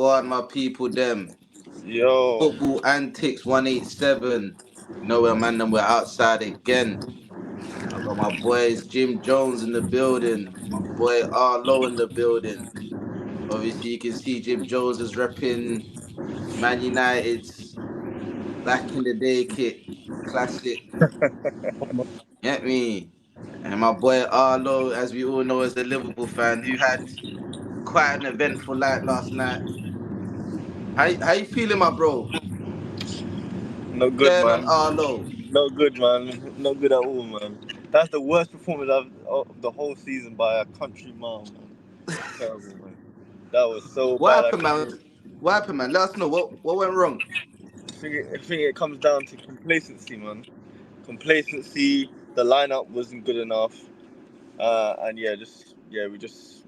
Wagwan, my people, them. Yo. Football Antics 187. You know where, man, and we're outside again. I got my boys Jim Jones in the building. My boy Arlo in the building. Obviously, you can see Jim Jones is repping Man United's back in the day kit. Classic. Get me? And my boy Arlo, as we all know, is a Liverpool fan who had quite an eventful night last night. How you feeling, my bro? No good, Going on man. Arlo. No good, man. No good at all, man. That's the worst performance of the whole season by a country mile, man. Terrible, man. That was so What bad. happened, man? What happened, man? Let us know what went wrong. I think it comes down to complacency, man. Complacency. The lineup wasn't good enough, and we just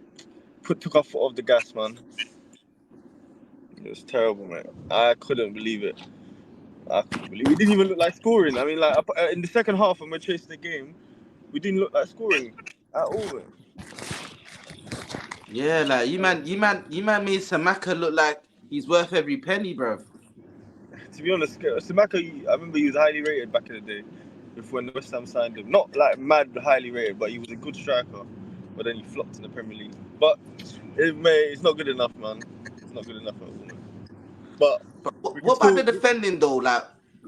took our foot off the gas, man. It was terrible, man. I couldn't believe it. We didn't even look like scoring. I mean, like in the second half when we're chasing the game, we didn't look like scoring at all, man. Yeah, like you man made Samaka look like he's worth every penny, bruv. To be honest, Samaka, I remember he was highly rated back in the day, before when West Ham signed him. Not like mad highly rated, but he was a good striker. But then he flopped in the Premier League. But it's not good enough, man. It's not good enough at all, man. But But we can what about still. the defending though?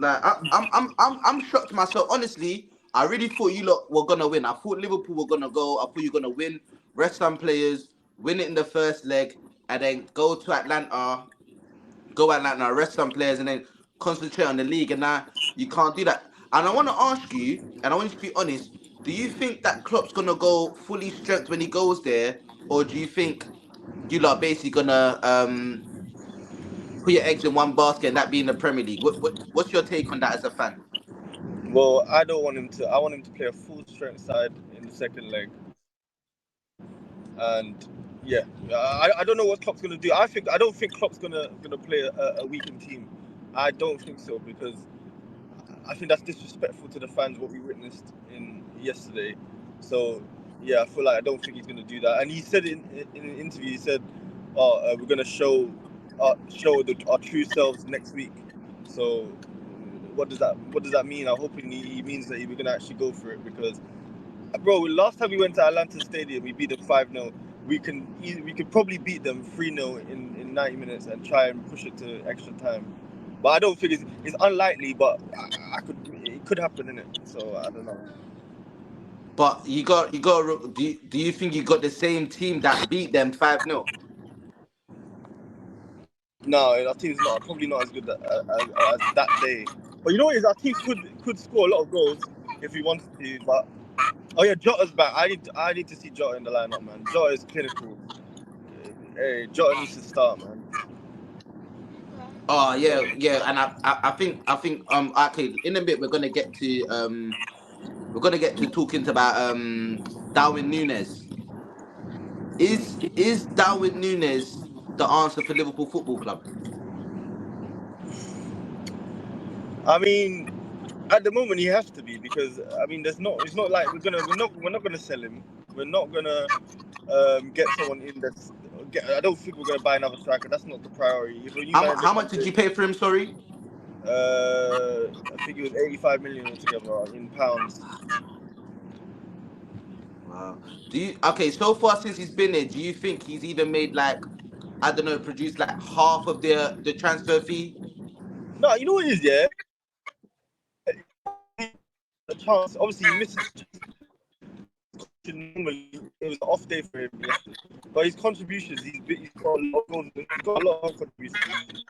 I'm shocked myself. Honestly, I really thought you lot were gonna win. I thought Liverpool were gonna go. I thought you were gonna win. Rest some players, win it in the first leg, and then go Atlanta, rest some players, and then concentrate on the league. And now you can't do that. And I want to ask you, and I want you to be honest. Do you think that Klopp's gonna go fully strength when he goes there, or do you think you lot are basically gonna put your eggs in one basket and that being the Premier League? What's your take on that as a fan? Well, I don't want him to. I want him to play a full strength side in the second leg, and yeah, I don't know what Klopp's gonna do. I don't think Klopp's gonna play a weakened team. I don't think so, because I think that's disrespectful to the fans what we witnessed in yesterday. So yeah, I feel like I don't think he's gonna do that. And he said in an interview, he said, "Oh, we're gonna show our true selves next week." So what does that mean? I'm hoping he means that we're gonna actually go for it, because bro, last time we went to Atlanta Stadium, we beat them 5-0. We could probably beat them 3-0 in 90 minutes and try and push it to extra time. But I don't think it's unlikely, but it could happen, innit? So I don't know. But do you think you got the same team that beat them 5-0? No, our team's probably not as good as that day. But you know what is, our team could score a lot of goals if we wanted to. But oh yeah, Jota's back. I need to see Jota in the lineup, man. Jota is clinical. Hey, Jota needs to start, man. Oh yeah, So, yeah, and I think okay, in a bit we're gonna get to talking about Darwin Nunes. Is Darwin Nunes the answer for Liverpool Football Club? I mean, at the moment he has to be, because I mean, there's not. It's not like we're not gonna sell him. We're not gonna get someone in that's. I don't think we're gonna buy another striker. That's not the priority. If a new manager How much comes did you in, pay for him? Sorry. I think it was 85 million altogether in pounds. Wow. So far since he's been there, do you think he's even made like, I don't know, produced like half of the transfer fee? No, you know what it is, yeah. A chance. Obviously, he missed his chance. Normally, it was an off day for him yesterday. But his contributions, he's got a lot of goals. He's got a lot of contributions.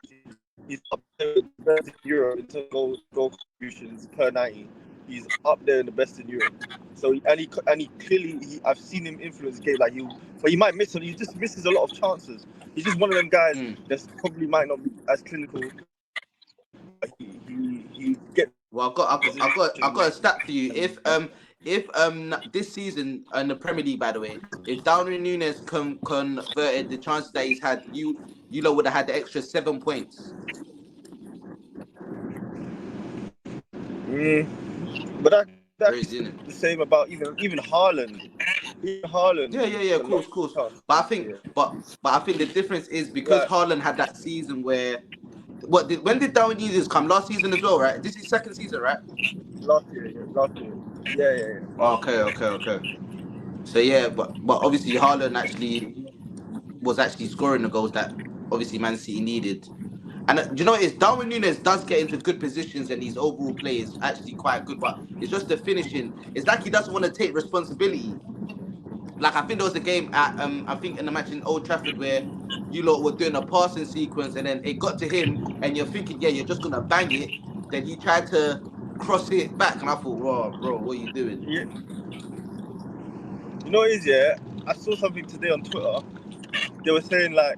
He's up there with the best in Europe in terms of goal contributions per 90. He's up there in the best in Europe. So he clearly, I've seen him influence the game. But he might miss. He just misses a lot of chances. He's just one of them guys Mm. that probably might not be as clinical. But he gets Well, I've got a stat for you. If this season in the Premier League, by the way, if Darwin Nunes converted the chances that he's had, you lot would have had the extra 7 points. But that Crazy, could isn't be it? the same about even Haaland. Even Haaland Yeah, took a of lot course. of chance. But I think, Yeah. but I think the difference is because Like Haaland had that season where when did Darwin Nunes come? Last season as well, right? This is second season, right? last year, yeah, last year. Yeah. Last year. Okay. So yeah, but obviously Haaland actually was actually scoring the goals that obviously Man City needed. And do you know what it is? Darwin Nunes does get into good positions and his overall play is actually quite good, but it's just the finishing. It's like he doesn't want to take responsibility. Like I think there was a game at I think in the match in Old Trafford where you lot were doing a passing sequence and then it got to him and you're thinking, yeah, you're just gonna bang it. Then he tried to cross it back and I thought, whoa, bro, what are you doing? Yeah. You know what it is, yeah? I saw something today on Twitter. They were saying like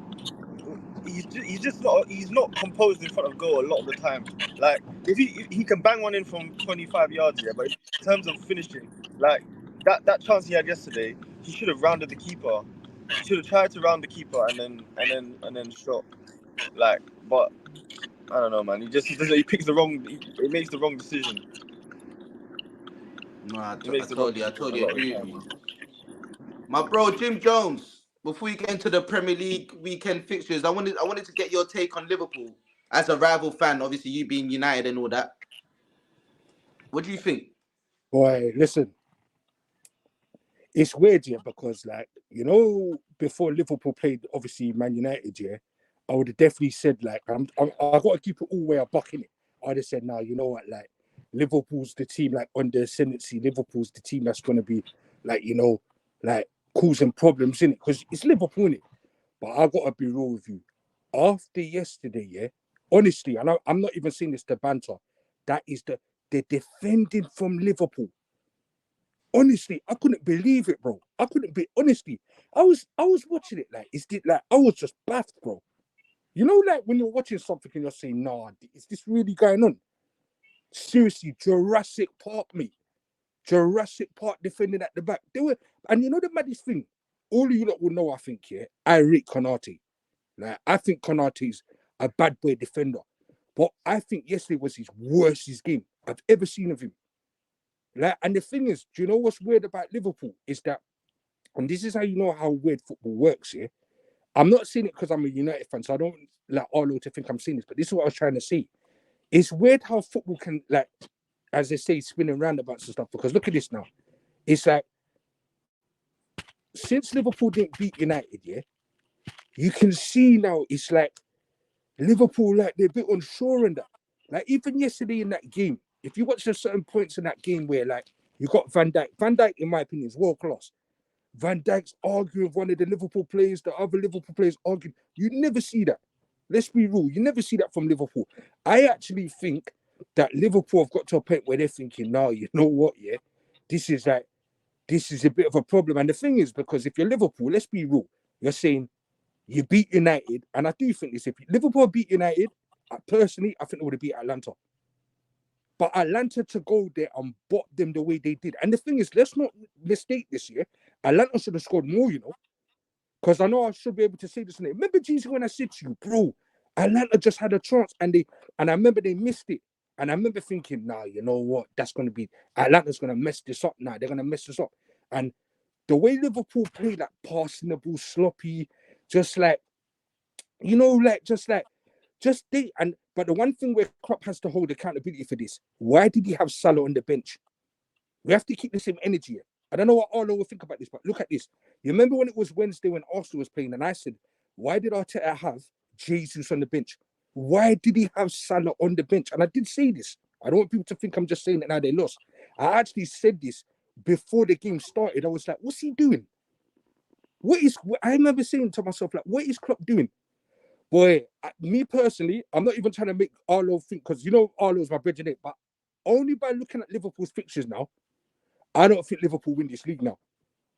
he's not composed in front of goal a lot of the time. Like if he can bang one in from 25 yards, yeah, but in terms of finishing, like that chance he had yesterday, he should have rounded the keeper. He should have tried to round the keeper and then shot. Like, but I don't know, man. He picks the wrong. He makes the wrong decision. No, He makes the wrong I decision a totally lot of the agree with time. you. My bro Jim Jones, before we get into the Premier League weekend fixtures, I wanted to get your take on Liverpool as a rival fan, obviously you being United and all that. What do you think? Boy, listen, it's weird, yeah, because like before Liverpool played obviously Man United, yeah, I would have definitely said like I got to keep it all way a buck in it. I'd have said, nah, you know what, like Liverpool's the team like on the ascendancy. Liverpool's the team that's gonna be like like causing problems in it because it's Liverpool in it. But I gotta be real with you. After yesterday, yeah, honestly, and I'm not even saying this to banter. That is the defending from Liverpool. Honestly, I couldn't believe it, bro. I couldn't be honestly. I was watching it like like I was just baffed, bro. You know, like when you're watching something and you're saying, "Nah, is this really going on?" Seriously, Jurassic Park, me. Jurassic Park defending at the back. They were, and you know the maddest thing. All of you lot will know. I think, yeah, I rate Konate. Like I think Konate's a bad boy defender, but I think yesterday was his worst game I've ever seen of him. Like, and the thing is, do you know what's weird about Liverpool is that, and this is how you know how weird football works. Yeah, I'm not saying it because I'm a United fan, so I don't like Arlo to think I'm saying this, but this is what I was trying to say. It's weird how football can, like, as they say, spinning roundabouts and stuff. Because look at this now. It's like since Liverpool didn't beat United, yeah, you can see now it's like Liverpool, like they're a bit unsure in that. Like even yesterday in that game, if you watch the certain points in that game where like you got Van Dijk. Van Dijk, in my opinion, is world class. Van Dijk's arguing with one of the Liverpool players, the other Liverpool players arguing. You never see that. Let's be real. You never see that from Liverpool. I actually think that Liverpool have got to a point where they're thinking, now, you know what, yeah, this is a bit of a problem. And the thing is, because if you're Liverpool, let's be real, you're saying you beat United, and I do think this, if Liverpool beat United, personally, I think they would have beat Atlanta. But Atlanta to go there and bot them the way they did. And the thing is, let's not mistake this year. Atlanta should have scored more, because I know I should be able to say this. Remember, Jesus, when I said to you, bro, Atlanta just had a chance and I remember they missed it. And I remember thinking, nah, you know what? That's going to be, Atlanta's going to mess this up now. They're going to mess this up. And the way Liverpool played, like passing the ball sloppy, just like, just they, but the one thing where Klopp has to hold accountability for this, why did he have Salah on the bench? We have to keep the same energy. I don't know what Arlo will think about this, but look at this. You remember when it was Wednesday when Arsenal was playing, and I said, why did Arteta have Jesus on the bench? Why did he have Salah on the bench? And I did say this. I don't want people to think I'm just saying it now they lost. I actually said this before the game started. I was like, what's he doing? I remember saying to myself, like, what is Klopp doing? Boy, me personally, I'm not even trying to make Arlo think, because Arlo's my brethren, but only by looking at Liverpool's fixtures now, I don't think Liverpool win this league now.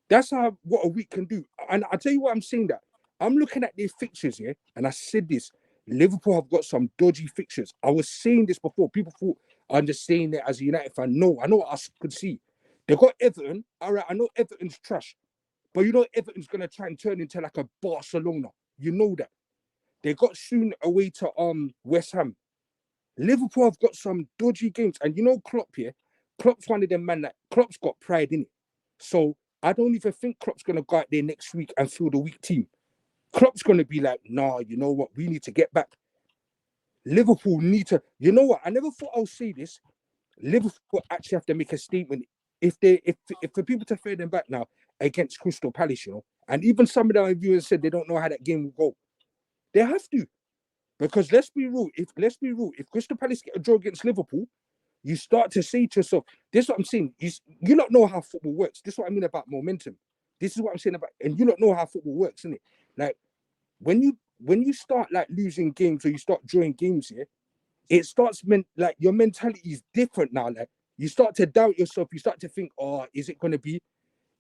That's what a week can do. And I tell you what I'm saying that. I'm looking at their fixtures, yeah, and I said this. Liverpool have got some dodgy fixtures. I was saying this before. People thought I'm just saying that as a United fan. No, I know what I could see. They got Everton. All right, I know Everton's trash. But Everton's going to try and turn into like a Barcelona. You know that. They got soon away to West Ham. Liverpool have got some dodgy games. And Klopp here, Klopp's one of them man that Klopp's got pride in it. So I don't even think Klopp's gonna go out there next week and field a weak team. Klopp's gonna be like, nah, you know what? We need to get back. Liverpool need to. You know what? I never thought I'll say this. Liverpool actually have to make a statement if for people to fade them back now against Crystal Palace, you know, and even some of the viewers said they don't know how that game will go. They have to, because let's be real. If Crystal Palace get a draw against Liverpool, you start to say to yourself, "This is what I'm saying. You don't know how football works. This is what I mean about momentum. This is what I'm saying about, and you don't know how football works, isn't it? Like when you start like losing games or you start drawing games here, it starts like your mentality is different now. Like you start to doubt yourself. You start to think, oh, is it going to be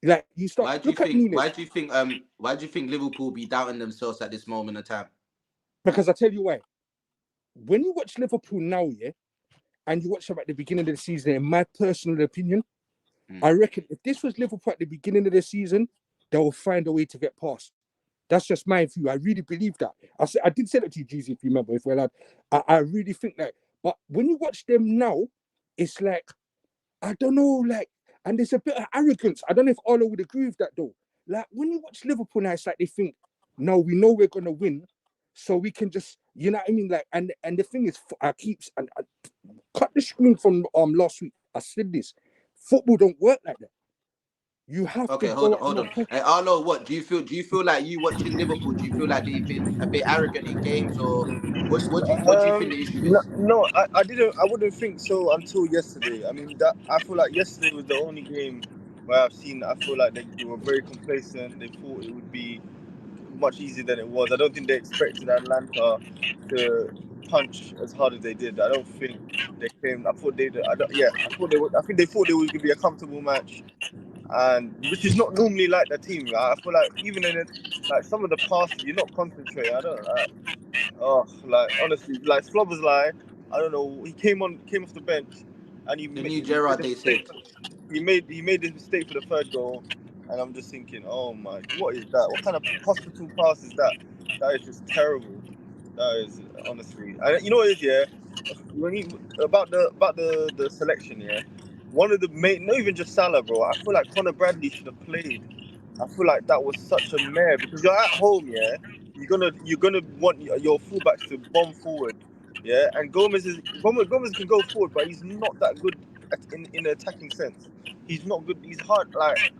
like you start? Why do you Look at think? Nunes. Why do you think Liverpool be doubting themselves at this moment in time? Because I tell you why. When you watch Liverpool now, yeah, and you watch them at the beginning of the season, in my personal opinion, I reckon if this was Liverpool at the beginning of the season, they will find a way to get past. That's just my view. I really believe that. I did say that to you, Jeezy, if you remember, if we're allowed. I really think that. But when you watch them now, it's like, I don't know, like, and there's a bit of arrogance. I don't know if Arlo would agree with that, though. Like, when you watch Liverpool now, it's like they think, no, we know we're going to win, so we can just, you know what I mean? Like, and the thing is, I cut the screen from last week. I said this. Football don't work like that. You have Okay, to hold go on, hold out. on. Hey, Arlo, what do you feel? Do you feel like you watching Liverpool? Do you feel like they've been a bit arrogant in games, or what do you think the issue No, is? no, I wouldn't think so until yesterday. I mean, that I feel like yesterday was the only game where I've seen. I feel like they were very complacent. They thought it would be much easier than it was. I don't think they expected Atlanta to punch as hard as they did. I don't think they came. I thought they. I don't, yeah, I thought they would. I think they thought it was going to be a comfortable match, and which is not normally like the team. I feel like even in it, like some of the passes, you're not concentrating. I don't. Oh, like honestly, like Slob was like, I don't know. He came off the bench, and The he new made Gerard, a they mistake. said. He made this mistake for the third goal, and I'm just thinking, oh my, what is that? What kind of hospital pass is that? That is just terrible. That is honestly, you know what it is, yeah. When you about the selection, yeah. One of the main, not even just Salah, bro. I feel like Conor Bradley should have played. I feel like that was such a mare because you're at home, yeah. You're gonna want your fullbacks to bomb forward, yeah. And Gomez can go forward, but he's not that good in the attacking sense. He's not good. He's hard. Like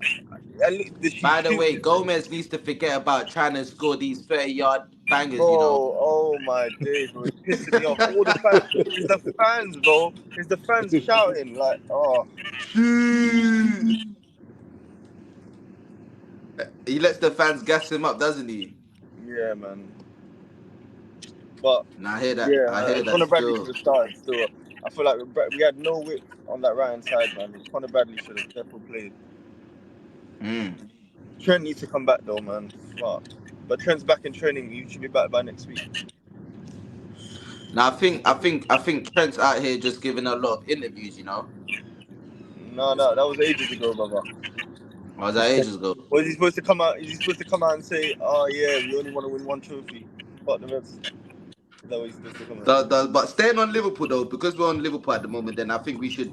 at least By the way, Gomez needs to forget about trying to score these 30-yard bangers. You know. bro. Oh my days, bro. It's pissing me off. All the fans. It's the fans, bro. It's the fans shouting like, oh. He lets the fans gas him up, doesn't he? Yeah, man. But And I hear that. yeah, I hear that Conor Bradley should still. have started. Still, I feel like we had no width on that right hand side, man. Conor Bradley should have definitely played. Mm. Trent needs to come back though, man. Fuck. But Trent's back in training. He should be back by next week. Now I think Trent's out here just giving a lot of interviews. You know. No, that was ages ago, brother. I was that ages ago. Was he supposed to come out? Is he supposed to come out and say, "Oh yeah, we only want to win one trophy"? Fuck the rest. Is that what he's supposed to come out and say? But staying on Liverpool though, because we're on Liverpool at the moment, then I think we should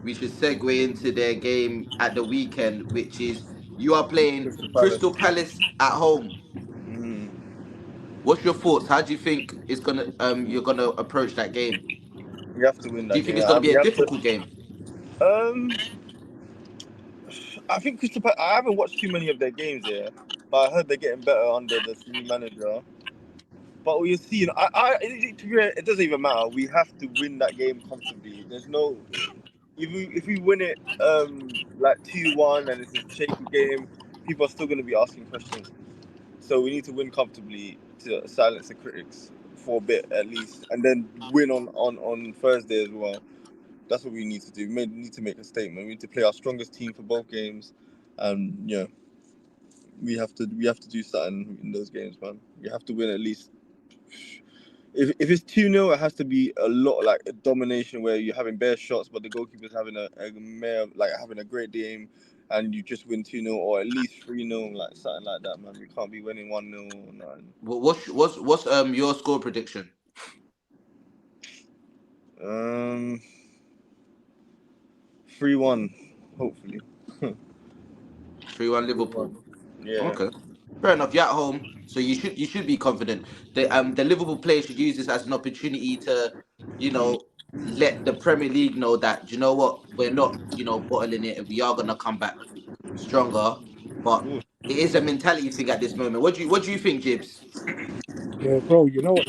segue into their game at the weekend, which is you are playing Crystal Palace. Crystal Palace at home. Mm. What's your thoughts? How do you think you're gonna approach that game? We have to win Do that you think game. it's gonna be We a have to. difficult game? Um, I think Crystal Palace. I haven't watched too many of their games here, but I heard they're getting better under this new manager. But we see, to be honest, it doesn't even matter. We have to win that game comfortably. There's no, if we win it like 2-1 and it's a shaky game, people are still going to be asking questions. So we need to win comfortably to silence the critics for a bit at least, and then win on Thursday as well. That's what we need to do. We need to make a statement. We need to play our strongest team for both games, and yeah, we have to do something in those games, man. We have to win at least. If it's 2-0, it has to be a lot like a domination where you're having bare shots, but the goalkeeper's having having a great game, and you just win 2-0 or at least 3-0, like something like that, man. We can't be winning 1-0 or nothing. What's your score prediction? 3-1, hopefully. 3-1 Liverpool. Yeah. Okay. Fair enough. You're at home, so you should be confident. The Liverpool players should use this as an opportunity to, let the Premier League know that, you know what, we're not, bottling it. We are gonna come back stronger. But Ooh. it is a mentality thing at this moment. What do you think, Jibs? Yeah, bro, you know what?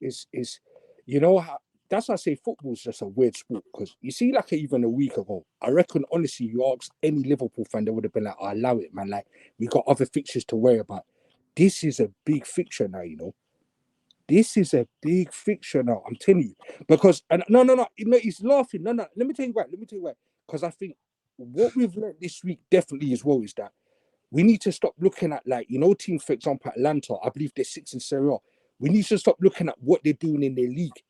Yeah, you know how that's why I say football's just a weird sport. Because you see, like even a week ago, I reckon honestly, you ask any Liverpool fan, they would have been like, "I allow it, man. Like we got other fixtures to worry about." This is a big fixture now, This is a big fixture now. I'm telling you, because and no, he's laughing. No, let me tell you why. Because I think what we've learned this week definitely as well is that we need to stop looking at teams, for example, Atlanta. I believe they're 6th in Serie A. We need to stop looking at what they're doing in their league.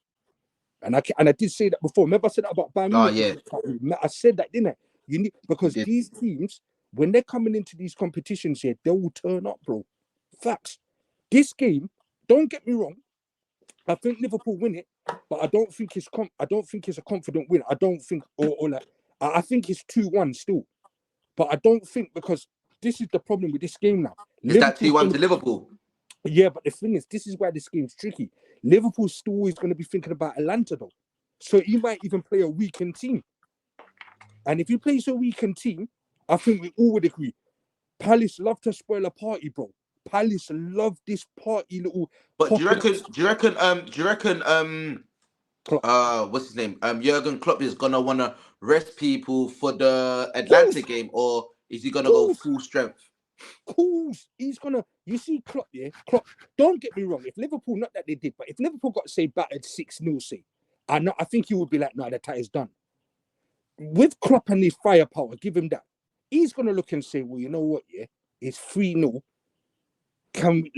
And I did say that before. Remember I said that about Bayern Munich? Yeah. I said that, didn't I? Because You did. these teams, when they're coming into these competitions here, they will turn up, bro. Facts. This game, don't get me wrong. I think Liverpool win it, but I don't think it's a confident win. I don't think I think it's 2-1 still. But I don't think, because this is the problem with this game now. Is that 2-1 to Liverpool? Yeah, but the thing is, this is why this game's tricky. Liverpool's still always going to be thinking about Atlanta, though. So he might even play a weakened team. And if he plays a weakened team, I think we all would agree. Palace love to spoil a party, bro. Palace love this party little. But do you reckon what's his name? Jurgen Klopp is gonna wanna rest people for the Atlanta game, or is he gonna go full strength? Cool. He's gonna. You see, Klopp. Yeah, Klopp. Don't get me wrong. If Liverpool, not that they did, but if Liverpool got say battered 6-0, say, I think he would be like, no, the tie is done. With Klopp and his firepower, give him that. He's gonna look and say, well, you know what? Yeah, it's 3-0. Can we,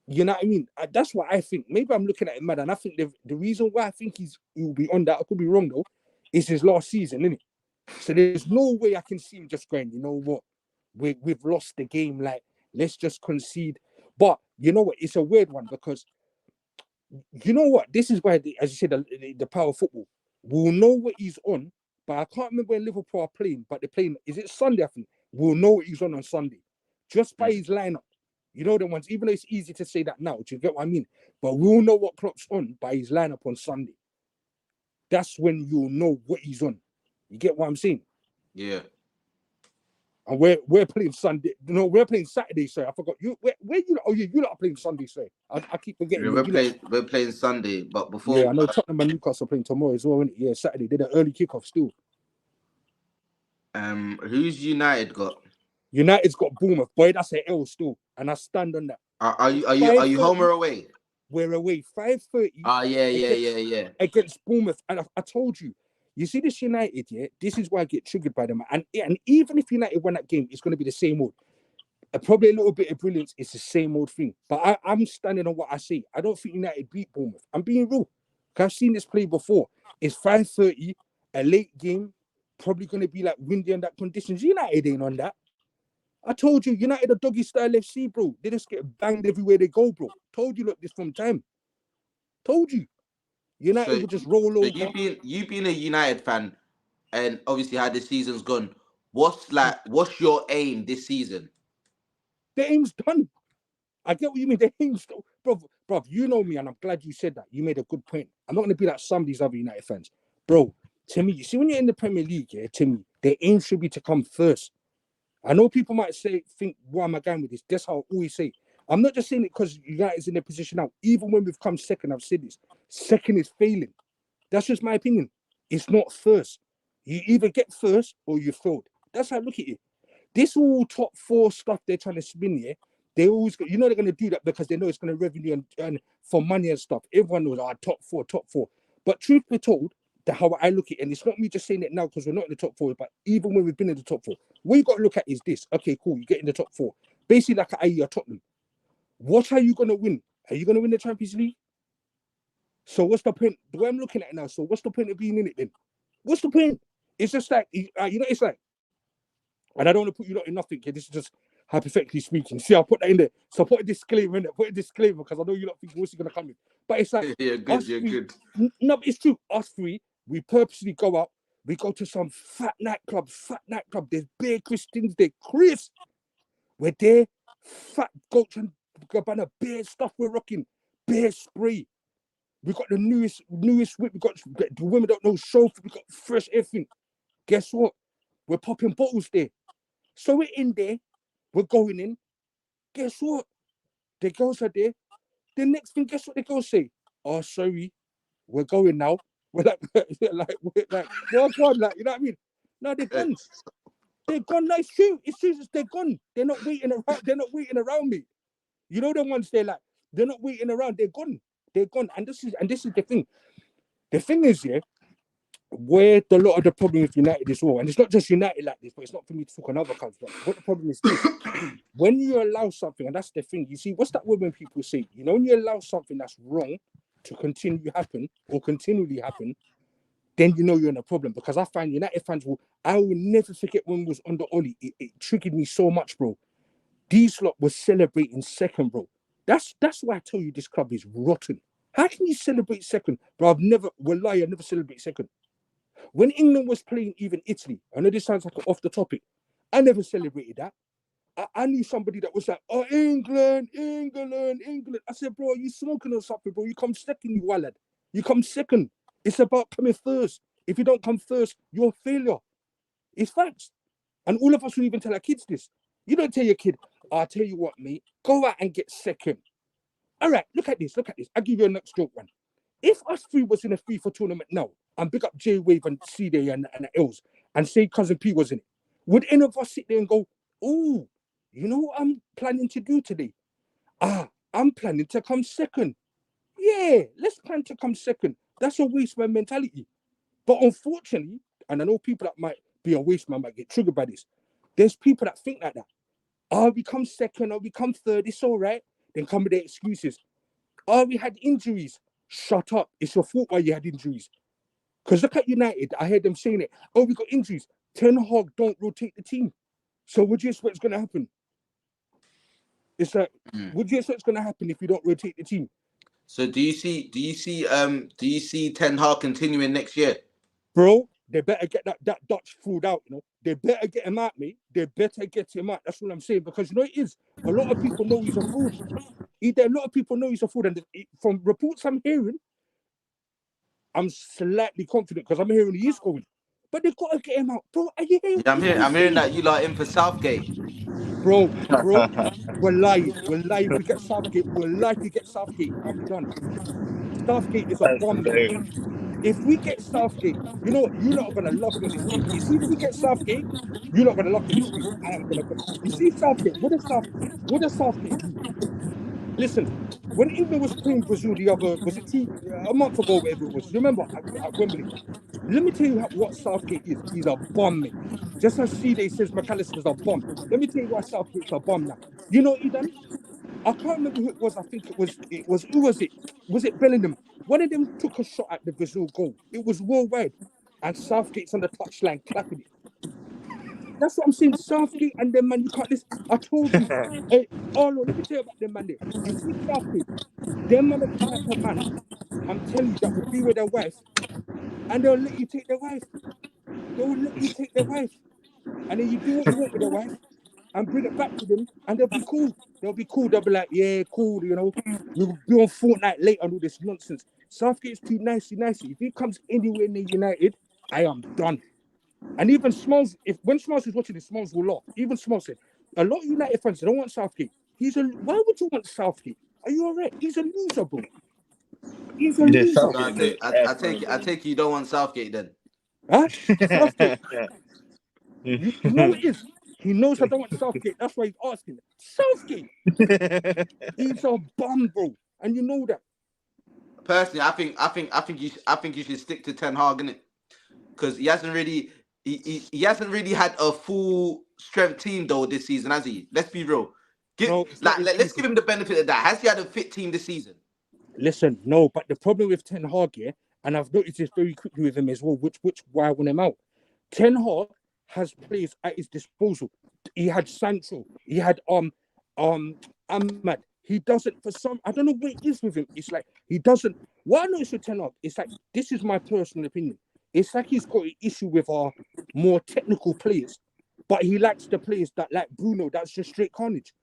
you know what I mean? That's what I think. Maybe I'm looking at it mad, and I think the reason why I think he'll be on that, I could be wrong though, is his last season, isn't it? So there's no way I can see him just going, you know what? We've lost the game, let's just concede. But you know what? It's a weird one, because you know what? This is why, as you said, the power of football. We'll know what he's on, but I can't remember when Liverpool are playing, but they're playing, is it Sunday, I think? We'll know what he's on Sunday. Just by his lineup. You know the ones, even though it's easy to say that now, do you get what I mean? But we'll know what Klopp's on by his lineup on Sunday. That's when you'll know what he's on. You get what I'm saying? Yeah. And we're playing Sunday. No, we're playing Saturday, sir. I forgot. You where you? Oh yeah, you lot are playing Sunday, sir. I keep forgetting. Yeah, we're playing Sunday, but before. Yeah, I know Tottenham and Newcastle are playing tomorrow as well, isn't it? Yeah, Saturday. They're the early kickoff still. Who's United got? United's got Bournemouth. Boy, that's an L still, and I stand on that. Are you home or away? We're away. 5:30. Yeah. Against Bournemouth, and I told you. You see this United, yeah? This is why I get triggered by them. And even if United win that game, it's going to be the same old. Probably a little bit of brilliance. It's the same old thing. But I'm standing on what I say. I don't think United beat Bournemouth. I'm being real. Because I've seen this play before. It's 5:30, a late game, probably going to be like windy and that conditions. United ain't on that. I told you, United are doggy style FC, bro. They just get banged everywhere they go, bro. Told you, look, this from time. Told you. United will just roll over. You being a United fan, and obviously how the season's gone, what's your aim this season? The aim's done. I get what you mean. The aim's done. Bro, you know me, and I'm glad you said that. You made a good point. I'm not going to be like some of these other United fans. Bro, to me, you see, when you're in the Premier League, yeah, to me, the aim should be to come first. I know people might think, why am I going with this? That's how I always say. I'm not just saying it because United's in their position now. Even when we've come second, I've said this. Second is failing. That's just my opinion. It's not first. You either get first or you failed. That's how I look at it. This all top 4 stuff they're trying to spin here. They always, they're going to do that because they know it's going to revenue and for money and stuff. Everyone knows, top four. But truth be told, how I look at it, and it's not me just saying it now because we're not in the top 4, but even when we've been in the top 4, what you got to look at is this. Okay, cool, you get in the top 4. Basically like a Tottenham. What are you going to win? Are you going to win the Champions League? So what's the point? The way I'm looking at it now, so what's the point of being in it then? What's the point? It's just like, it's like, and I don't want to put you lot in nothing here. This is just hypothetically speaking. See, I'll put that in there. So put a disclaimer in there. Put a disclaimer because I know you lot think what's he going to come in. But it's like, you're good. No, but it's true. Us 3, we purposely go out. We go to some fat nightclub. There's bare Christians there. Chris, We're there, fat Gulch and Gabbana, bare stuff we're rocking, bare spray. We got the newest whip. We got the women don't know chauffeur. We got fresh everything. Guess what? We're popping bottles there. So we're in there. We're going in. Guess what? The girls are there. The next thing, guess what the girls say? Oh, sorry, we're going now. We're like, well, God, like, you know what I mean? No, they're gone. They're gone. No, it's true. It's true. They're gone. They're not waiting around. They're not waiting around me. You know the ones they're like, they're not waiting around. They're gone. They're gone. And this is the thing. The thing is, yeah, where a lot of the problem with United is well, and it's not just United like this, but it's not for me to talk on other clubs. But what the problem is this: when you allow something, and that's the thing. You see, what's that word when people say, you know, when you allow something that's wrong to continue happen or continually happen, then you know you're in a problem. Because I find United fans I will never forget when we was under Oli. It triggered me so much, bro. These lot was celebrating second, bro. That's why I tell you this club is rotten. How can you celebrate second? Bro, I never celebrate second. When England was playing even Italy, I know this sounds like off the topic, I never celebrated that. I knew somebody that was like, oh, England. I said, bro, are you smoking or something, bro? You come second, you wallet. You come second. It's about coming first. If you don't come first, you're a failure. It's facts. And all of us will even tell our kids this. You don't tell your kid, I'll tell you what, mate, go out and get second. All right, look at this. I'll give you a next joke one. If us three was in a FIFA tournament now, and big up J-Wave and C-Day and Els, and say Cousin P was in it, would any of us sit there and go, oh, you know what I'm planning to do today? I'm planning to come second. Yeah, let's plan to come second. That's a waste man mentality. But unfortunately, and I know people that might be a waste man might get triggered by this, there's people that think like that. We come second, or we come third, it's all right. Then come with their excuses. We had injuries. Shut up. It's your fault why you had injuries. Because look at United. I heard them saying it. Oh, we got injuries. Ten Hag don't rotate the team. So what do you expect is going to happen? It's like, what do you expect is going to happen if you don't rotate the team? So do you see Ten Hag continuing next year? Bro, they better get that Dutch food out, you know. They better get him out, mate. They better get him out. That's what I'm saying. Because you know it is. A lot of people know he's a fraud. A lot of people know he's a fraud. And from reports I'm hearing, I'm slightly confident because I'm hearing he is going. But they've got to get him out. Bro, are you hearing? Yeah, I'm hearing that you lot in for Southgate. Bro, we're lying. If we get Southgate, I'm done. Southgate is a bomb, man. If we get Southgate, you know what? You lot are going to love me this week. You see, if we get Southgate, you lot are going to love me this week. I am going to. You see, Southgate, what does Southgate do? Listen, when England was playing Brazil a month ago, whatever it was, you remember at Wembley? Let me tell you what Southgate is. He's a bomb, mate. Just as C-Day says McAllister's a bomb. Let me tell you why Southgate's a bomb now. You know what he done? I can't remember who it was. I think it was, who was it? Was it Bellingham? One of them took a shot at the Brazil goal. It was worldwide. And Southgate's on the touchline clapping it. That's what I'm saying. Southgate and them, man, you can't listen. I told you. Hey, Arlo, let me tell you about them, man. There. You see Southgate, them are the type of man, I'm telling you, that will be with their wife, and they'll let you take their wife. They will let you take their wife. And then you do what you want with their wife and bring it back to them, and they'll be cool. They'll be like, yeah, cool, you know. We'll be on Fortnite late and all this nonsense. Southgate's too nicey. If he comes anywhere near United, I am done. And even Smalls, when Smalls is watching this, Smalls will laugh. Even Smalls said, a lot of United fans, they don't want Southgate. Why would you want Southgate? Are you all right? He's a loser, bro. He's a loser. I take you don't want Southgate then. Huh? Southgate. You know what it is? He knows I don't want Southgate. That's why he's asking. Southgate. He's a bum, bro, and you know that. Personally, I think you should stick to Ten Hag, innit? Because he hasn't really had a full strength team though this season, has he? Let's be real. Let's give him the benefit of that. Has he had a fit team this season? Listen, no, but the problem with Ten Hag here, and I've noticed this very quickly with him as well, which why I want him out. Ten Hag has players at his disposal. He had Sancho. He had Ahmad. He doesn't, for some, I don't know what it is with him. It's like he doesn't. What I notice with Ten Hag, it's like, this is my personal opinion. It's like he's got an issue with our more technical players, but he likes the players that like Bruno. That's just straight carnage.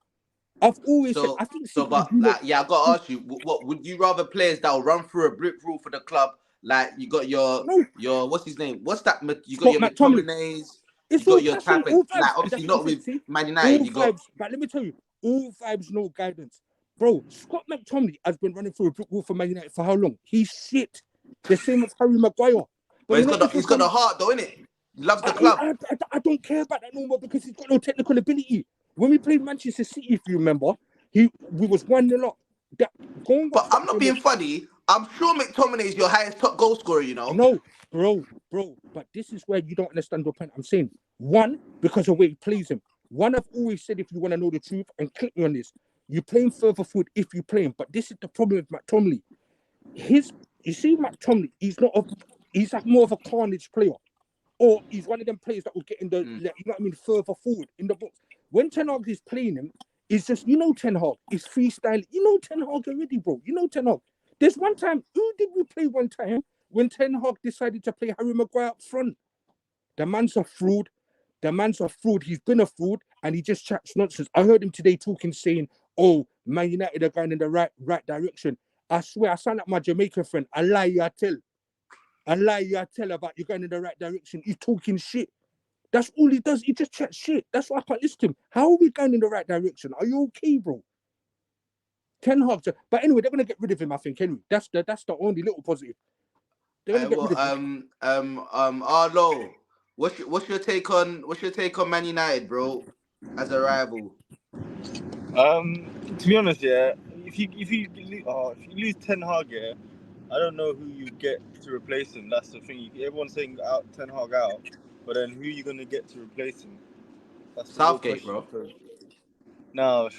I've always said, I think City But Bruno, like, yeah, I gotta ask you, what would you rather players that will run through a brick wall for the club? Like you got no, your what's his name? What's that? You got Scott your McTominay. McTominays. You It's all got your passion, type of all like vibes, and obviously that's what I not said. with See, Man all United. You got vibes. But let me tell you, all vibes, no guidance, bro. Scott McTominay has been running through a brick wall for Man United for how long? He's shit. The same as Harry Maguire. but But you know, he's got the heart though, innit? He loves the I, club. I don't care about that no more because he's got no technical ability. When we played Manchester City, if you remember, we was 1-0 up. Go and watch But I'm that not game. being funny. I'm sure McTominay is your highest top goal scorer. You know. No, bro. But this is where you don't understand the point I'm saying. One, because of the way he plays him. One, I've always said, if you want to know the truth, and click me on this, you play him further forward if you play him. But this is the problem with McTominay. You see, McTominay, he's like more of a carnage player. Or he's one of them players that will get in the, you know what I mean, further forward in the box. When Ten Hag is playing him, it's just, Ten Hag is freestyle. Ten Hag already, bro. Ten Hag. There's one time, who did we play one time when Ten Hag decided to play Harry Maguire up front? The man's a fraud. He's been a fraud, and he just chats nonsense. I heard him today talking, saying, "Oh, Man United are going in the right direction." I swear, I sound like my Jamaican friend. I lie, I tell about you going in the right direction. He's talking shit. That's all he does. He just chats shit. That's why I can't listen to him. How are we going in the right direction? Are you okay, bro? Ten Hag. But anyway, they're gonna get rid of him, I think. Anyway, that's the only little positive. They're gonna get rid of him. Arlo, what's your take on Man United, bro, as a rival? To be honest, yeah, if you lose Ten Hag, yeah, I don't know who you get to replace him. That's the thing. Everyone's saying out Ten Hag out, but then who are you gonna get to replace him? That's the real Southgate, question. bro. No.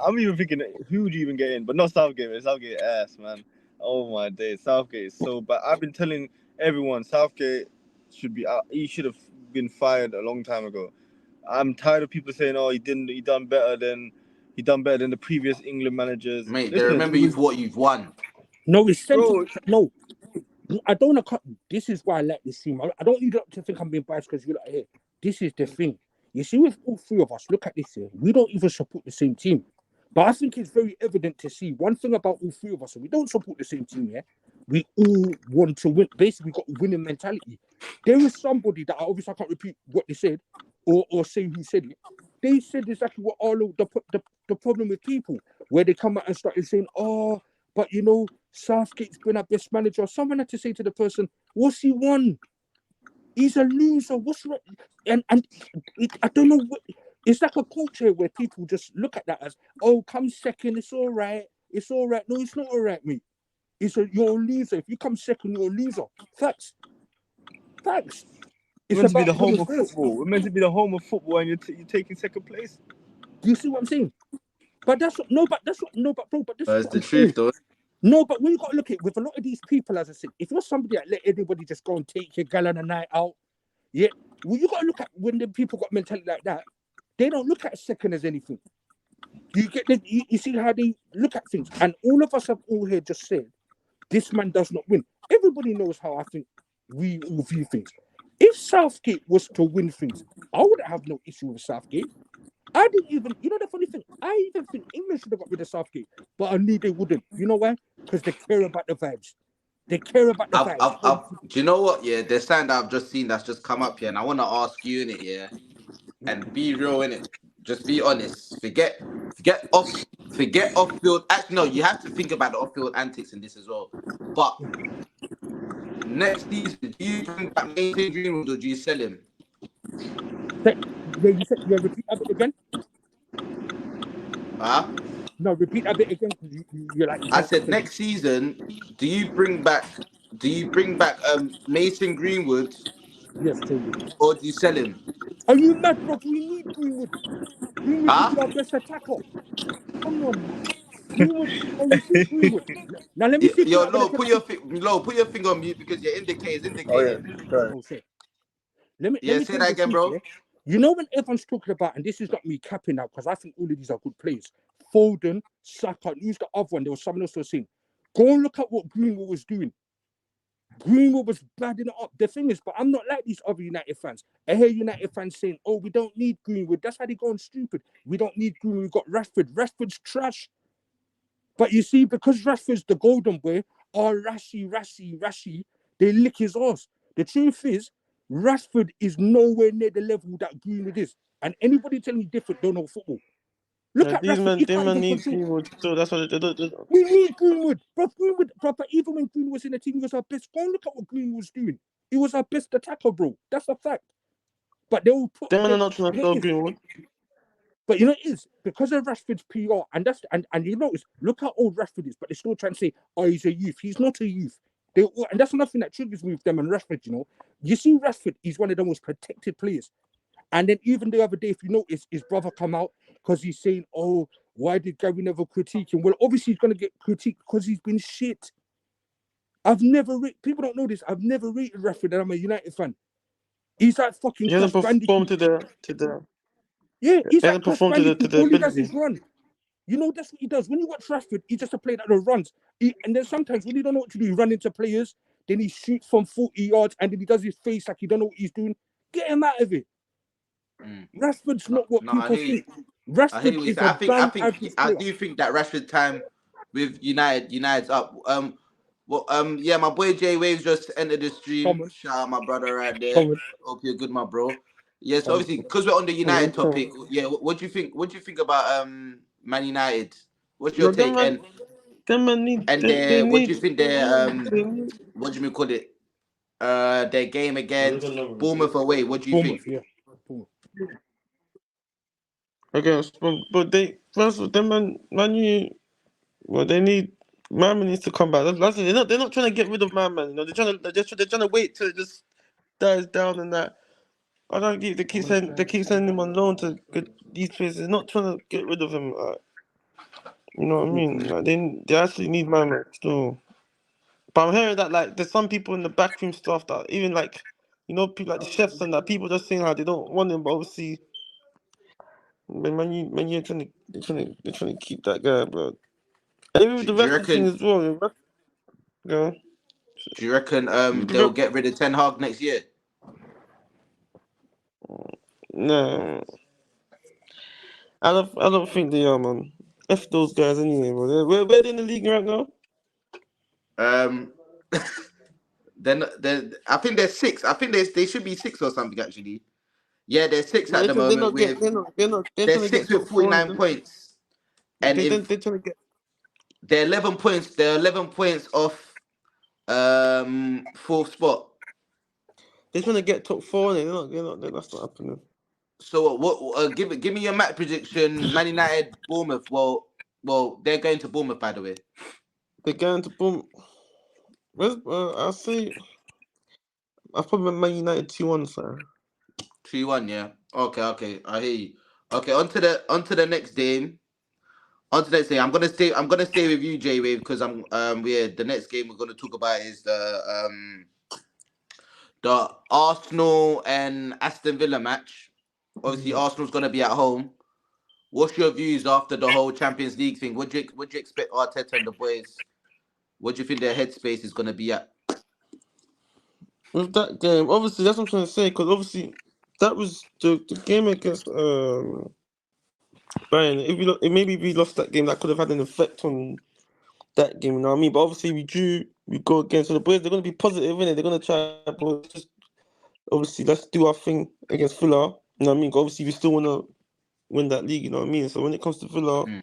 I'm even thinking, who would you even get in? But not Southgate. Southgate ass, man. Oh my days, Southgate is so bad. I've been telling everyone Southgate should be out. He should have been fired a long time ago. I'm tired of people saying, "Oh, he done better than the previous England managers." Mate, they Listen, remember you've won. No, it's Bro. no. I don't want to. This is why I like this team. I don't need to think I'm being biased because you're like here. This is the thing. You see, with all three of us, look at this here. We don't even support the same team. But I think it's very evident to see one thing about all three of us. We don't support the same team, yeah? We all want to win. Basically, we've got winning mentality. There is somebody that I can't repeat what they said or say who said it. They said exactly what all of the problem with people, where they come out and start saying, "Oh, but Southgate's been our best manager." Someone had to say to the person, "What's he won? He's a loser. What's right?" And I don't know what. It's like a culture where people just look at that as, "Oh, come second, it's all right. It's all right." No, it's not all right, mate. You're a loser. If you come second, you're a loser. Facts. It's meant to be the home of football. We're meant to be the home of football, and you're taking second place. Do you see what I'm saying? But that's what. But this is what the I'm truth, saying. though. No, but when you got to look at it, with a lot of these people, as I said, if you're somebody that let everybody just go and take your gal on a night out, yeah, well, you got to look at when the people got mentality like that. They don't look at a second as anything. You see how they look at things, and all of us have all here just said, this man does not win. Everybody knows how I think we all view things. If Southgate was to win things, I wouldn't have no issue with Southgate. I didn't even, the funny thing, I even think England should have got rid of Southgate, but I knew they wouldn't. You know why? Because they care about the vibes. They care about the vibes. Do you know what? Yeah, there's something that I've just seen that's just come up here, and I want to ask you in it, yeah, and be real in it. Just be honest. Forget off field. Actually, no, you have to think about the off field antics in this as well. But next season, do you bring back Mason Greenwood or do you sell him? You repeat that bit again? Huh? No, repeat that bit again because you're like. I said next season, do you bring back Mason Greenwood? Yes, or do you sell him? Are you mad, bro? We need Greenwood. Greenwood Huh? is our best attacker. Come on, man. Greenwood. Oh, you see Greenwood. Now let me see. Put your finger on mute because your indicator is indicating. Oh shit. Let me say that again, bro. Yeah? You know when everyone's talking about, and this is not me capping now because I think all of these are good players. Foden, Saka, who's the other one? There was someone else who was saying, go and look at what Greenwood was doing. Greenwood was badding it up. The thing is, but I'm not like these other United fans. I hear United fans saying, "Oh, we don't need Greenwood." That's how they going stupid. We don't need Greenwood. We've got Rashford. Rashford's trash. But you see, because Rashford's the golden boy, Rashi, they lick his ass. The truth is, Rashford is nowhere near the level that Greenwood is. And anybody telling you different don't know football. Look at These Rashford. men, He they can't man even need control. Greenwood. So that's what they do. We need Greenwood. But Greenwood, but even when Greenwood was in the team, he was our best. Go and look at what Greenwood was doing. He was our best attacker, bro. That's a fact. But they will put. Them men are not trying to sell Greenwood. But you know it is because of Rashford's PR, and that's and you notice, look how old Rashford is, but they're still trying to say, "Oh, he's a youth." He's not a youth. And that's nothing that triggers me with them and Rashford. You know, you see, Rashford, he's one of the most protected players. And then even the other day, if you notice, his brother come out because he's saying, "Oh, why did Gary never critique him?" Well, obviously he's gonna get critiqued because he's been shit. People don't know this. I've never rated Rashford, and I'm a United fan. He's like fucking He hasn't Crash performed Bandicoot. to the. Yeah, he's He like hasn't Crash performed to Bandicoot. the All he does ability. is run. You know, that's what he does. When you watch Rashford, he's just a player that runs. And then sometimes when he don't know what to do, he run into players, then he shoots from 40 yards, and then he does his face like he don't know what he's doing. Get him out of it. Rashford's not what people think. Rashford is a bang average I player. do think that Rashford time with United's up. Yeah, my boy Jay Waves just entered the stream. Common. Shout out my brother right there. Common. Hope you're good, my bro. Yes, Common. obviously, because we're on the United Common. topic. Yeah, what do you think? What do you think about Man United? What's No, your take? them man need. And They what do need. you think what do you call it? Their game against Bournemouth away. What do you Bournemouth, think? yeah. Bournemouth. Against, but they first them man you. Well, they need. Man needs to come back. That's it. They're not trying to get rid of man. You know, they're trying to wait till it just dies down and that. I don't get. They keep sending him on loan to these places. They're not trying to get rid of him. You know what I mean? Like, they actually need man still. But I'm hearing that like there's some people in the backroom staff that even like, you know, people like the chefs and that people just saying how they don't want him, but obviously, you're trying to keep that guy, bro. And even with the Do you rest of the thing reckon? as well. Yeah. Do you reckon they'll get rid of Ten Hag next year? No, I don't think they are, man. F those guys anyway, bro. Where they in the league right now? Then I think they're 6. I think they should be 6 or something actually. Yeah, they're 6 at the moment. They're trying to 6 get with top 4. 49 points, and They're trying to get. they're 11 points. They're 11 points off 4th spot. They're trying to get top 4. They're not. That's not happening. So what? Give me your match prediction. Man United, Bournemouth. Well, they're going to Bournemouth, by the way. They're going to boom. I'll say. I'll probably Man United 2-1, sir. 3-1, yeah. Okay. I hear you. Okay, on to the next game. On to the next game. I'm gonna stay with you, J Wave, because the next game we're gonna talk about is the Arsenal and Aston Villa match. Obviously, Arsenal's gonna be at home. What's your views after the whole Champions League thing? What do you expect Arteta and the boys? What do you think their headspace is gonna be at? With that game, obviously, that's what I'm trying to say. Because obviously, that was the game against Bayern. Maybe if we lost that game, that could have had an effect on that game. You know what I mean? But obviously, we drew. We go again. So the boys, they're gonna be positive, innit? They're gonna try. But just obviously, let's do our thing against Villa. You know what I mean? Obviously, we still wanna win that league. You know what I mean? So when it comes to Villa, I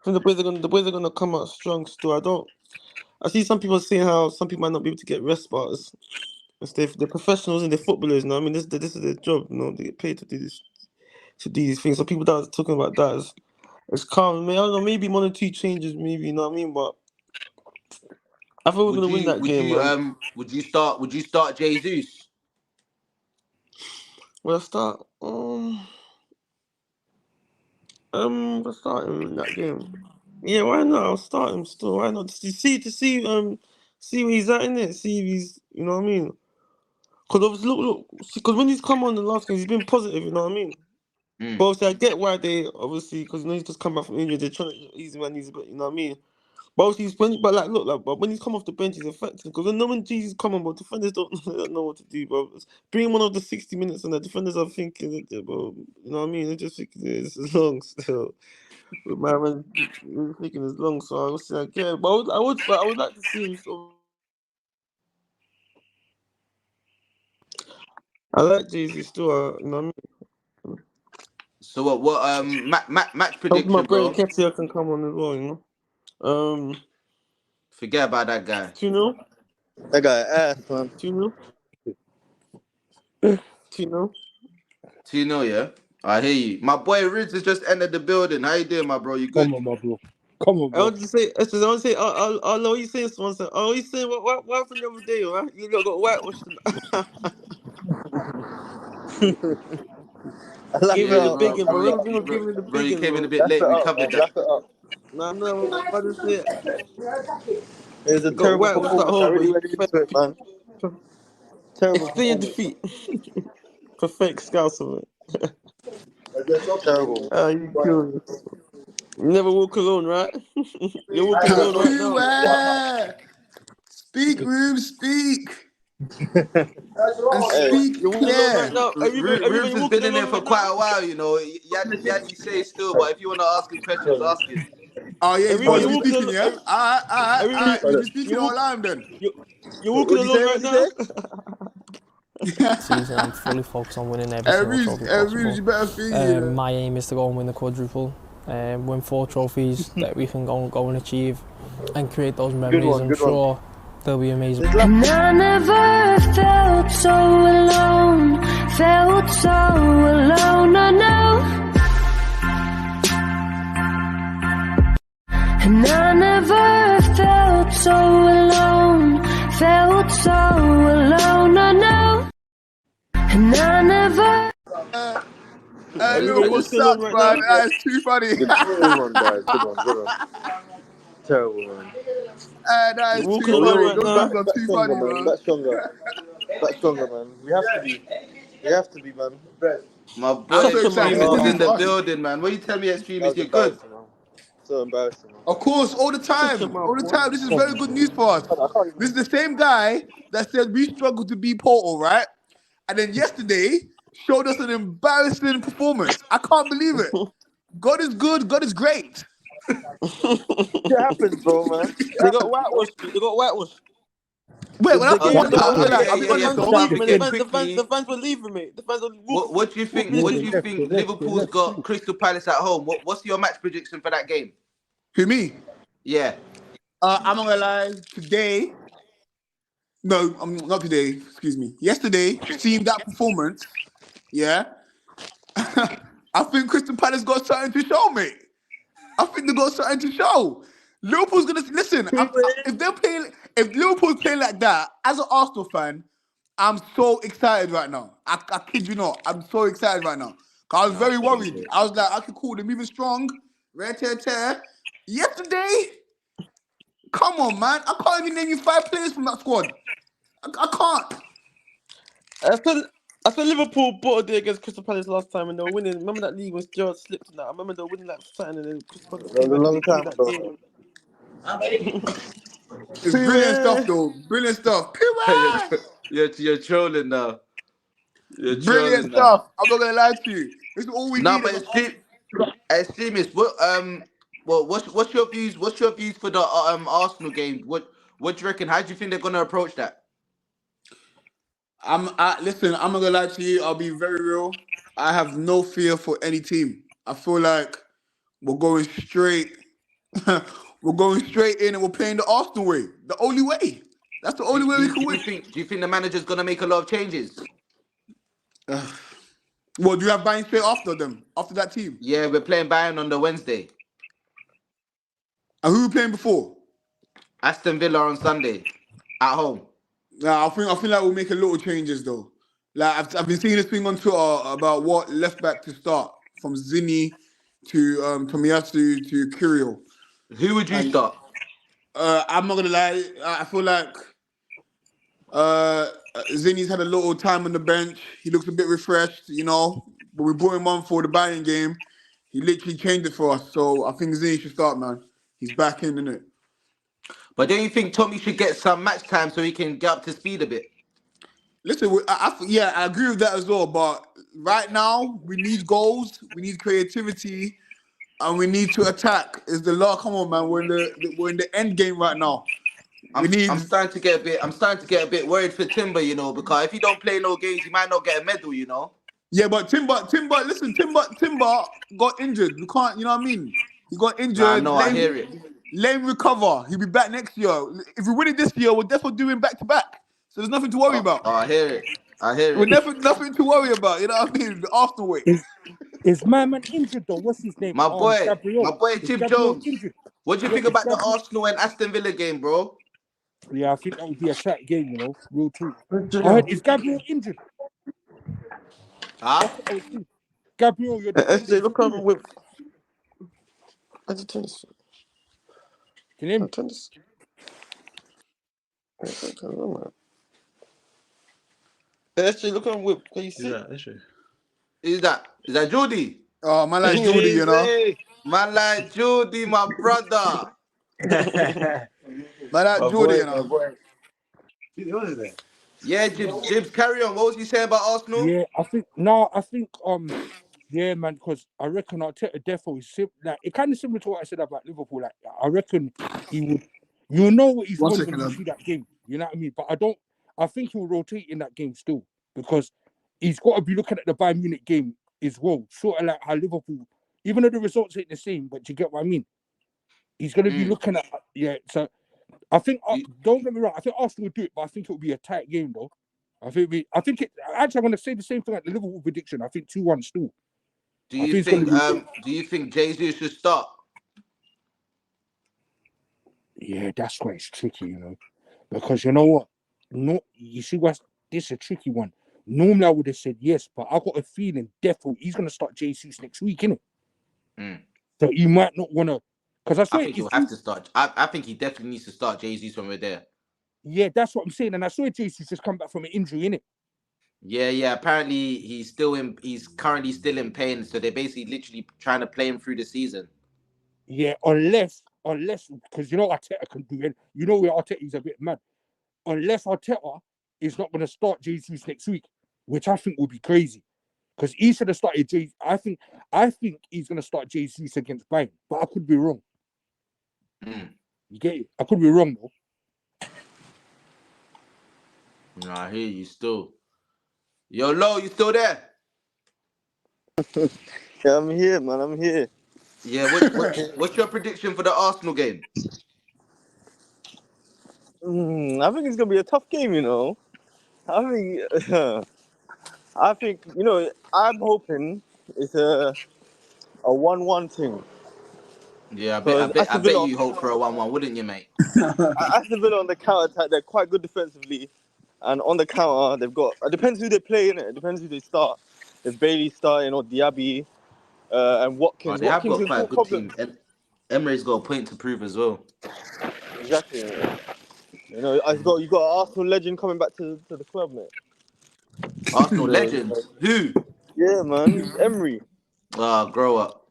think the boys are gonna come out strong. Still, I see some people saying how some people might not be able to get rest, but they're professionals and they're footballers. You know what I mean? This is their job. You know, they get paid to do this, to do these things. So people that are talking about that is calm. I mean, I don't know, maybe 1 or 2 changes, maybe. You know what I mean? But I thought we're gonna win that game, man. Would you start Jesus? Well, let's start. Let's start him in that game. Yeah, why not? I'll start him still. Why not? To see where he's at in it. See if he's, you know what I mean? Because obviously, look, because when he's come on the last game, he's been positive. You know what I mean? But obviously, I get why they obviously, because he's just come back from injury. They're trying to ease him and he's, you know what I mean? But obviously, but when he's come off the bench, he's effective. Because when Jesus come on, but defenders don't know what to do, bro. Bring him on over the 60 minutes, and the defenders are thinking, bro, you know what I mean? They're just thinking this is long still. But my man, we're thinking it's long, so I was like, yeah. But I would like to see him. So I like Jesus still. You know what I mean? So what match Hope prediction, my brain bro? Ketia can come on as well. You know. Forget about that guy. 2-0. That guy ass, man. 2-0. 2-0. 2-0, yeah? I hear you. My boy Riz has just entered the building. How you doing, my bro? You good? Come on, my bro. Come on, I bro. want to say, I know you saying something. Oh, you saying what happened the other day, right? You got whitewashed. Give Yeah, me the bro. biggin, bro. Bro, Remember you, people giving me the bro, you biggin, came in a bro. bit late. We covered that. Laugh it up. No, I just say it. It was a You got terrible whitewashed at performance. I home, bro. really You went into it, man. Terrible explain your performance. defeat. Perfect scouts of it. Terrible. You kill me. You never walk alone, right? You're walking alone right now. Everywhere. Speak, room, speak. And Hey, speak You're walking alone right clear. now. Everybody Rubes has walking been in there alone for right quite now. a while, you know. He say still, but if you want to ask him questions, ask him. Oh, yeah, he's Everybody supposed to be walking speaking, alone. yeah? All right. Everybody, We've been speaking you all walk. time then. You're walking What'd you alone say? right What'd you now. Season, I'm fully focused on winning every single trophy Every possible. better thing, you know. My aim is to go and win the quadruple, win 4 trophies that we can go and achieve, and create those memories. I'm sure they'll be amazing. And I never felt so alone, I know. And I never felt so alone, I know. And I never. Liverpool walking sucks, alone right man. now. That's too funny. Good one, guys. Good one. Terrible, man. That is Walking too alone funny. right Those now. guys are too funny, bro. Back stronger, man. We have to be, man. My boy I'm so Such a man. excited. This Extremist is in is the us. building, man. What you tell me, That Extremist? was You're good. embarrassing, man. So embarrassing, man. Of course, all the Such a time. man, All the boy. time. This is very good news for us. This is the same guy that said we struggled to beat Porto, right? And then yesterday showed us an embarrassing performance. I can't believe it. God is good. God is great. It happens, bro, man. They got whitewashed. Wait, when I The game, say Okay, I'm gonna lie, yeah, I'll yeah, be yeah. honest the But though. once fans were leaving, again, mate. quickly, The fans were leaving, mate. The fans were what do you think? Yeah, What do they you left, think? they left, Liverpool's they got left. Crystal Palace at home. What's your match prediction for that game? Who, me? Yeah. I'm not gonna lie. Today, no, not today. Excuse me. Yesterday, seeing that performance, yeah, I think Crystal Palace got something to show, mate. I think they got something to show. Liverpool's gonna listen. If Liverpool's playing like that, as an Arsenal fan, I'm so excited right now. I kid you not. I'm so excited right now. 'Cause I was very worried. I was like, okay, cool. They're moving strong. Tear. Yesterday, come on, man. I can't even name you 5 players from that squad. I can't. I said Liverpool bought a day against Crystal Palace last time and they were winning. Remember that league when Gerrard slipped in that? I remember they were winning like something and then Crystal Palace That was came a back and long they drew time that ago. game. It's brilliant stuff, though. Brilliant stuff. You're trolling now. You're Brilliant trolling now. stuff. I'm not gonna lie to you. This is all we No, need. but Extremist. What's your views? What's your views for the Arsenal game? What do you reckon? How do you think they're gonna approach that? Listen, I'm not gonna lie to you. I'll be very real. I have no fear for any team. I feel like we're going straight. We're going straight in and we're playing the Arsenal way. The only way. That's the Do, only way we do, can do win. you think the manager's gonna make a lot of changes? Well, do you have Bayern straight after them? After that team? Yeah, we're playing Bayern on the Wednesday. And who were playing before? Aston Villa on Sunday at home. Nah, I feel like we'll make a little changes though. Like I've been seeing this thing on Twitter about what left back to start from Zinni to Tomiyasu to Kirill. Who would you And start? I'm not gonna lie. I feel like Zinni's had a little time on the bench. He looks a bit refreshed, you know. But we brought him on for the Bayern game. He literally changed it for us. So I think Zinni should start, man. He's back in, innit? But don't you think Tommy should get some match time so he can get up to speed a bit? Listen, yeah, I agree with that as well. But right now, we need goals, we need creativity, and we need to attack. Is the law? Come on, man. We're in the end game right now. I'm starting to get a bit worried for Timber, you know, because if he don't play no games, he might not get a medal, you know. Yeah, but Timber, listen, Timber got injured. We can't, you know what I mean? He got injured. No, I hear it. Let him recover. He'll be back next year. If we win it this year, we're definitely doing back to back. So there's nothing to worry about. Oh, I hear it. We're nothing to worry about. You know what I mean? The Arsenal way. Is my man injured though? What's his name? My boy Is Jim Gabriel Jones. injured? What do you think about the Arsenal and Aston Villa game, bro? Yeah, I think that would be a tight game, you know. Real true. I heard, is Gabriel injured? Huh? Gabriel, you're SJ, look over with. Can you hear me? SJ, look over with. Can you see? Is that Judy? Oh, man like Judy, you know. Man like Judy, my brother. Man like Judy, you know. Yeah, Jibs, carry on. What was he saying about Arsenal? Yeah, I think yeah, man, because I reckon Arteta defo is like it kind of similar to what I said about Liverpool. Like I reckon he would, you know what he's going when you see that game. You know what I mean? But I think he'll rotate in that game still because he's got to be looking at the Bayern Munich game as well. Sort of like how Liverpool, even though the results ain't the same, but you get what I mean. He's going to be looking at So I think don't get me wrong. I think Arsenal will do it, but I think it will be a tight game though. Actually, I'm going to say the same thing at the Liverpool prediction. I think 2-1 still. Do you think Jesus should start? Yeah, that's why it's tricky, you know, because you know what? No, you see what? This is a tricky one. Normally I would have said yes, but I got a feeling definitely he's going to start Jesus next week, innit? So you might not want to, because I think he'll have to start. I think he definitely needs to start Jesus when we're there. Yeah, that's what I'm saying, and I saw Jesus just come back from an injury, innit? Yeah. Apparently, he's currently still in pain. So they're basically literally trying to play him through the season. Yeah, unless because you know Arteta can do it. You know where Arteta is a bit mad. Unless Arteta is not going to start Jesus next week, which I think would be crazy, because he should have started Jesus. I think he's going to start Jesus against Bayern, but I could be wrong. You get it? I could be wrong though. No, I hear you still. Yo, Lo, you still there? Yeah, I'm here, man. I'm here. Yeah, what's your prediction for the Arsenal game? I think it's gonna be a tough game, you know. I think you know. I'm hoping it's a 1-1 thing. Yeah, I bet you hope for a 1-1, wouldn't you, mate? Aston Villa on the counter attack, they're quite good defensively, and on the counter they've got. It depends who they play in it. It depends who they start. If Bailey starting or Diaby, and Watkins. They have got quite a good team. And Emery's got a point to prove as well. Exactly. You know, you got an Arsenal legend coming back to the club, mate. Arsenal legend? Who? Yeah, man, Emery. Grow up.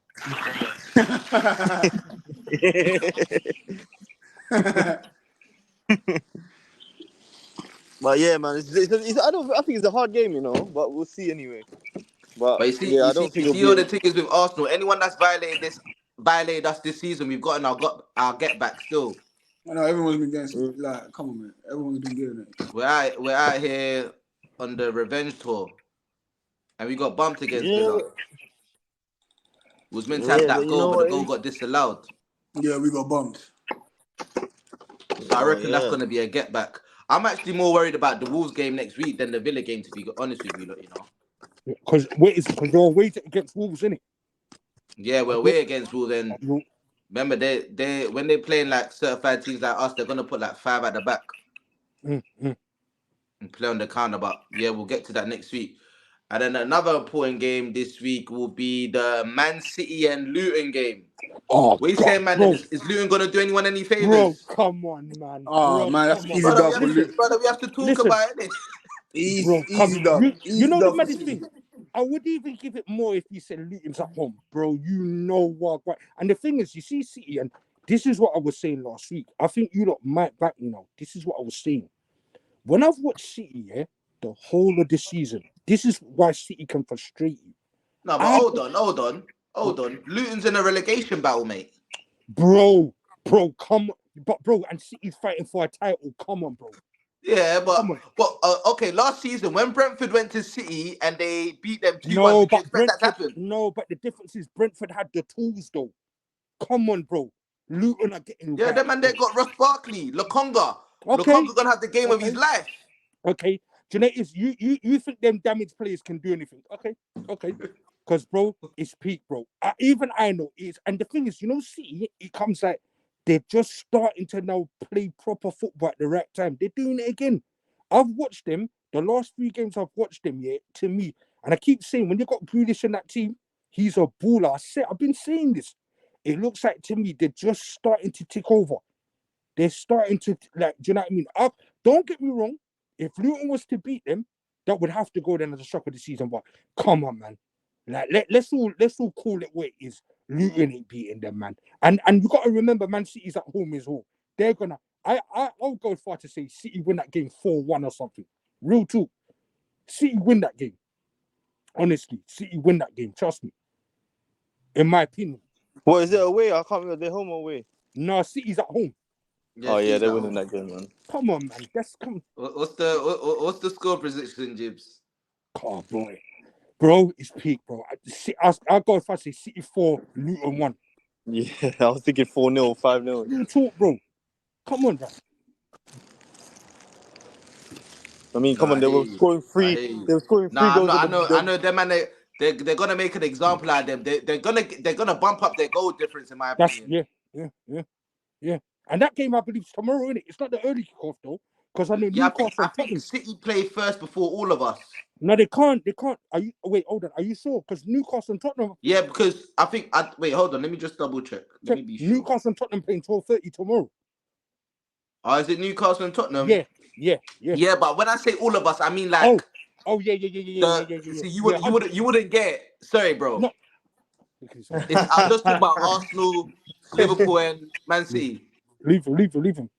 But yeah, man, I think it's a hard game, you know. But we'll see anyway. But you see, all the tickets with Arsenal. Anyone that's violated us this season, we've gotten our get back still. I know everyone's been getting like, come on, man. Everyone's been getting it. We're out here on the revenge tour, and we got bumped against Villa. Was meant to have that goal, but the goal got disallowed. Yeah, we got bumped. So I reckon that's gonna be a get back. I'm actually more worried about the Wolves game next week than the Villa game, to be honest with you, you know. Because you're away against Wolves, innit? Yeah, we're away against Wolves, and remember they when they're playing like certified teams like us, they're gonna put like 5 at the back and play on the counter. But yeah, we'll get to that next week. And then another important game this week will be the Man City and Luton game. Oh, what are you saying, man? Is Luton gonna do anyone any favors? Bro, come on, man. Oh, man, that's easy dub for Luton. Brother, we have to talk about it. Easy dub. You know the maddest thing? I would even give it more if you said Luton's at home, bro. You know what? And the thing is, you see City, and this is what I was saying last week. I think you lot might back me now. This is what I was saying. When I've watched City, the whole of the season, this is why City can frustrate you. No, but hold on. Luton's in a relegation battle, mate. Bro, come on. But bro, and City's fighting for a title. Come on, bro. Yeah, but okay. Last season, when Brentford went to City and they beat them 2-1, did you expect that to happen? No, but the difference is Brentford had the tools, though. Come on, bro. Luton are getting. Yeah, them and they got Ross Barkley, Lokonga. Okay. Lokonga gonna have the game of his life. Okay. Do you know is you think them damaged players can do anything? Okay. Because bro, it's peak, bro. Even I know it's, and the thing is, City, it comes like they're just starting to now play proper football at the right time. They're doing it again. I've watched them. The last 3 games I've watched them, to me, and I keep saying, when you got Grealish in that team, he's a baller. I've been saying this. It looks like to me they're just starting to take over. They're starting to, like, do you know what I mean? Don't get me wrong. If Luton was to beat them, that would have to go then as a shock of the season. But come on, man. Like, let's all call it what it is. Luton ain't beating them, man. And you got to remember, Man City's at home as well. They're gonna. I'll go far to say City win that game 4-1 or something. Real talk. City win that game. Honestly, City win that game. Trust me. In my opinion. What is it away? I can't remember. They're home or away? No, City's at home. Yeah, they're winning that game, man. Come on, man. What's the score prediction, Jibs? Oh, boy. Bro, it's peak, bro. I'll go if I say City 4, Luton 1. Yeah, I was thinking 4-0, 5-0. You talk, bro. Come on, bro. I mean, come on, they were scoring 3. They were scoring 3 goals. I know them, and they're gonna make an example out of them. They're gonna bump up their goal difference, in my opinion. Yeah. And that game, I believe, is tomorrow, isn't it? It's not the early kickoff though, because I know Newcastle. I think City play first before all of us. No, they can't. Wait, hold on. Are you sure? Because Newcastle and Tottenham. Yeah, because I think. Wait, hold on. Let me just double check. Let me be sure. Newcastle and Tottenham playing 12:30 tomorrow. Oh, is it Newcastle and Tottenham? Yeah. Yeah, but when I say all of us, I mean like. Oh yeah. See, you wouldn't get it. Sorry, bro. No. I'm just talking about Arsenal, Liverpool, and Man City. Leave him.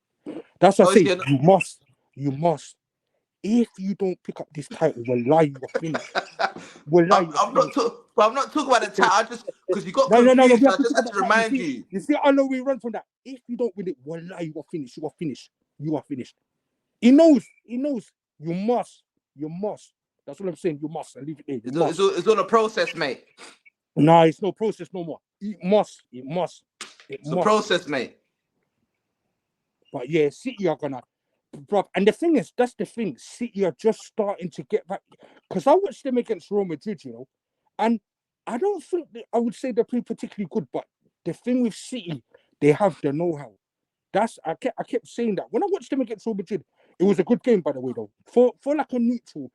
That's what I say. You must. If you don't pick up this title, wallahi, you are finished. I'm not talking about the title. I just because you got confused. I just had to remind you. You see, I know we run from that. If you don't win it, wallahi, you are finished. He knows. You must. That's what I'm saying. You must. And leave it there. It's all a process, mate. Nah, it's no process no more. It must. It's a process, mate. But yeah, City are gonna, bro. And the thing is, that's the thing. City are just starting to get back. Because I watched them against Real Madrid, and I don't think I would say they play particularly good. But the thing with City, they have the know-how. I kept saying that when I watched them against Real Madrid. It was a good game, by the way, though. For like a neutral,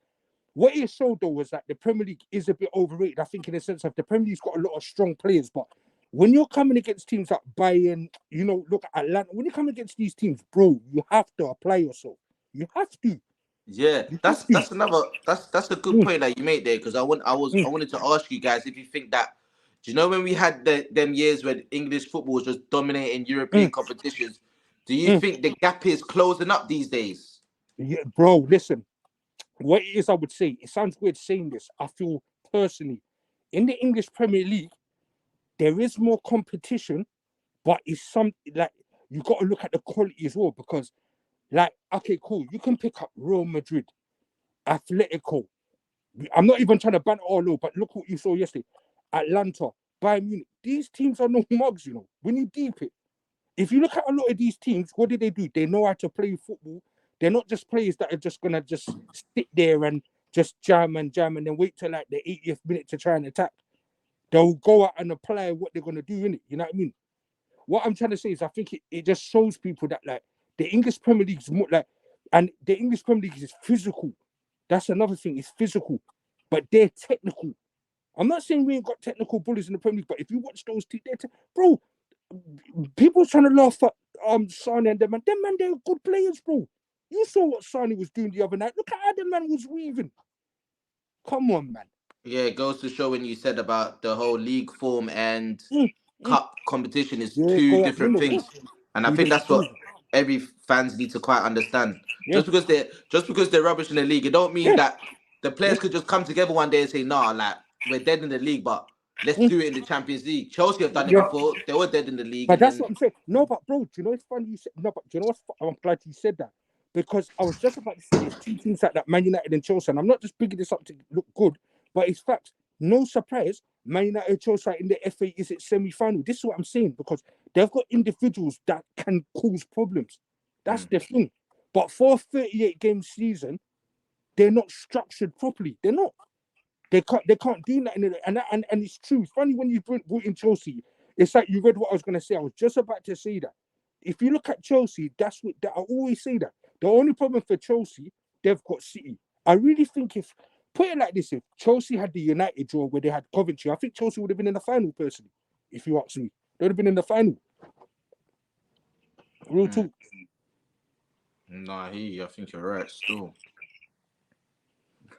what it showed though was that the Premier League is a bit overrated. I think in the sense of the Premier League's got a lot of strong players, but when you're coming against teams like Bayern, look at Atlanta. When you come against these teams, bro, you have to apply yourself. You have to. Yeah, that's a good point that you made there, because I wanted to ask you guys if you think that, do you know when we had them years when English football was just dominating European competitions? Do you think the gap is closing up these days? Yeah, bro, listen. What it is, I would say, it sounds weird saying this. I feel personally, in the English Premier League, there is more competition, but it's like you got to look at the quality as well, because, like, okay, cool, you can pick up Real Madrid, Atletico. I'm not even trying to ban all low, but look what you saw yesterday. Atlanta, Bayern Munich. These teams are no mugs, when you deep it. If you look at a lot of these teams, what do? They know how to play football. They're not just players that are just gonna just sit there and just jam and then wait till like the 80th minute to try and attack. They'll go out and apply what they're gonna do in it. You know what I mean? What I'm trying to say is, I think it just shows people that like the English Premier League is more like, and the English Premier League is physical. That's another thing. It's physical, but they're technical. I'm not saying we ain't got technical bullies in the Premier League, but if you watch those teams, bro, people trying to laugh at Sane and them, they're good players, bro. You saw what Sane was doing the other night. Look at how the man was weaving. Come on, man. Yeah, it goes to show when you said about the whole league form and cup competition is Yeah, two go out different window. things, and I Two think that's different what every fans need to quite understand. Yeah. Just because they're rubbish in the league, it don't mean Yeah. that the players Yeah. could just come together one day and say, "Nah, like we're dead in the league, but let's do it in the Champions League." Chelsea have done it Yeah. before; they were dead in the league, But and that's then what I'm saying. No, but bro, do you know it's funny you said no, but do you know what's I'm glad you said that. Because I was just about to say there's two teams like that, Man United and Chelsea. And I'm not just bigging this up to look good, but it's facts. No surprise, Man United and Chelsea are in the FA is it semi-final. This is what I'm saying, because they've got individuals that can cause problems. That's the thing. But for a 38 game season, they're not structured properly. They're not. They can't do that, and it's true. It's funny when you brought in Chelsea. It's like you read what I was gonna say. I was just about to say that. If you look at Chelsea, that's what I always say that. The only problem for Chelsea, they've got City. I really think if put it like this, if Chelsea had the United draw where they had Coventry, I think Chelsea would have been in the final. Personally, if you ask me, they would have been in the final. Real talk. nah, I think you're right. Still,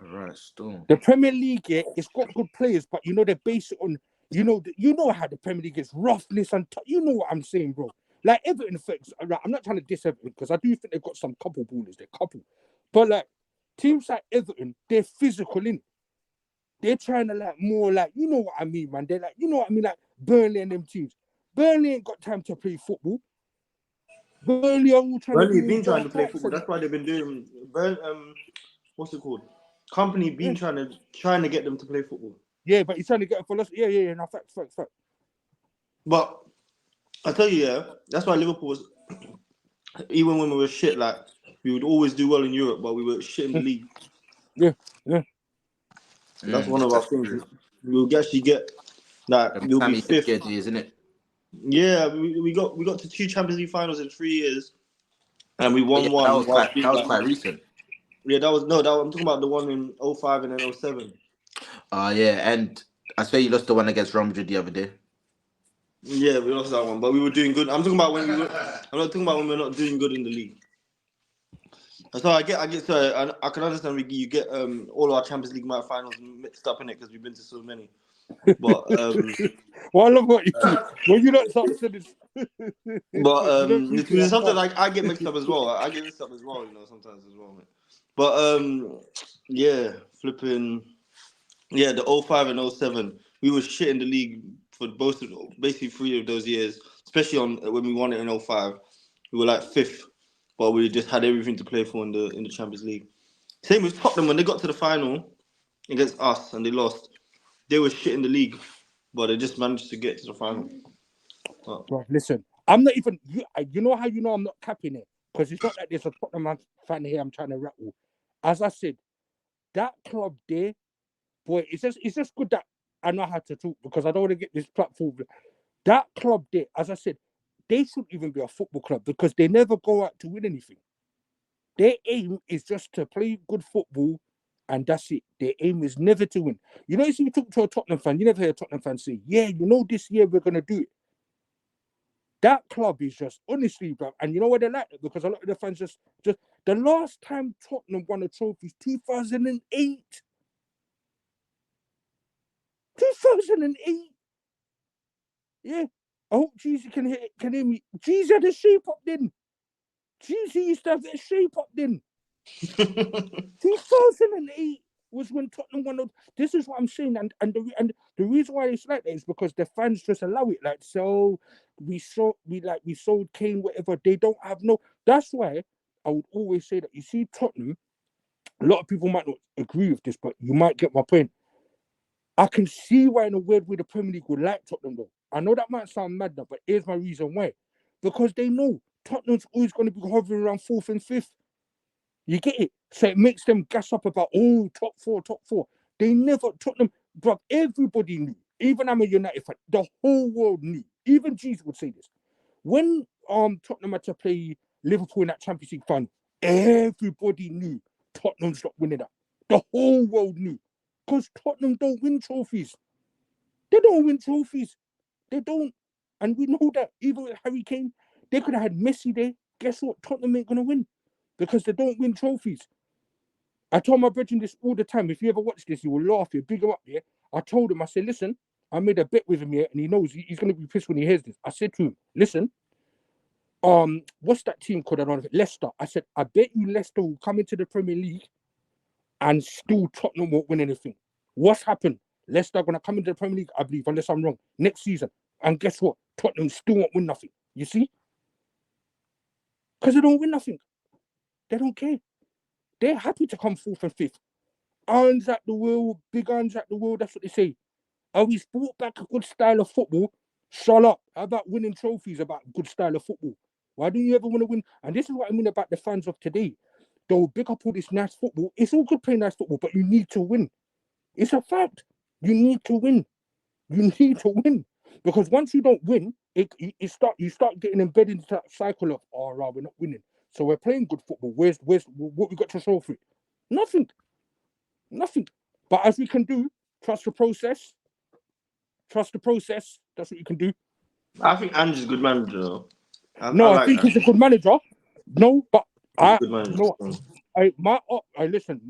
you're right. Still, The Premier League, yeah, it's got good players, but you know they base it on you know how the Premier League is roughness and you know what I'm saying, bro. Like Everton effects. I'm not trying to diss Everton because I do think they've got some couple ballers. They're couple, but like teams like Everton, they're physical in. They're trying to like more like you know what I mean, man. They're like you know what I mean, like Burnley and them teams. Burnley ain't got time to play football. Burnley are all trying Burnley to been do trying to play attacks football. and That's why they've been doing. What's it called? Company been trying to get them to play football. yeah, but he's trying to get a philosophy. Yeah. No, fact. But I tell you, yeah, that's why Liverpool was. Even when we were shit, like we would always do well in Europe, but we were shit in the league. Yeah. That's one of our things. We would actually get like every we'll time be you fifth. get isn't it? Yeah, we got to 2 Champions League finals in 3 years, and we won Yeah, one. that was quite recent. Yeah, I'm talking about the one in 05 and then 07. Yeah, and I swear you lost the one against Real Madrid the other day. Yeah, we lost that one, but we were doing good. I'm talking about when we were. I'm not talking about when we're not doing good in the league. So I get. So I can understand, Ricky. You get all our Champions League finals mixed up in it because we've been to so many. But well, I love what you do. When you don't start to this, it's something like I get mixed up as well. I get mixed up as well, sometimes as well, man. But yeah, flipping, yeah, the 05 and 07, we were shit in the league for basically 3 of those years, especially when we won it in 05. We were like 5th, but we just had everything to play for in the Champions League. Same with Tottenham when they got to the final against us and they lost. They were shit in the league, but they just managed to get to the final. Bro, listen, I'm not even. You know how you know I'm not capping it, because it's not like there's a Tottenham fan here I'm trying to rattle. As I said, that club there, boy, it's just good that I know how to talk, because I don't want to get this platform. That club there, as I said, they shouldn't even be a football club because they never go out to win anything. Their aim is just to play good football, and that's it. Their aim is never to win. You know, if you talk to a Tottenham fan, you never hear a Tottenham fan say, "Yeah, this year we're gonna do it." That club is just honestly, bro, and you know why they like it? Because a lot of the fans just the last time Tottenham won a trophy is 2008. 2008. Yeah. I hope Jeezy can hear me. Jeezy had a shape up then. Jeezy used to have a shape up then. 2008 was when Tottenham won. This is what I'm saying, and the reason why it's like that is because the fans just allow it. Like, so we sold Kane, whatever. They don't have no. That's why I would always say that. You see, Tottenham. A lot of people might not agree with this, but you might get my point. I can see why, in a weird way, the Premier League would like Tottenham, though. I know that might sound mad, but here's my reason why. Because they know Tottenham's always going to be hovering around 4th and 5th. You get it? So it makes them gas up about, top four. They never, Tottenham, but everybody knew. Even I'm a United fan. The whole world knew. Even Jesus would say this. When Tottenham had to play Liverpool in that Champions League final, everybody knew Tottenham's not winning that. The whole world knew. Because Tottenham don't win trophies. They don't win trophies. They don't. And we know that even with Harry Kane, they could have had Messi there. Guess what? Tottenham ain't going to win. Because they don't win trophies. I told my brethren this all the time. If you ever watch this, you will laugh. You big him up, yeah? I told him, I said, listen, I made a bet with him here, and he knows he's going to be pissed when he hears this. I said to him, listen, what's that team called? I don't know, Leicester. I said, I bet you Leicester will come into the Premier League and still Tottenham won't win anything. What's happened? Leicester are going to come into the Premier League, I believe, unless I'm wrong, next season. And guess what? Tottenham still won't win nothing. You see? Because they don't win nothing. They don't care. They're happy to come 4th and 5th. Irons at the wheel, big irons at the wheel, that's what they say. Oh, he's brought back a good style of football. Shut up. How about winning trophies about good style of football? Why do you ever want to win? And this is what I mean about the fans of today. They'll big up all this nice football. It's all good playing nice football, but you need to win. It's a fact. You need to win. You need to win. Because once you don't win, you start getting embedded into that cycle of, oh, right, we're not winning. So we're playing good football. Where's what we got to show for it? Nothing. But as we can do, trust the process. Trust the process. That's what you can do. I think Ange's a good manager. Though. I think he's a good manager. No, but He's a good manager. Listen,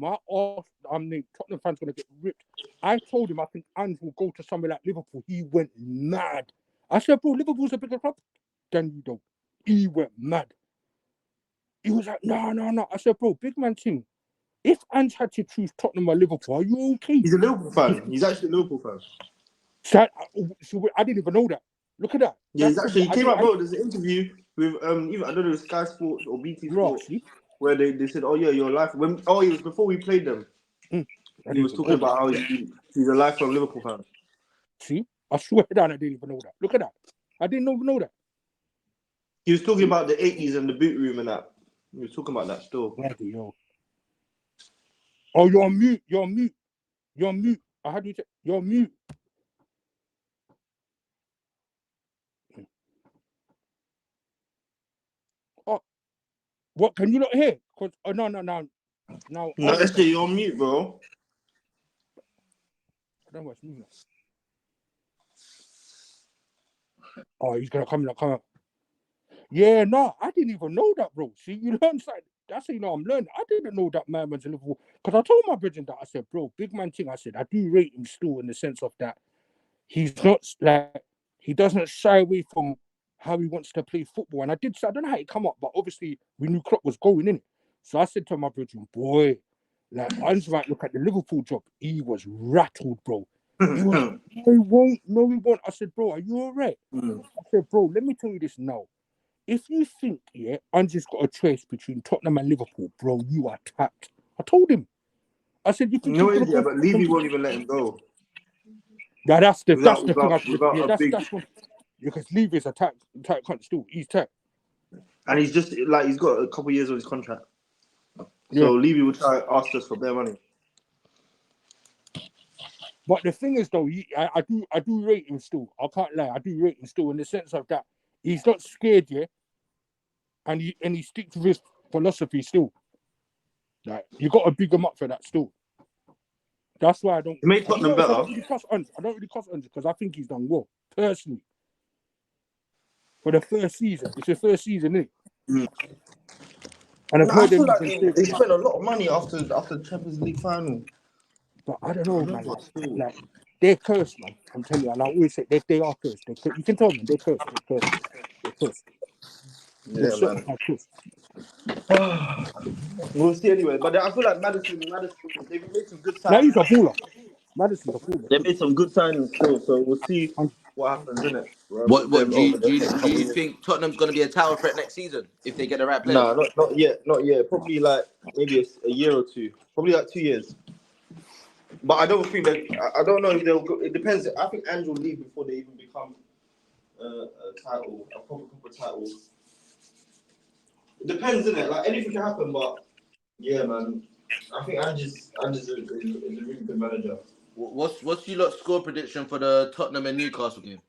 I'm the Tottenham fans gonna get ripped. I told him I think Ange will go to somewhere like Liverpool. He went mad. I said, bro, Liverpool's a bigger club than you don't. He went mad. He was like, no. I said, bro, big man thing. If Ange had to choose Tottenham or Liverpool, are you okay? He's a Liverpool fan. He's actually a Liverpool fan. So I didn't even know that. Look at that. Yeah, he came out, bro. There's an interview with even I don't know, Sky Sports or BT Sports, where they said, "Oh yeah, your life." It was before we played them. He was talking about how he's a lifelong Liverpool fan. See, I swear down, I didn't even know that. Look at that. I didn't even know that. He was talking about the 80s and the boot room and that. He was talking about that still. Bloody hell. Oh, you're on mute. I had you. You're on mute. Oh, what? Can you not hear? Cause no. No, SJ, you're on mute, bro. I don't know what's moving. Oh, he's gonna come up. Yeah, no, I didn't even know that, bro. See, you learn something. That's how you know I'm learning. I didn't know that man was a Liverpool. Because I told my brethren that I said, bro, big man thing. I said, I do rate him still in the sense of that he's not like, he doesn't shy away from how he wants to play football. And I did say, I don't know how it come up, but obviously we knew Klopp was going in it. So I said to my brethren, boy, like, I just might look at the Liverpool job. He was rattled, bro. He was, he won't. I said, bro, are you all right? I said, bro, let me tell you this now. If you think, Ange's got a choice between Tottenham and Liverpool, bro, you are tapped. I told him. I said, you think but Levy won't even let him go. Yeah, that's the thing. That's what, because Levy's a tight cunt still. He's tight. And he's just like he's got a couple years on his contract. Yeah. So Levy will try to ask us for their money. But the thing is, though, I do rate him still. I can't lie. I do rate him still in the sense of that he's not scared, and he sticks to his philosophy still. Like, you got to big him up for that still. That's why I don't. Make Tottenham better. I don't really cross Ange because I think he's done well personally. For the first season, it's the first season, isn't it? And I feel like they spent a lot of money after the Champions League final. But I don't know, man. Like, they're cursed, man. I'm telling you, and I always say they are cursed. You can tell them they're cursed. They're cursed. Yeah, man. We'll see anyway. But I feel like Maddison, they've made some good signings. Now he's a baller. Madison's a baller. They made some good signings still, so we'll see what happens, innit? What do you think Tottenham's going to be a title threat next season if they get the right players? Nah, not yet. Probably like maybe a year or two. Probably like 2 years. But I don't think that. I don't know if they'll go. It depends. I think Ange will leave before they even become a proper title. It depends, innit? Like anything can happen, but yeah, man. I think Ange is a really good manager. What's your lot score prediction for the Tottenham and Newcastle game?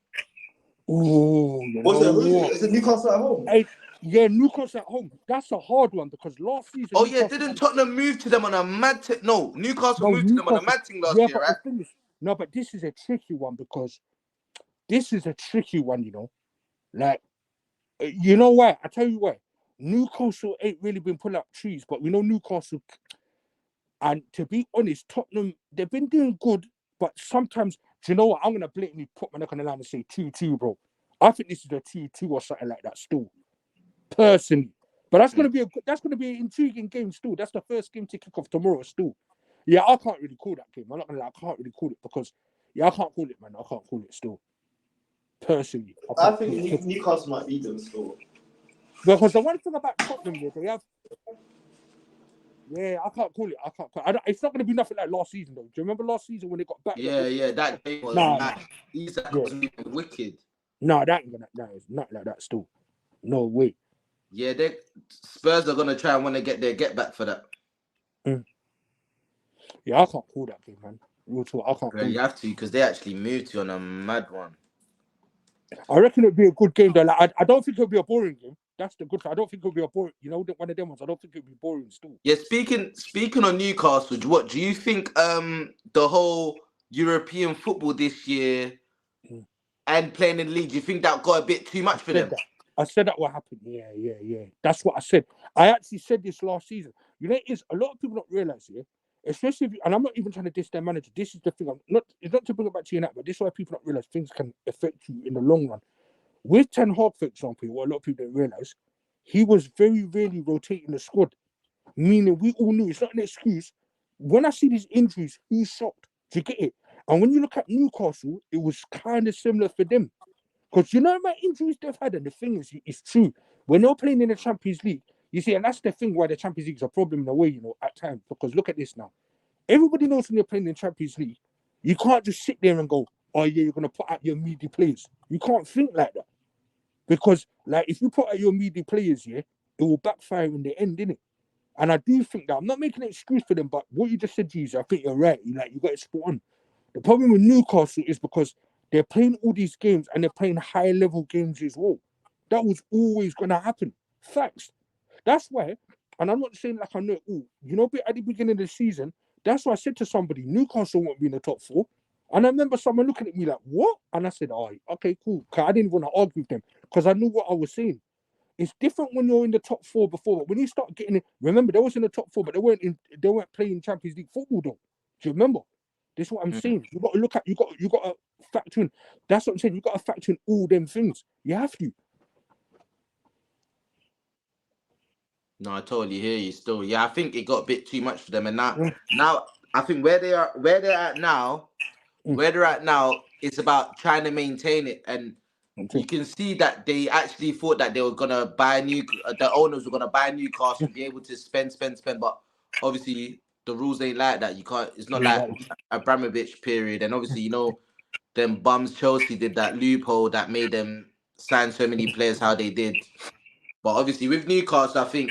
Oh, Is it Newcastle at home? Yeah, Newcastle at home. That's a hard one because last season. Oh yeah, didn't Tottenham move to them on a mad? Newcastle moved to them on a mad thing last year, right? But this is a tricky one because you know. Like, you know why? I tell you why. Newcastle ain't really been pulling up trees, but we know Newcastle. And to be honest, Tottenham, they've been doing good, but sometimes you know what? I'm gonna blatantly put my neck on the line and say 2-2, bro. I think this is a 2-2 or something like that still, personally. But that's gonna be an intriguing game still. That's the first game to kick off tomorrow still. Yeah, I can't really call that game. I'm not gonna lie, I can't really call it because I can't call it, man. I can't call it still. Personally, I think Newcastle might beat them still. Because the one thing about Tottenham, they have. Yeah, I can't call it. It's not going to be nothing like last season, though. Do you remember last season when they got back? Yeah, that game was mad. Isak was wicked. No, that ain't gonna. No, it's not like that. Still, no way. Yeah, Spurs are gonna try and want to get their get back for that. Yeah, I can't call that game, man. Real talk, I can't. You have to because they actually moved you on a mad one. I reckon it'd be a good game though. Like, I don't think it'll be a boring game. That's the good thing. I don't think it'll be a boring. You know, one of them ones. I don't think it'll be boring still. Yeah, speaking on Newcastle, what do you think? The whole European football this year and playing in the league, do you think that got a bit too much for them? I said that what happened. Yeah. That's what I said. I actually said this last season. You know, it's a lot of people don't realize here, especially if and I'm not even trying to diss their manager. This is the thing. It's not to bring it back to United, but this is why people don't realize things can affect you in the long run. With Ten Hag, for example, what a lot of people don't realize, he was very rarely rotating the squad. Meaning we all knew it's not an excuse. When I see these injuries, who's shocked? Do you get it? And when you look at Newcastle, it was kind of similar for them. Because you know about injuries they've had, and the thing is, it's true. When they're playing in the Champions League, you see, and that's the thing why the Champions League is a problem in a way, you know, at times. Because look at this now. Everybody knows when you're playing in the Champions League, you can't just sit there and go, oh yeah, you're going to put out your meaty players. You can't think like that. Because, like, if you put out your meaty players, yeah, it will backfire in the end, innit? And I do think that, I'm not making an excuse for them, but what you just said, Jesus, I think you're right. You got it spot on. The problem with Newcastle is because they're playing all these games and they're playing high-level games as well. That was always going to happen. Facts. That's why, and I'm not saying like I know it all, you know, at the beginning of the season, that's why I said to somebody, Newcastle won't be in the top 4. And I remember someone looking at me like, what? And I said, oh, okay, cool. Because I didn't want to argue with them because I knew what I was saying. It's different when you're in the top 4 before, but when you start getting it, remember, they was in the top 4, but they weren't playing Champions League football though. Do you remember? This is what I'm saying. You got to look at, you got to factor in. That's what I'm saying. You got to factor in all them things. You have to. No, I totally hear you still. Yeah, I think it got a bit too much for them. And now I think where they're at now, it's about trying to maintain it. And you can see that they actually thought that they were gonna buy the owners were gonna buy Newcastle, be able to spend. But obviously the rules ain't like that. You can't. It's not like Abramovich period. And obviously, you know, them bums Chelsea did that loophole that made them sign so many players how they did. But obviously with Newcastle, I think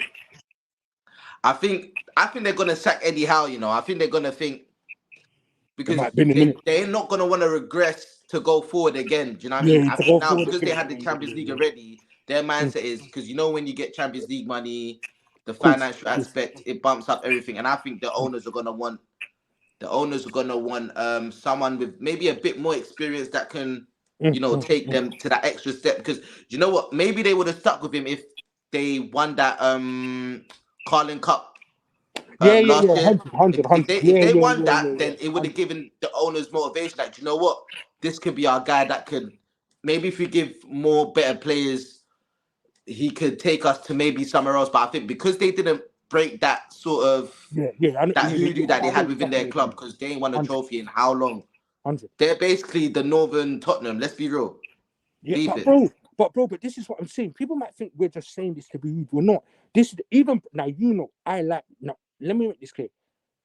they're gonna sack Eddie Howe. You know, I think they're gonna think because they're not gonna want to regress to go forward again. Do you know what I mean? I think now because they had the Champions League already, their mindset is because you know when you get Champions League money, the financial aspect it bumps up everything, and I think the owners are gonna want someone with maybe a bit more experience that can take them to that extra step. Because you know what, maybe they would have stuck with him if they won that Carling Cup. Last year. 100. If they won that, then it would have given the owners motivation. Like, you know what? This could be our guy that could, maybe if we give more better players, he could take us to maybe somewhere else. But I think because they didn't break that sort of that hoodoo that they had within their club, because they ain't won a trophy in how long? 100. They're basically the Northern Tottenham. Let's be real. Yeah, but this is what I'm saying. People might think we're just saying this to be rude. We're not. This is even now. You know, let me make this clear.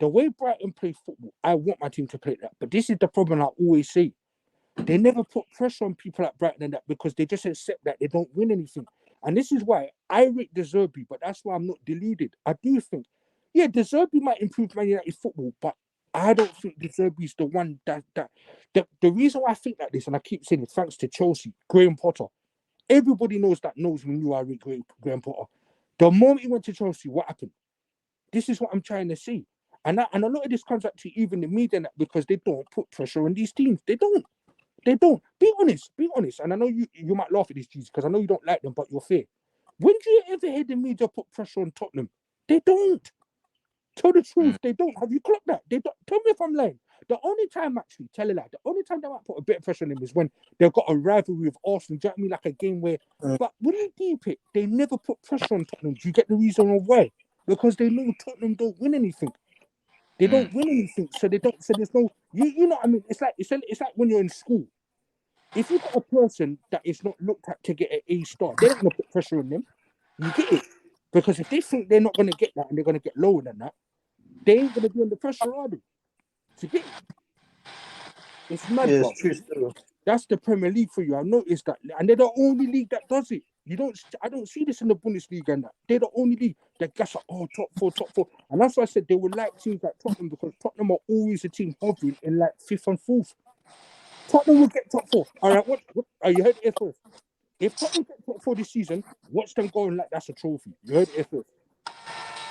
The way Brighton play football, I want my team to play that. But this is the problem I always say. They never put pressure on people like Brighton and that because they just accept that they don't win anything. And this is why I rate De Zerbi, but that's why I'm not deluded. I do think, De Zerbi might improve Man United football, but I don't think De Zerbi is the one the reason why I think like this, and I keep saying it, thanks to Chelsea, Graham Potter. Everybody knows me knew I rate Graham Potter. The moment he went to Chelsea, what happened? This is what I'm trying to see. And a lot of this comes up to even the media because they don't put pressure on these teams. They don't. Be honest. And I know you might laugh at this, Jesus, because I know you don't like them, but you're fair. When do you ever hear the media put pressure on Tottenham? They don't. Tell the truth, they don't. Have you clocked that? They don't. Tell me if I'm lying. The only only time actually, tell you like, the only time they might put a bit of pressure on him is when they've got a rivalry with Arsenal. Do you know what I mean? Like a game where, but when you deep it, they never put pressure on Tottenham. Do you get the reason of why? Because they know Tottenham don't win anything. They don't win anything, so they don't. So there's no, you know what I mean? It's like when you're in school. If you've got a person that is not looked at to get an A star, they're not gonna put pressure on them. You get it? Because if they think they're not gonna get that and they're gonna get lower than that, they ain't gonna be under pressure, are they? To get it. It's mad, Yeah, bro. it's true still. That's the Premier League for you. I noticed that, and they're the only league that does it. I don't see this in the Bundesliga and that. They're the only league that gets top four, and that's why I said they would like teams like Tottenham because Tottenham are always a team hovering in like 5th and 4th. Tottenham will get top 4. All right, what you heard it first. If Tottenham get top 4 this season, watch them going like that's a trophy. You heard it first.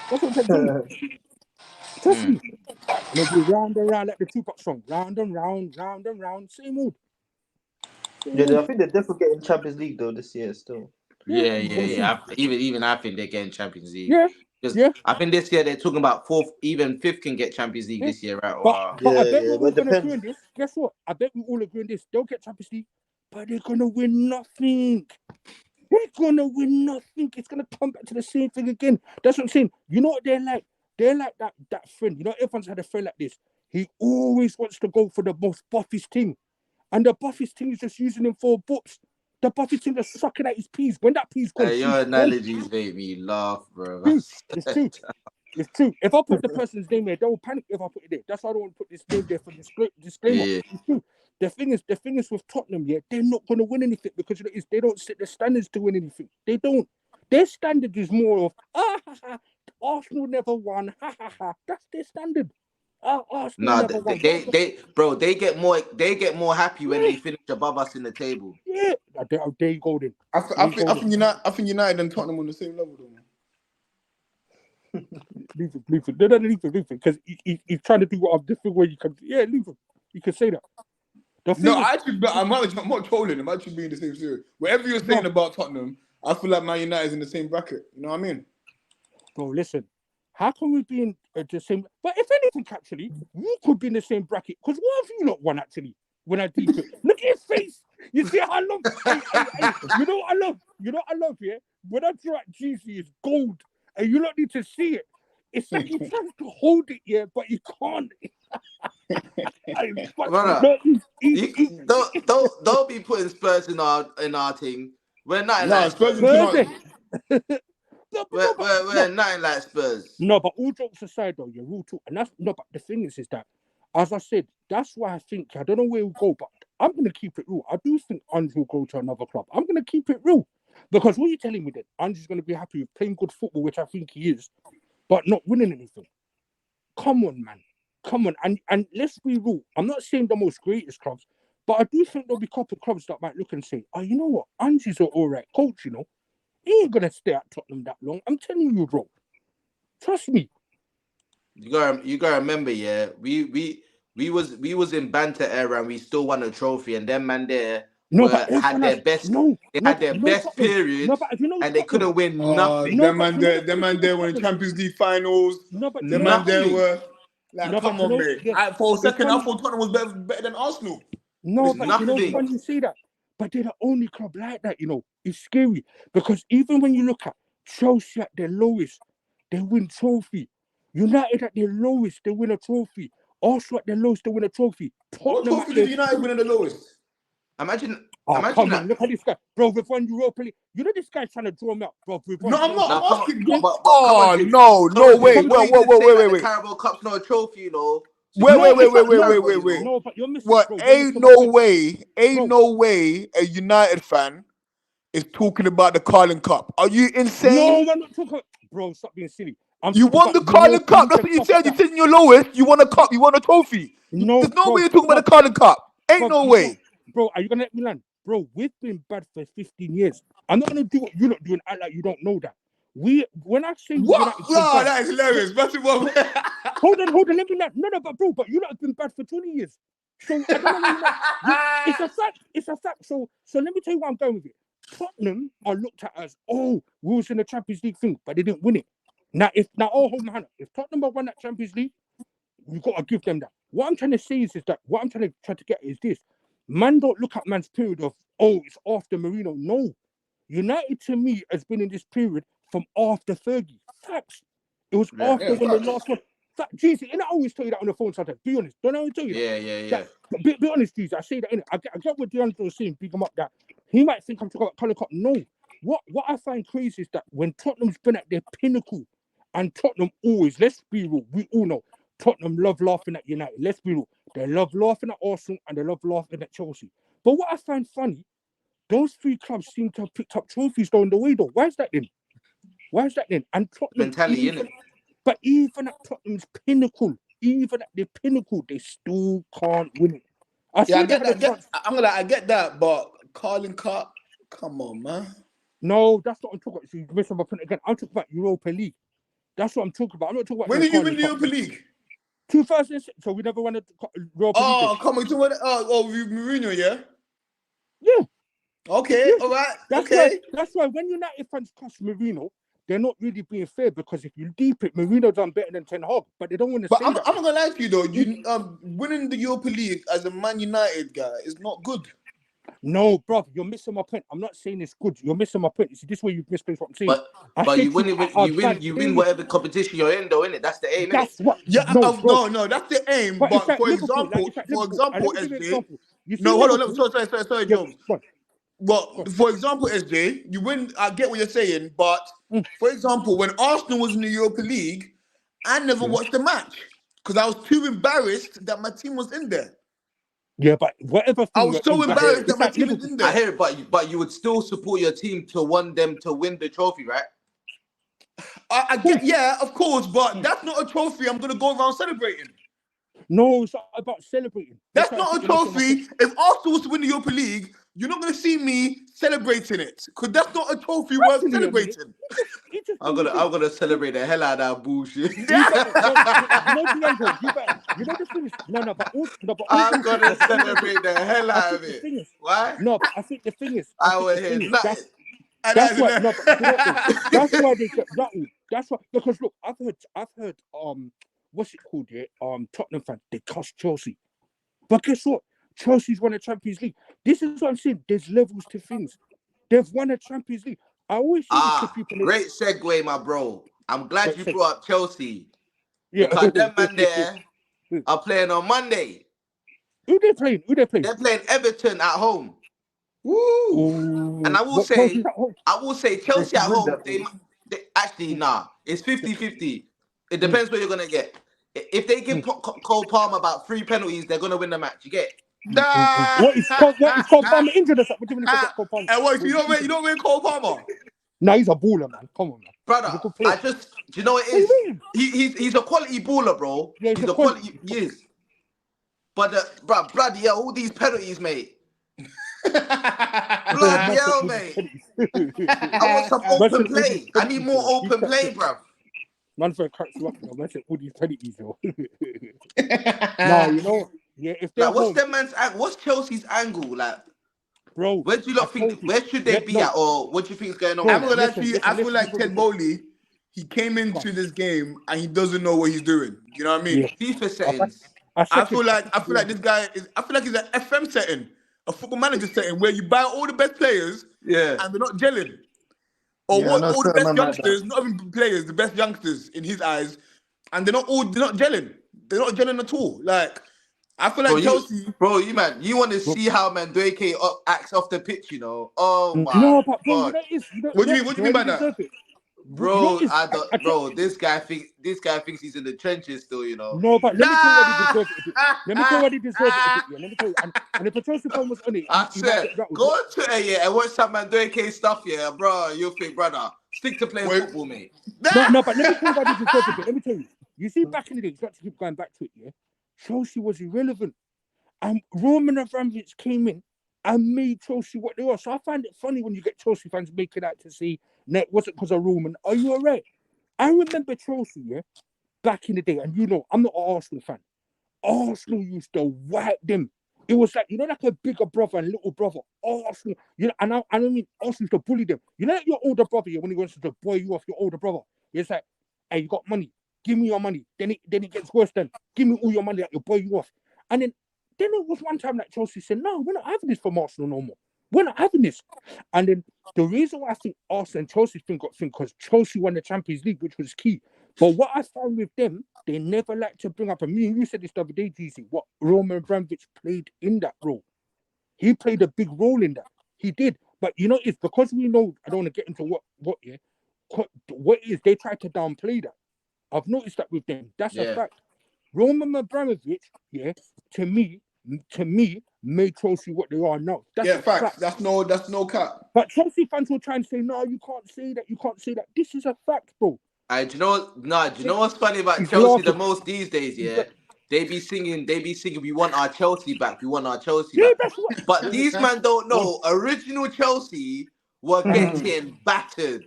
That's what I'm doing. Trust me. And they'll be round and round like the Tupac song. Round and round, same old. Yeah, I think they're definitely getting Champions League though this year still. Yeah. Even I think they're getting Champions League. Yeah. Because I think this year they're talking about 4th, even 5th can get Champions League this year, right? But I bet we're all going to agree on this. Guess what? I bet we all agree on this. They'll get Champions League, but they're going to win nothing. They're going to win nothing. It's going to come back to the same thing again. That's what I'm saying. You know what they're like? They're like that friend. You know, everyone's had a friend like this. He always wants to go for the most buffiest thing. And the buffiest thing is just using him for books. The buffiest thing just sucking at his peas. When that peas goes, your analogies make me laugh, bro. It's true. It's true. If I put the person's name there, they will panic if I put it there. That's why I don't want to put this name there for disclaimer. Yeah. It's true. The thing is with Tottenham, they're not going to win anything because they don't set the standards to win anything. They don't. Their standard is more of Arsenal never won. That's their standard. No, they get more happy when they finish above us in the table. Yeah, there you go then. I think United and Tottenham on the same level though. Leave it. No, leave it. Because he's trying to do the thing where you can. Yeah, leave it. You can say that. I'm not trolling. I'm actually being the same serious. Whatever you're saying about Tottenham, I feel like Man United is in the same bracket. You know what I mean? Bro, listen. How can we be in the same? But if anything, actually, we could be in the same bracket. Because what have you not won, actually? When I deep it, look at your face. You see how I love? Hey, you know what I love? Yeah. When I draw at GC, it's gold, and you don't need to see it. It's like he tries to hold it, but he can't. Don't be putting Spurs in our thing. We're not like Spurs. We're nothing like Spurs. No, but all jokes aside, though, you're real talk, and that's no. But the thing is that, as I said, that's why I think I don't know where we'll go, but I'm gonna keep it real. I do think Ange will go to another club. I'm gonna keep it real because what are you telling me then? Ange's gonna be happy with playing good football, which I think he is, but not winning anything. Come on, man. Come on, and let's be real. I'm not saying the most greatest clubs, but I do think there'll be a couple of clubs that might look and say, "Oh, you know what? Ange's an all right coach, you know." He ain't gonna stay at Tottenham that long. I'm telling you, bro. Trust me. You gotta remember, we was in banter era and we still won a trophy, and them man there had their best period, and they couldn't win nothing. Them man there were in Champions League finals. Them man there were like, come on, mate. For a second, I thought Tottenham was better than Arsenal. No, but you know when you say that. But they're the only club like that, you know. It's scary because even when you look at Chelsea at their lowest, they win trophy. United at their lowest, they win a trophy. Arsenal at their lowest, they win a trophy. What trophy did United win at the lowest? Imagine come on, look at this guy. Bro, we've won Europa League. You know this guy's trying to draw him out, bro. No, I'm not. I'm asking. No, wait. The Carabao Cup's not a trophy, you know. Wait. No, but you're missing. What? Ain't no way a United fan is talking about the Carling Cup. Are you insane? No, I'm not talking. Bro, stop being silly. You won the Carling Cup. That's what you said. You said in your lowest. You won a cup. You won a trophy. No, there's no way you're talking about the Carling Cup. Ain't no way. Bro, are you gonna let me land? Bro, we've been bad for 15 years. I'm not gonna do what you're not doing. Act like you don't know that. When I say what? No, that is hilarious. Hold on. Let me land. No, but bro, but you lot have been bad for 20 years. So I don't know. It's a fact. So let me tell you where I'm going with it. Tottenham are looked at as, we was in the Champions League thing, but they didn't win it. Now, hold my hand up. If Tottenham have won that Champions League, we've got to give them that. What I'm trying to say is that what I'm trying to get is this. Man, don't look at man's period of, oh, it's after Mourinho. No. United to me has been in this period from after Fergie. Facts. It was Yeah. after when they last won. Jeezy, and I always tell you that on the phone sometimes. Be honest. Don't I always tell you that? Yeah. Be honest, Jeezy. I say that, innit? I get what DeAndre was saying, big him up that. He might think I'm talking about Colour Cup. No. What I find crazy is that when Tottenham's been at their pinnacle, and Tottenham always, let's be real, we all know, Tottenham love laughing at United. Let's be real. They love laughing at Arsenal and they love laughing at Chelsea. But what I find funny, those three clubs seem to have picked up trophies along the way, though. Why is that then? And Tottenham, Mentality, innit? But even at Tottenham's pinnacle, they still can't win it. I get that, but Carling Cup, come on, man. No, that's not what I'm talking about. So you missed my point again. I'm talking about Europa League. That's what I'm talking about. I'm not talking about. When did you win the Europa League? 2006. So we never won the Europa League. Oh, come on, Mourinho, yeah. Yeah. Okay, all right. That's why when United fans cuss Mourinho, they're not really being fair, because if you deep it, Mourinho done better than Ten Hag, but they don't want to say that. I'm not gonna lie to you though. You winning the Europa League as a Man United guy is not good. No, bro, you're missing my point. I'm not saying it's good. You're missing my point. You see, this way you've misplaced what I'm saying. But you win whatever competition you're in, though, innit? That's the aim, innit? That's what. Yeah, no, that's the aim. But for example, SJ. No, hold on. Sorry, Jones. Well, for example, SJ, you win. I get what you're saying, but for example, when Arsenal was in the Europa League, I never watched the match because I was too embarrassed that my team was in there. Yeah, but whatever. I was so embarrassed that my team was in there. I hear it, but you would still support your team to want them to win the trophy, right? I get, yeah, of course, but that's not a trophy I'm gonna go around celebrating. No, it's not about celebrating. That's not a trophy. If Arsenal was to win the Europa League, you're not gonna see me celebrating it, because that's not a trophy worth celebrating. I'm gonna celebrate the hell out of that bullshit. I'm gonna celebrate the hell out of it. Why? No, but I think the thing is, I would hear nothing. That's why they get rattled. That's why, because look, I've heard what's it called here? Tottenham fans, they cuss Chelsea. But guess what? Chelsea's won a Champions League. This is what I'm saying. There's levels to things. They've won a Champions League. I always say this to people. Great segue, my bro. I'm glad you brought up Chelsea. Yeah. Because them man there are playing on Monday. Who they playing? They're playing Everton at home. Woo! And I will say Chelsea at home. They actually, it's 50-50. It depends what you're gonna get. If they give Cole Palmer about 3 penalties, they're gonna win the match. You get it? What is Cole Palmer injured or something? What do you mean Cole Palmer? You don't rate Cole Palmer? No, he's a baller, man. Come on, man. Brother, do you know what it is? He's a quality baller, bro. Yeah, he's a quality. He is. But bloody hell, all these penalties, mate. Bloody hell, mate. I want some open play. I need more open play, bruv. Man, for cracks you up, man. Said all these penalties, yo. Nah, you know, yeah. If they're like, what's their man's angle? What's Chelsea's angle, like? Bro, where do you lot think? Where should they be at, or what do you think is going on? I feel like Ted Bowley. He came into this game and he doesn't know what he's doing. You know what I mean? Yeah. FIFA settings. I feel like this guy is. I feel like he's an FM setting, a football manager setting, where you buy all the best players, and they're not gelling. Or all the best youngsters, not even players, the best youngsters in his eyes, and they're not gelling. They're not gelling at all. Like, I feel like Chelsea. You want to see how Madueke acts off the pitch, you know? Oh my but bro, God. What do you mean by that? Bro, this guy thinks he's in the trenches still, you know. No, but let me tell you what he deserves it. Let me tell you, and if a Chelsea fan was on it, I said, go on Twitter, and watch some Madueke stuff, bro. You'll think, brother, stick to playing football, mate. No, but let me tell you what he deserves it. Let me tell you. You see, back in the day, not to keep going back to it, Chelsea was irrelevant, and Roman Abramovich came in and made Chelsea what they were. So I find it funny when you get Chelsea fans making out to see, "Net wasn't because of Roman." Are you alright? I remember Chelsea, back in the day, and you know, I'm not an Arsenal fan. Arsenal used to wipe them. It was like, like a bigger brother and little brother. Arsenal, and I mean, Arsenal used to bully them. You know, like your older brother, when he wants to boy you off, your older brother, it's like, hey, you got money, give me your money. Then it gets worse. Then give me all your money that you boy you off. And then it was one time that Chelsea said, no, we're not having this from Arsenal no more. We're not having this. And then the reason why I think Arsenal and Chelsea got because Chelsea won the Champions League, which was key. But what I found with them, they never like to bring up, and me and you said this the other day, GC, what Roman Abramovich played in that role. He played a big role in that. He did. But you know, it's because we know, I don't want to get into what is, they try to downplay that. I've noticed that with them. That's a fact. Roman Abramovich, to me, made Chelsea what they are now. That's fact. That's no cap. But Chelsea fans will try and say, no, you can't say that. You can't say that. This is a fact, bro. Do you know what's funny about Chelsea the most these days? Yeah, they be singing, we want our Chelsea back. We want our Chelsea back. That's what, but these men don't know. Original Chelsea were getting battered.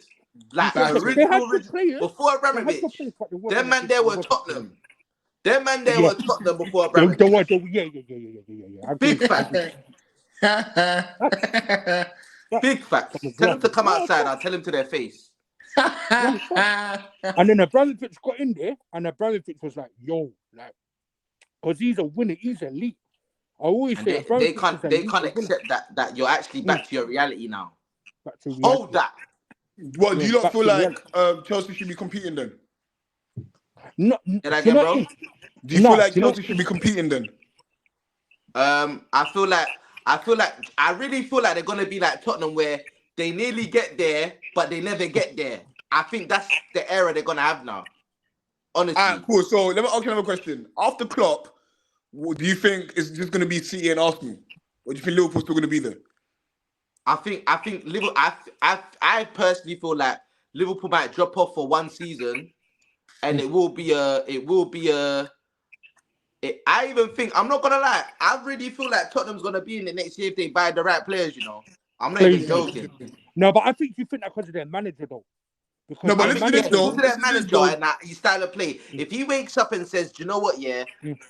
Like original before Abramovich. Them man there were Tottenham. Them man there were Tottenham before Abramovich. Yeah. Big fact. Big fact. Tell them to come outside. I'll tell them to their face. And then Abramovich got in there, and Abramovich was like, "Yo, like, because he's a winner, he's elite." I always say they can't accept that you're actually back to your reality now. Hold that. What do you not feel like Chelsea should be competing then? No, bro. Do you feel like Chelsea should be competing then? I really feel like they're gonna be like Tottenham, where they nearly get there, but they never get there. I think that's the era they're gonna have now. Honestly. Cool. So let me ask you another question. After Klopp, what do you think is just gonna be City and Arsenal? Or do you think Liverpool's still gonna be there? I think Liverpool. I personally feel like Liverpool might drop off for one season, and it will be a. I even think, I'm not gonna lie, I really feel like Tottenham's gonna be in the next year if they buy the right players. You know, I'm not even joking. No, but I think you think that because of their manager though. No, but listen to this though. Because of their manager and his style of play. If he wakes up and says, "Do you know what? Yeah,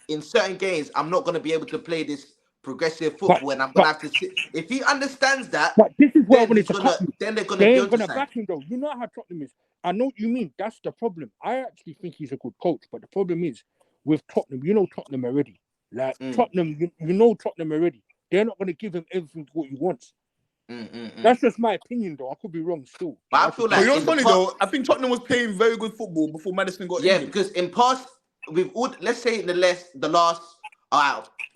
in certain games, I'm not gonna be able to play this progressive football, and I'm gonna have to sit." If he understands that, but this is what I wanted to cut you. Then they're gonna be on the back him though. You know how Tottenham is. I know what you mean. That's the problem. I actually think he's a good coach, but the problem is with Tottenham. You know Tottenham already. Like Tottenham, you know Tottenham already. They're not gonna give him everything what he wants. That's just my opinion, though. I could be wrong still. But I feel like, you know what's funny though? I think Tottenham was playing very good football before Maddison got injured. Because in past, we've all, let's say in the last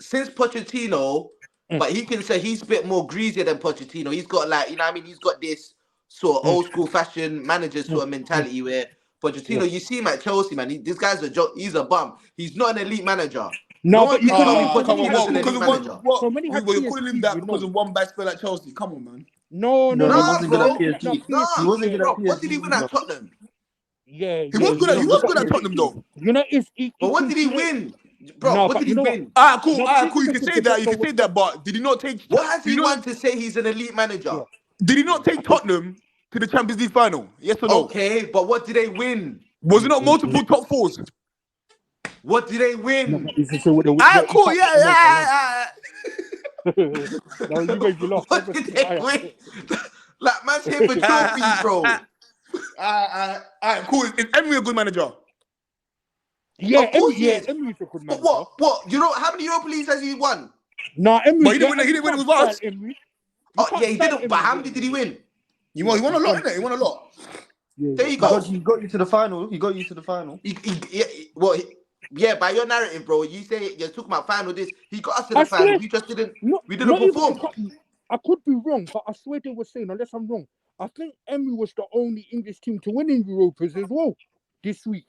since Pochettino, but he can say he's a bit more greasier than Pochettino. He's got like, you know what I mean? He's got this sort of old school fashion manager sort of mentality where Pochettino, you see him at Chelsea, man. This guy's he's a bum. He's not an elite manager. No, but you're calling him that because of one bad spell at Chelsea. Come on, man. No, he wasn't good at PSG. He wasn't good at PSG. What did he win at Tottenham? Yeah, he was good at Tottenham though. You know, but what did he win, bro? What did he win? Cool. You can say that. But did he not take? What has he won to say he's an elite manager? Did he not take Tottenham to the Champions League final? Yes or no? Okay, but what did they win? Was it not multiple top fours? What did they win? Cool. Yeah. No, you made me laugh. What did they win? Like, man's here for trophies, bro. Cool. Is Emery a good manager? Yeah, Emery's a good manager. But what? You know, how many Europa Leagues has he won? No, Emery. But he didn't win with us. He didn't. But how many did he win? He won a lot, innit? He won a lot. There you go. He got you to the final. Yeah, by your narrative, bro, you say you're talking about final this. He got us to the final. We just didn't. We didn't perform. I could be wrong, but I swear they were saying, unless I'm wrong, I think Emery was the only English team to win in Europas as well this week.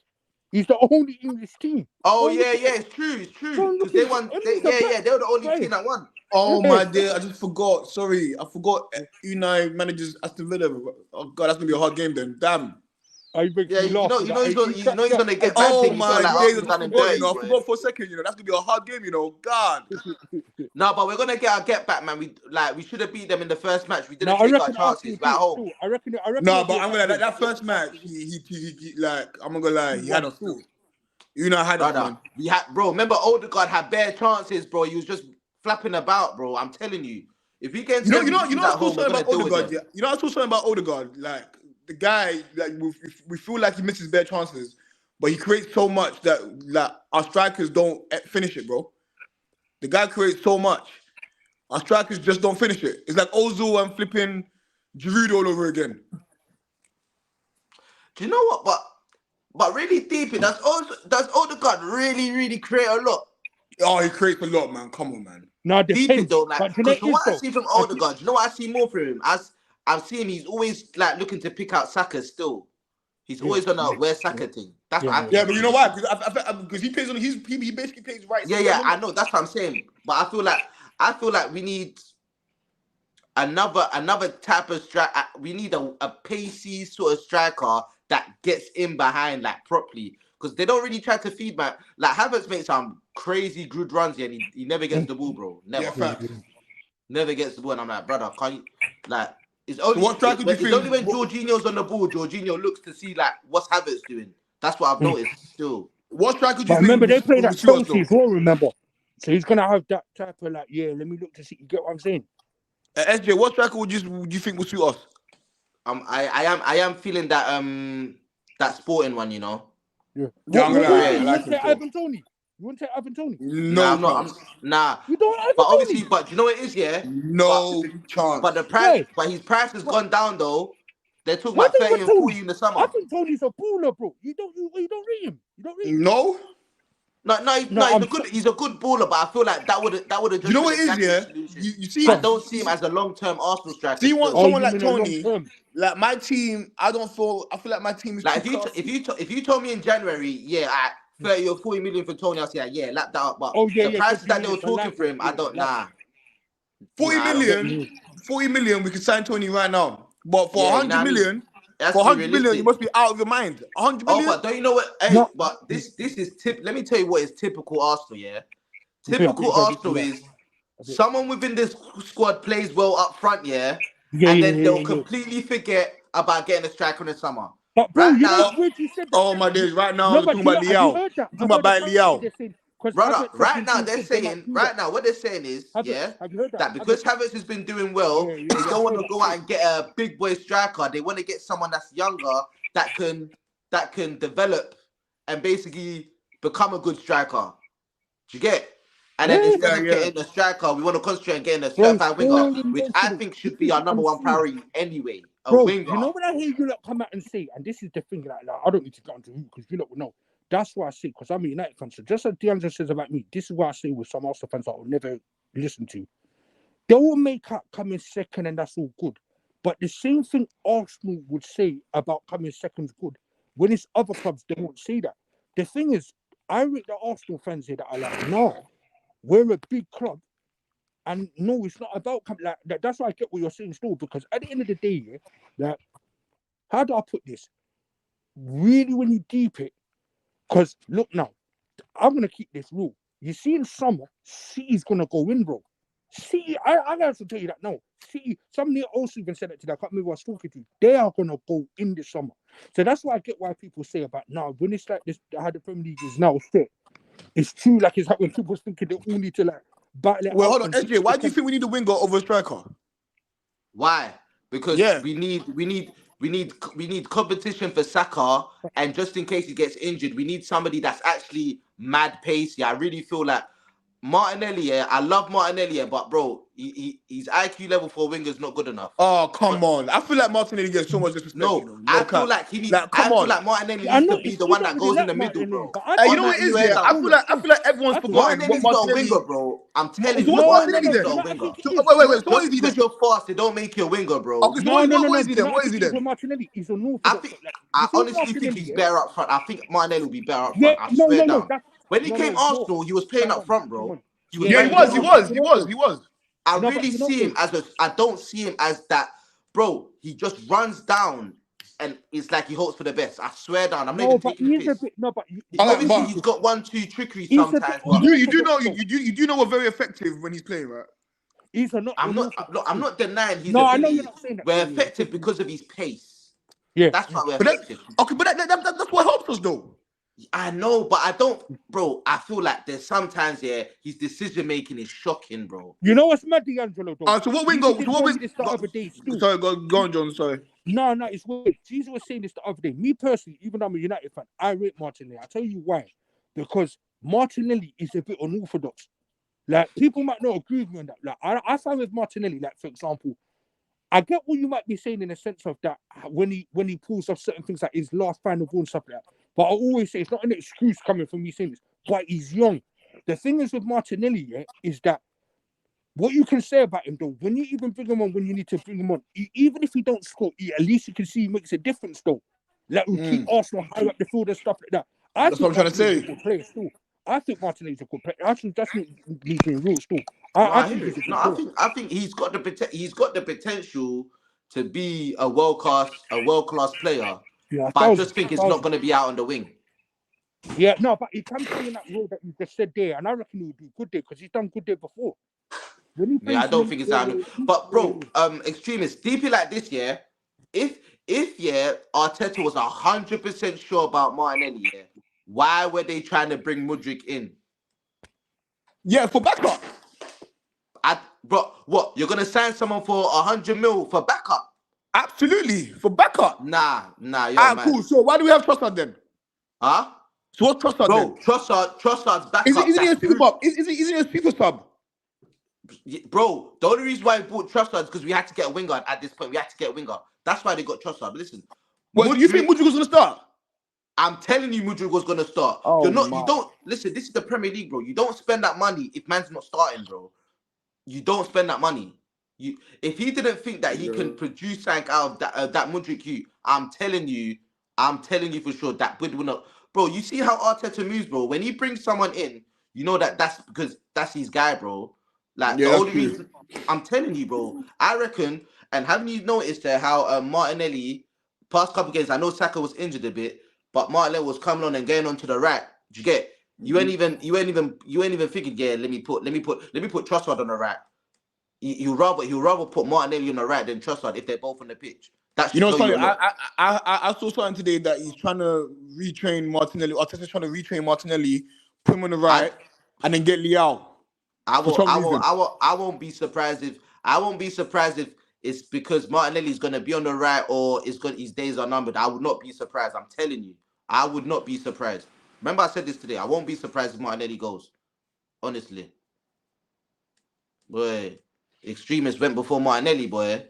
He's the only English team. Oh yeah, it's true. Because they won. They were the only team that won. Oh my dear, I just forgot. Sorry, I forgot. Unai manages Aston Villa. Oh god, that's gonna be a hard game then. Damn. You know he's gonna get back. Oh my days, I forgot for a second. You know that's gonna be a hard game. You know, God. No, but we're gonna get our get back, man. We should have beat them in the first match. We didn't take our chances at home. I reckon. No, but I'm gonna that first match. He like I'm not gonna lie. He had us. You know, had us, man. We had, bro. Remember, Odegaard had bare chances, bro. He was just flapping about, bro. I'm telling you. If he gets, you know, I saw something about Odegaard. Yeah? You know, I saw something about Odegaard. Like the guy, like we feel like he misses bare chances. but he creates so much that our strikers don't finish it, bro. The guy creates so much. Our strikers just don't finish it. It's like Ozil and flipping Giroud all over again. Do you know what? But really deep, does Odegaard really create a lot? Oh, he creates a lot, man. Come on, man. No, Deep depends. it though, like, But because you know from what it I is, see from though. Odegaard, you know what I see more from him? As I've seen, he's always like looking to pick out Saka still. He's always on a where Saka thing. That's what I think. Yeah, but you know why? Because he plays on he basically plays right. Yeah, I know. That's what I'm saying. But I feel like we need another type of striker. We need a pacey sort of striker that gets in behind like properly. Because they don't really try to feed back. Like Havertz makes some crazy good runs here and he never gets the ball, bro. Never. Yeah, fact. Never gets the ball. And I'm like, brother, can't you like it's only, what striker do you it's think- only when Jorginho's on the ball, Jorginho looks to see like what's Havertz doing. That's what I've noticed still. What striker do you But think? remember, they play will that suit us, Chelsea as well, remember? So he's going to have that type of like, yeah, let me look to see. You get what I'm saying? though? SJ, what striker would you think will suit us? I am feeling that Sporting one, you know. Yeah. Yeah, I'm What- gonna lie, I you like want him to take too. Ivan Toney? You want to take Ivan Toney? No, Nah. You don't want Ivan But Toney? obviously, but you know what it is, yeah? no chance. But the price, Yeah. but his price has gone down though. They're talking Why about don't 30 and you want 40 in the I summer. think Tony's a baller, bro. You don't rate him. You don't rate him. No. No, I'm he's a good baller, but I feel like that would have just You know what been it a is, yeah? tactical solution. You see, I don't see him as a long-term Arsenal striker. See what still. someone you like mean a long Tony, term? like my team. I feel like my team is Like too if you told me in January, yeah, 30 or 40 million for Tony, I'll say yeah, lap that up. But Oh, yeah, the yeah, prices that they were 50 million, talking for him, I don't nah. 40 Nah, I don't million. 40 million, we can sign Tony right now. But for Yeah, you 100 know what I mean? million, That's for 100 million, realistic. you must be out of your mind. 100 Oh, million. but don't you know what? Hey, No. but this is let me tell you what is typical Arsenal, yeah? Yeah, Typical yeah, Arsenal yeah. is someone within this squad plays well up front, yeah? Yeah, And yeah, then yeah, they'll yeah. completely forget about getting a striker in the summer. But bro, Right you know now- it's weird you said that. Oh my days! Right now, No, we're but talking you about know, have you Liao. heard that? Talking about Liao. Brother, right now they're saying, what they're saying is, Have you heard that because Havertz has been doing well, Yeah, yeah, they yeah. don't want to go out and get a big boy striker. They want to get someone that's younger that can develop and basically become a good striker. Do you get? And then Yeah, instead of yeah. getting a striker, we want to concentrate on getting a Bro, certified winger, Sterling which Wilson, I think should be this our is number one unseen. priority anyway. A Bro, winger. you know what I hear you lot come out and say, and this is the thing, like I don't need to get onto who because you lot will know. That's what I say, because I'm a United fan. So just as DeAndre says about me, this is what I say with some Arsenal fans that I'll never listen to. They will make up coming second, and that's all good. But the same thing Arsenal would say about coming second's good. When it's other clubs, they won't say that. The thing is, I rate the Arsenal fans here that are like, no, we're a big club. And no, it's not about like that. That's why I get what you're saying still, because at the end of the day, yeah, that how do I put this? Really, when you deep it, because look now, I'm gonna keep this rule. You see, in summer, City's gonna go in, bro. City, I have to tell you that now. City, somebody also even said it today. I can't remember who I was talking to. They are gonna go in this summer. So that's why I get why people say about now when it's like this, how the Premier League is now set. It's true, like it's like when people's thinking they all need to like battle it Well, out hold on, and SJ. Why do you think we need a winger over a striker? Why? Because Yeah. we need competition for Saka, and just in case he gets injured, we need somebody that's actually mad pacey. I really feel like Martinelli. Yeah, I love Martinelli, yeah, but bro, his IQ level for a winger is not good enough. Oh, come on. I feel like Martinelli gets so much disrespect. No, you know. I cap. feel like he needs. Like, come I feel on. like Martinelli I needs know to be it's the one you that don't goes really in the like middle, Martinelli, bro. but I You don't know what it is, Martinelli, yeah? I feel like everyone's I think forgotten what Martinelli's not a Martinelli. winger, bro. I'm telling you, So what's Martinelli's Martinelli not a then? winger. it So, is. wait. So what is Just he because then? you're fast, they don't make you a winger, bro. Okay, so what is he then? What is he For then? Martinelli, he's a North. I think I honestly think he's better up front. I think Martinelli will be better up front. I swear down. When he came Arsenal, he was playing up front, bro. He was Yeah, playing he up front. was. I No, but really you know see him as I don't see him as that, bro. He just runs down and it's like he hopes for the best. I swear down. I'm not No, even but taking the he's a piss. bit. No, but Obviously, he's got 1-2 trickery He's a sometimes. bit- But You do know we're very effective when he's playing, right? he's a not. I'm not denying his No, I know ability. you're not saying that. We're Yeah, effective because of his pace. Yeah. That's why we're But effective. that's what helps us though. I know, but I don't, bro. I feel like there's sometimes his decision making is shocking, bro. You know what's mad, D'Angelo, though? So what Jesus wingo? did So what tell wing? me this the other day, still. Sorry, go on, John. Sorry. No, it's weird. Jesus was saying this the other day. Me personally, even though I'm a United fan, I rate Martinelli. I'll tell you why. Because Martinelli is a bit unorthodox. Like, people might not agree with me on that. Like, I find with Martinelli, like, for example, I get what you might be saying in the sense of that when he pulls off certain things like his last final ball and stuff like that. But I always say it's not an excuse coming from me saying this, but he's young. The thing is with Martinelli, is that what you can say about him, though, when you even bring him on when you need to bring him on, even if he don't score, at least you can see he makes a difference, though. Like, we keep Arsenal high up the field and stuff like that. That's what I'm trying to say. He's a good player still. I think Martinelli's a good player. I think that's me being real still. I think he's a good player. I think he's got the potential to be a world class player. Yeah, but I just think it's not going to be out on the wing. Yeah, no, but he can play in that role that you just said there, and I reckon he would be good there because he's done good there before. I don't think it's out. But bro, extremists, deep like this, if Arteta was 100% sure about Martinelli, why were they trying to bring Mudryk in? Yeah, for backup. Bro, what? You're gonna sign someone for 100 mil for backup? Absolutely, for backup. Nah, you're cool. So why do we have Trossard then? Huh? So what's Trossard then? Trossard's backup. Isn't he a super sub? Isn't he a super sub? Bro, the only reason why we bought Trossard is because we had to get a winger at this point. We had to get a winger. That's why they got Trossard. But listen, do you think Mudryk was gonna start? I'm telling you, Mudryk was gonna start. Oh, You don't listen. This is the Premier League, bro. You don't spend that money if man's not starting, bro. You don't spend that money. If he didn't think that he can produce something out of that Mudryk, I'm telling you for sure that would not. Bro, you see how Arteta moves, bro. When he brings someone in, you know that's because that's his guy, bro. Like the only reason I'm telling you, bro. I reckon. And haven't you noticed how Martinelli past couple games? I know Saka was injured a bit, but Martinelli was coming on and getting onto the right. Did you get? You ain't even thinking. Yeah, let me put Trossard on the right. He'll rather put Martinelli on the right than Trossard if they're both on the pitch. That's funny. I saw something today that he's trying to retrain Martinelli. Arteta's trying to retrain Martinelli, put him on the right, and then get Leao. I won't be surprised if it's because Martinelli's gonna be on the right or his days are numbered. I would not be surprised. I'm telling you, I would not be surprised. Remember, I said this today. I won't be surprised if Martinelli goes. Honestly, boy, extremists went before Martinelli, boy.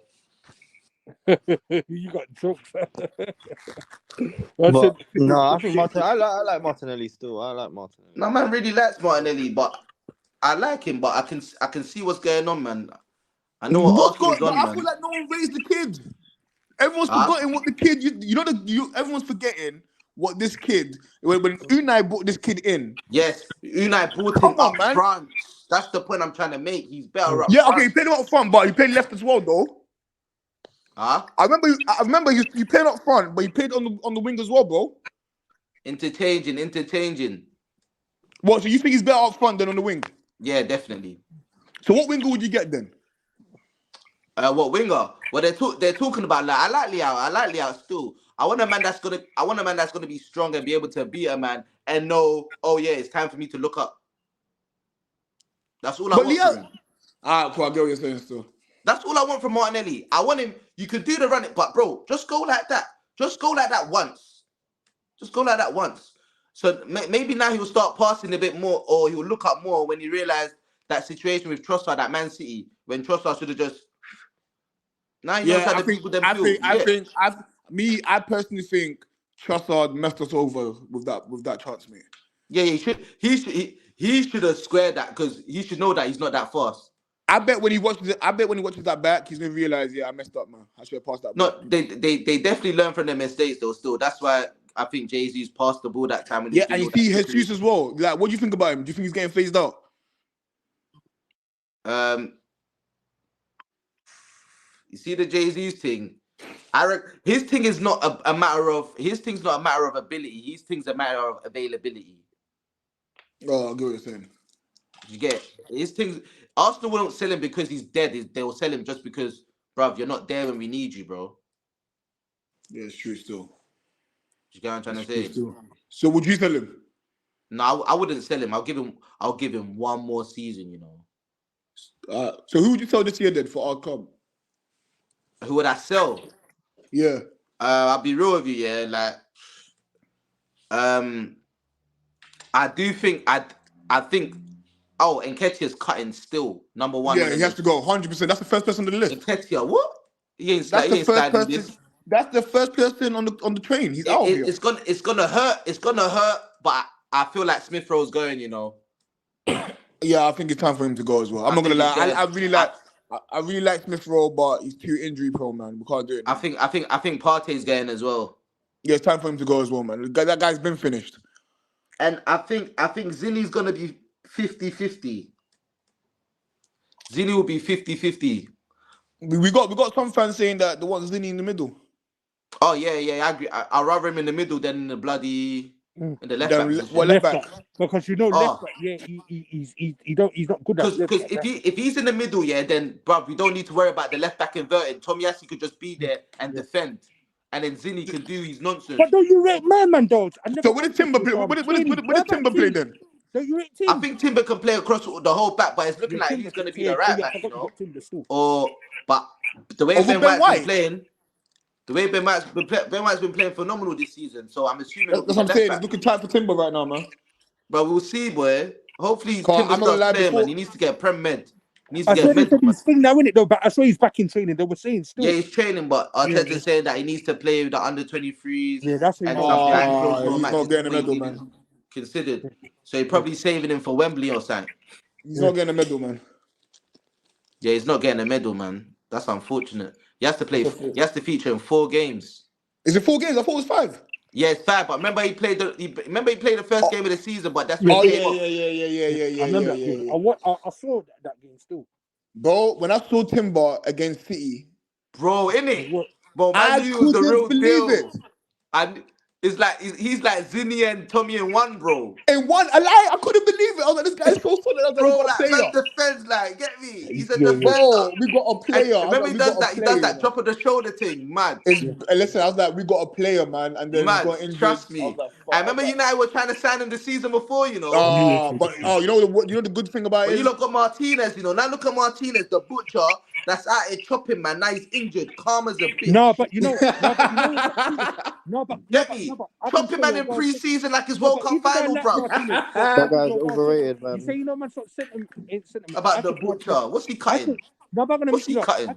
You got jokes. I think Martinelli. I like Martinelli still. I like Martinelli. No, man really likes Martinelli, but I like him. But I can see what's going on, man. I know what's going on, man. I feel like no one raised the kid. Everyone's forgetting what the kid. Everyone's forgetting what this kid. When Unai brought this kid in. Yes, Unai brought him up front. That's the point I'm trying to make. He's better up front. Yeah, okay, he played him up front, but he played left as well, though. Huh? I remember you played up front, but you played on the wing as well, bro. Interchanging. What? So you think he's better up front than on the wing? Yeah, definitely. So what winger would you get then? What winger? Well, they're talking about. Like, I like Leao still. I want a man that's gonna be strong and be able to beat a man and know. Oh yeah, it's time for me to look up. That's all I want. From him. Cool. I get what you're saying still. That's all I want from Martinelli. I want him. You could do the running, but bro, just go like that. Just go like that once. So maybe now he'll start passing a bit more, or he'll look up more when he realized that situation with Trossard at Man City, when Trossard should have just. Now he knows how to people them feel. I personally think Trossard messed us over with that chance, mate. Yeah, he should have squared that because he should know that he's not that fast. I bet when he watches that back, he's gonna realize, I messed up, man. I should have passed that. No, they definitely learn from their mistakes though. Still, that's why I think Jesus passed the ball that time. And you see Jesus as well. Like, what do you think about him? Do you think he's getting phased out? You see the Jesus thing. I reckon his thing is not a matter of ability. His thing's a matter of availability. Oh, I get what you're saying. You get his things. Arsenal won't sell him because he's dead. They will sell him just because, bruv, you're not there when we need you, bro. Yeah, it's true still. You get what I'm trying to say? So would you sell him? No, I wouldn't sell him. I'll give him one more season. You know. So who would you sell this year then for our club? Who would I sell? Yeah. I'll be real with you. Yeah, like, I do think I think. Oh, Nketiah's cutting still. Number one. Yeah, he has to go 100%. That's the first person on the list. Nketiah, what? He ain't That's the first sliding person. this. That's the first person on the train. He's out of here. It's gonna hurt. It's gonna hurt. But I feel like Smith Rowe's going. You know. Yeah, I think it's time for him to go as well. I'm not gonna lie. I really like Smith Rowe, but he's too injury prone, man. We can't do it. I think Partey's going as well. Yeah, it's time for him to go as well, man. That guy's been finished. And I think Zinni's gonna be 50-50. Zinni will be 50-50. We got some fans saying that they want Zinni in the middle. Oh yeah, I agree. I'd rather him in the middle than in the bloody in the left back position. Well, left back. Because you know, left back, yeah, he's not good at. Because if he's in the middle, yeah, then bruv, we don't need to worry about the left back inverted. Tomiyasu could just be there and defend, and then Zinni can do his nonsense. But don't you rate my man, dogs? So what did Timber play? What did Timber play then? Don't you rate Tim? I think Timber can play across the whole back, but it's looking like he's going to be the right back, you know. But the way Ben White's been playing, the way Ben White's been playing phenomenal this season. So I'm assuming that's what I'm saying. It's looking tight for Timber right now, man. But we'll see, boy. Hopefully Timber starts playing, man. He needs to get Prem med. He needs to get med. His thing now, innit, though? But I saw he's back in training. They were saying still. Yeah, he's training, but Arteta's saying that he needs to play with the under 23s. Yeah, that's what he's not getting a medal, man. Considered. So he's probably saving him for Wembley or something. He's not getting a medal, man. Yeah, he's not getting a medal, man. That's unfortunate. He has to play. He has to feature in 4 games. Is it 4 games? I thought it was 5. Yeah, it's 5. But remember, he played the first game of the season. But that's yeah. I remember that game. I saw that game still. Bro, when I saw Timber against City, bro, innit? Bro, I knew it was the real believe deal. it. And it's like he's like Zinni and Tommy in one, bro. In one, I couldn't believe it. I was like, this guy's so solid. I was bro, like, like defense, like, get me? He's a defender. Bro, we got a player. And remember, he does that drop of the shoulder thing, man. Listen, I was like, we got a player, man, and then man, we got injured. Trust me. I remember United were trying to sign him the season before, you know. You know the good thing about it. You look at Martinez, you know. Now look at Martinez, the butcher that's out here chopping, man. Now he's injured, calm as a bitch. No, but you know, chopping man in pre-season like his World Cup final, bro. That guy's overrated, man. You say you know, man, sort of about the butcher. What's he cutting? What's he cutting?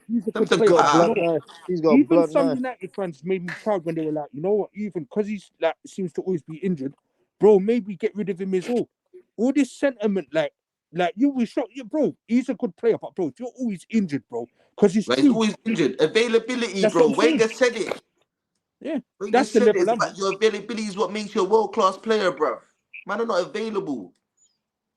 He's a good player. He's got even blood some knife. United fans made me proud when they were like, you know what? Even because he's like seems to always be injured, bro. Maybe get rid of him as well. All this sentiment, like you will shock you, bro. He's a good player, but bro, if you're always injured, bro, because he's always injured. Availability, bro. Wenger said it. Yeah, Wenger that's the level. Your availability is what makes you a world-class player, bro. Man are not available.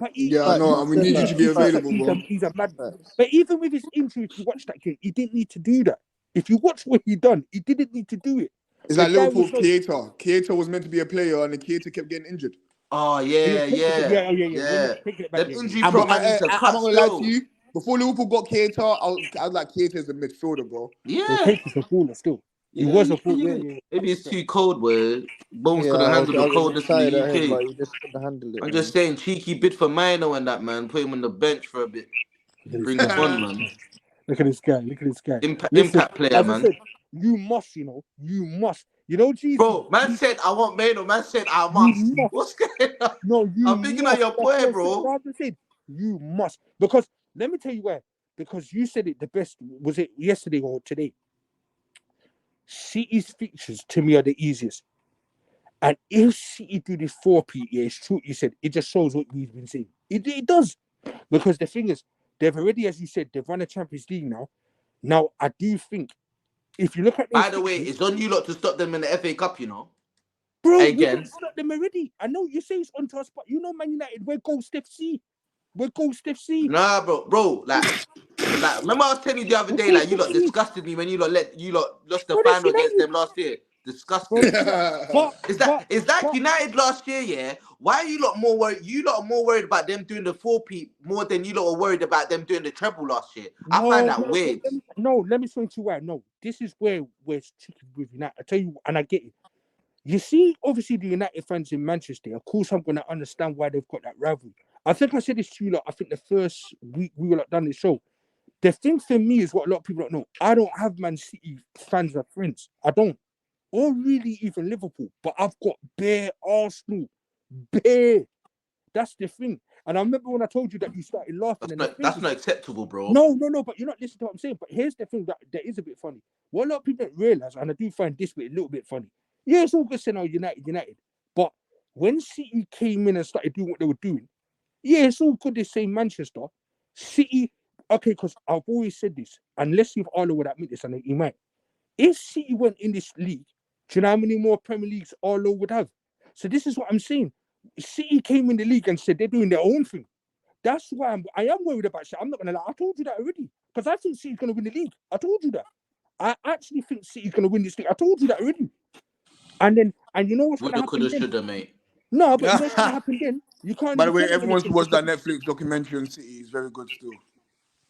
But I know, and we need you to be available, bro. He's a madman. But even with his injury, if you watch that game, he didn't need to do that. If you watch what he done, he didn't need to do it. It's like Liverpool's Keita. Keita was meant to be a player, and the Keita kept getting injured. Oh yeah. The injury problem needs to cut. I'm not gonna lie to you. Before Liverpool got Keita, I was like, Keita is a midfielder, bro. Yeah, Keita's a baller still. He was a baller. Maybe it's too cold, where Bones couldn't handle the coldness in the UK. I'm just saying, cheeky bid for Mino and that, man. Put him on the bench for a bit. Bring him on, man. Look at this guy. Impact player, man. Said, you must. You know, Jesus. Bro, man said I want Mino. Man said I must. What's going on? No, I'm thinking of your boy, bro. You must. Because, let me tell you why. Because you said it the best. Was it yesterday or today? City's features, to me, are the easiest. And if City do this 4-peat, yeah, it's true. You said it just shows what we've been saying. It does. Because the thing is, they've already, as you said, they've won a Champions League now. Now, I do think, if you look at... By the way, it's on you lot to stop them in the FA Cup, you know. Bro, again. we stop them already. I know you say it's onto us, but you know Man United, we're Ghost FC. Nah, bro, like remember I was telling you the other day, like you lot disgusted me when you lot lost the final against them last year. Disgusting. Is that United last year? Yeah. Why are you lot more worried? You lot are more worried about them doing the 4-peat more than you lot are worried about them doing the treble last year. I find that weird. Let me explain to you why. No, this is where we're tricky with United. I tell you, and I get it. You see, obviously the United fans in Manchester. Of course, I'm gonna understand why they've got that rivalry. I think I said this to you. Like, I think the first week we were like done the show. The thing for me is what a lot of people don't know. I don't have Man City fans as friends. I don't, or really even Liverpool. But I've got bare Arsenal, bare. That's the thing. And I remember when I told you that you started laughing. That's not acceptable, bro. No, but you're not listening to what I'm saying. But here's the thing that is a bit funny. What a lot of people don't realize, and I do find this bit a little bit funny. Yeah, it's all good saying, oh, United. But when City came in and started doing what they were doing, yeah, it's all good they say Manchester. City, okay, because I've always said this, and let's see if Arlo would admit this, and he might. If City went in this league, do you know how many more Premier Leagues Arlo would have? So this is what I'm saying. City came in the league and said they're doing their own thing. That's why I am worried about shit. I'm not going to lie. I told you that already. Because I think City's going to win the league. I told you that. I actually think City's going to win this league. I told you that already. And you know what's going to happen Coulda, then? shoulda, mate. No, but you know what's going to happen then? You can't. By the way, everyone should watch that Netflix documentary on City. It's very good still.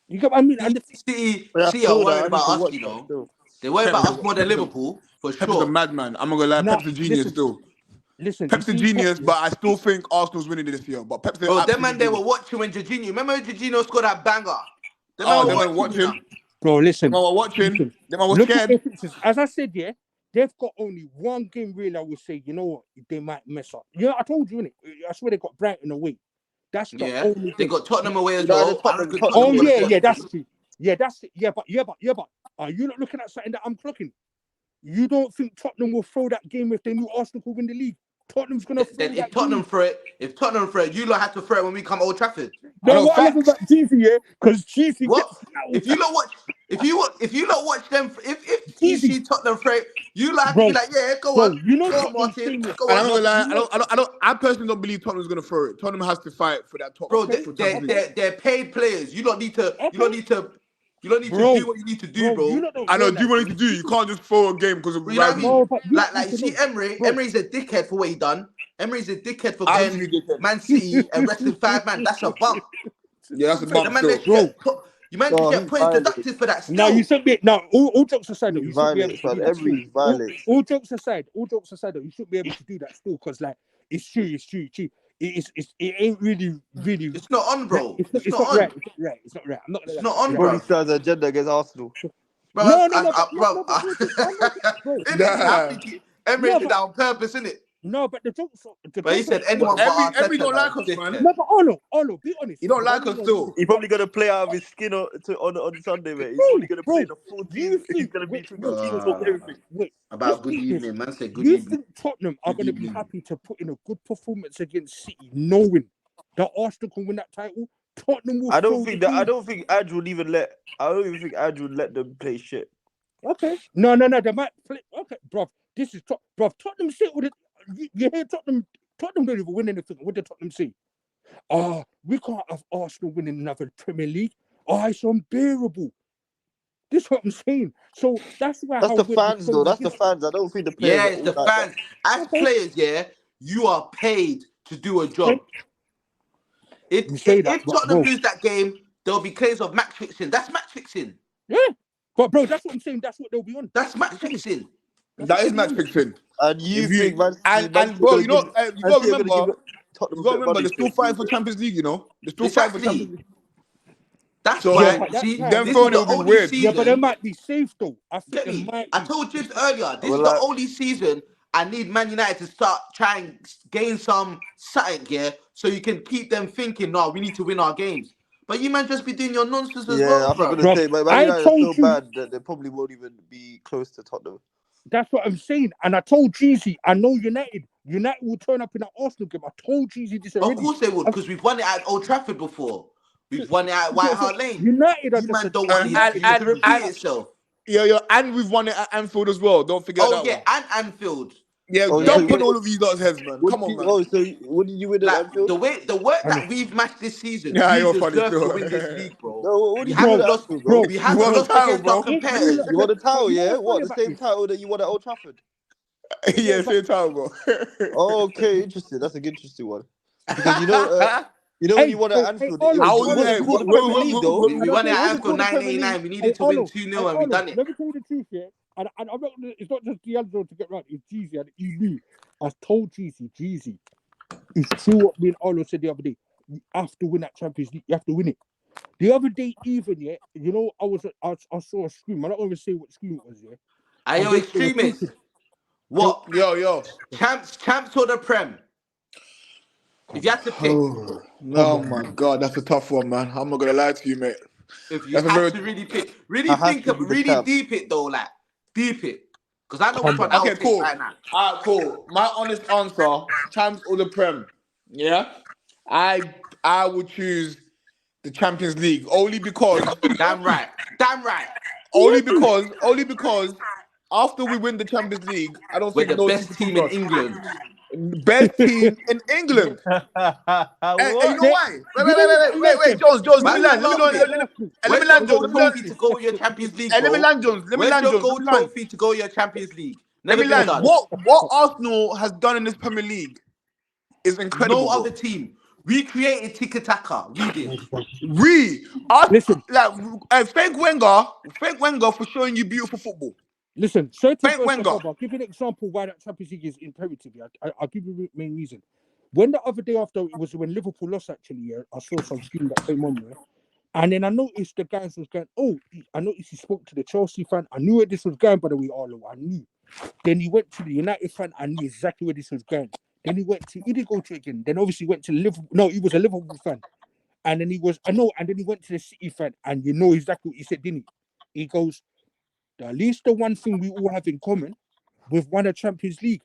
You get what I mean? And City Yeah, I are feel worried that. I about need to us, watch you that know. still. They worry about Pep- us more than Liverpool, for Pep's a sure. madman. I'm not gonna lie. Nah, Pep's a genius listen. still. Listen, Pep's a genius, but I still think Arsenal's winning this year. But Pep's an Bro, them absolute man, they genius. were watching when Jorginho. Remember when Jorginho scored that banger? Them Oh, man they were were watching. You know? watching. bro, listen. They were watching. Listen. They were Look at scared. their fixtures. As I said, yeah, they've got only one game really. I would say, you know what, they might mess up. Yeah, I told you, innit? I swear they got Brighton away. That's the Yeah, only they thing. got Tottenham away as No, well. the Tottenham- I reckon Tottenham- Oh Tottenham yeah, gonna that's get- true. Yeah, that's it. Yeah, but are you not looking at something that I'm clocking? You don't think Tottenham will throw that game if they knew Arsenal could win the league? Tottenham's gonna throw Then that if Tottenham game. throw it, you lot have to throw it when we come Old Trafford. No, know, what I love facts. about Jeezy, yeah, because Jeezy What? gets If you lot watch them, if you Easy. see Tottenham throw it, you lot have Bro, to be like, yeah, go bro, on, you know go on, Tottenham's Martin, thing is- go And I'm on. not gonna lie. I personally don't believe Tottenham's gonna throw it. Tottenham has to fight for that top. Bro, for Champions League. they're paid players. You don't need to. Okay. You don't need to Bro, do what you need to do, bro. you lot don't I know. Do realize, what you need to do. You can't just throw a game because of You know what I rivalry. mean? No, but you Like need you to see know. Emery. Bro. Emery's a dickhead for what he done. Emery's a dickhead for going Absolutely dickhead. Man City and resting 5 man. That's a bump. Yeah, that's a The bump man still. that get you man No, get he's points violent. deducted for that. Still. Now you should be all jokes aside though, you He's should be able violent, to man. do that Emery's still. violent. All jokes aside though, you should be able to do that still because like it's true. It ain't really. It's not on, bro. It's It's not not on, right. It's not right. I'm not gonna It's lie. not on, Right. bro. Probably starts an agenda against Arsenal. Bro, No, bro. Emery No, did that on purpose, innit? No, but the jokes. But he said anyone but Emery Arteta, don't like like, us, man. dickhead. No, but Arlo, be honest. He don't like us still. He's probably gonna play out of his skin on Sunday, mate. He's Bro, only gonna play the full you team. He's think- gonna be wait, everything. Wait, About let's good do this. evening, man. Say good You evening. think Tottenham are Good going to be evening. happy to put in a good performance against City, knowing that Arsenal can win that title? Tottenham will. I don't throw think the that. I game. don't think Adge would even let. I don't even think Adge would let them play shit. Okay. No. They might play. Okay, bro. This is bro. Tottenham City. You hear Tottenham? Tottenham don't even win anything. What did Tottenham say? We can't have Arsenal winning another Premier League. It's unbearable. This is what I'm saying. So that's why. That's how the we're fans, though. That's the defending fans. I don't think the players. Yeah, are it's all the like that. fans. As players, yeah, you are paid to do a job. If You say that, but Tottenhim bro. lose that game, there'll be claims of match fixing. That's match fixing. Yeah. But bro, that's what I'm saying. That's what they'll be on. That's match fixing. That is match fixing. And you If you- think Man And City bro, gonna you know, give- you Man gotta City are gonna remember. give Tottenham You a bit gotta of remember, money they're still for fighting for Champions League. You know, they're still fighting for Exactly. Champions League. That's So, why. yeah, but that See, time- Them this throwing is it the would be only weird. season. Yeah, but they might be safe though. I think Get they me? might. I be. told Jibs earlier. This Well, is the like- only season I need Man United to start trying gain some something here, so you can keep them thinking, no, we need to win our games. But you man just be doing your nonsense as Yeah, well, I was bro. gonna Bro, say, but I Man United told are so you- bad that they probably won't even be close to Tottenham. That's what I'm saying. And I told Jeezy, I know United will turn up in that Arsenal game. I told Jeezy this Of already. course they would, because we've won it at Old Trafford before. We've won it at White Hart Lane. United are You just man a- don't want And- history to repeat and- itself. Yeah, and we've won it at Anfield as well. Don't forget Oh that yeah, one. and Anfield. Yeah, Oh, don't yeah. put all of these guys' heads, man. What Come did on, you, man. oh, so what did you win at Like Anfield? the work that we've matched this season, Yeah, we you're funny deserve to still. win this league, bro. No, what We did you haven't win at lost, Anfield, bro. we haven't won the lost title, against bro. our competitors. You won the title, But you know yeah? what's What, funny the about same this? title that you won at Old Trafford? Yeah, same time, bro. Okay, interesting. That's an interesting one. Because you know when Hey, you won hey, at Anfield, hey, it I was, was it wasn't there. called the Premier League, though. We won it Hey, at Arlo, Anfield Premier League. 1989. We Hey, needed to win Arlo, 2-0 hey, and we Arlo, done it. Let me tell you the truth, yeah. and I'm not. It's not just D'Angelo to get right. It's Jeezy, and he knew. I told Jeezy, it's true what me and Arlo said the other day. You have to win that Champions League. You have to win it. The other day, even you know, I saw a scream. I don't even say what scream it was. Are you extremists? What? Yo. Champs or the Prem? If you had to pick, Oh my God, that's a tough one, man. I'm not gonna lie to you, mate. if you That's a had very- to really pick, really I have think to of, be the really champ. deep it though, like deep it, because I know which one I'll Okay, pick cool. right now. Alright, cool. My honest answer: Champs or the Prem? Yeah, I would choose the Champions League only because Damn right. only because after we win the Champions League, I don't We're think the no best team in England. Best team in England. Hey, you know why? Wait, Jones, let Why me you land, laughing? let Where's me your land, gold Jones. trophy to go with your Champions League, Hey, let me bro? land, Jones. Where's your gold trophy to go with your Champions League? Let Never me been land. done. What Arsenal has done in this Premier League is incredible. No bro. other team. We created tiki taka. We did. Listen. Frank Wenger for showing you beautiful football. Listen, sorry to Frank burst Wenger. your bubble. I'll give you an example why that Champions League is imperative. I'll give you the main reason. When the other day after, it was when Liverpool lost, actually, I saw some screen that came on there. And then I noticed the guys was going, I noticed he spoke to the Chelsea fan. I knew where this was going, by the way, Arlo. I knew. Then he went to the United fan. I knew exactly where this was going. Then he went to, who did he go to again? Then obviously went to Liverpool. No, he was a Liverpool fan. And then he went to the City fan. And you know exactly what he said, didn't he? He goes, at least the one thing we all have in common, we've won a Champions League.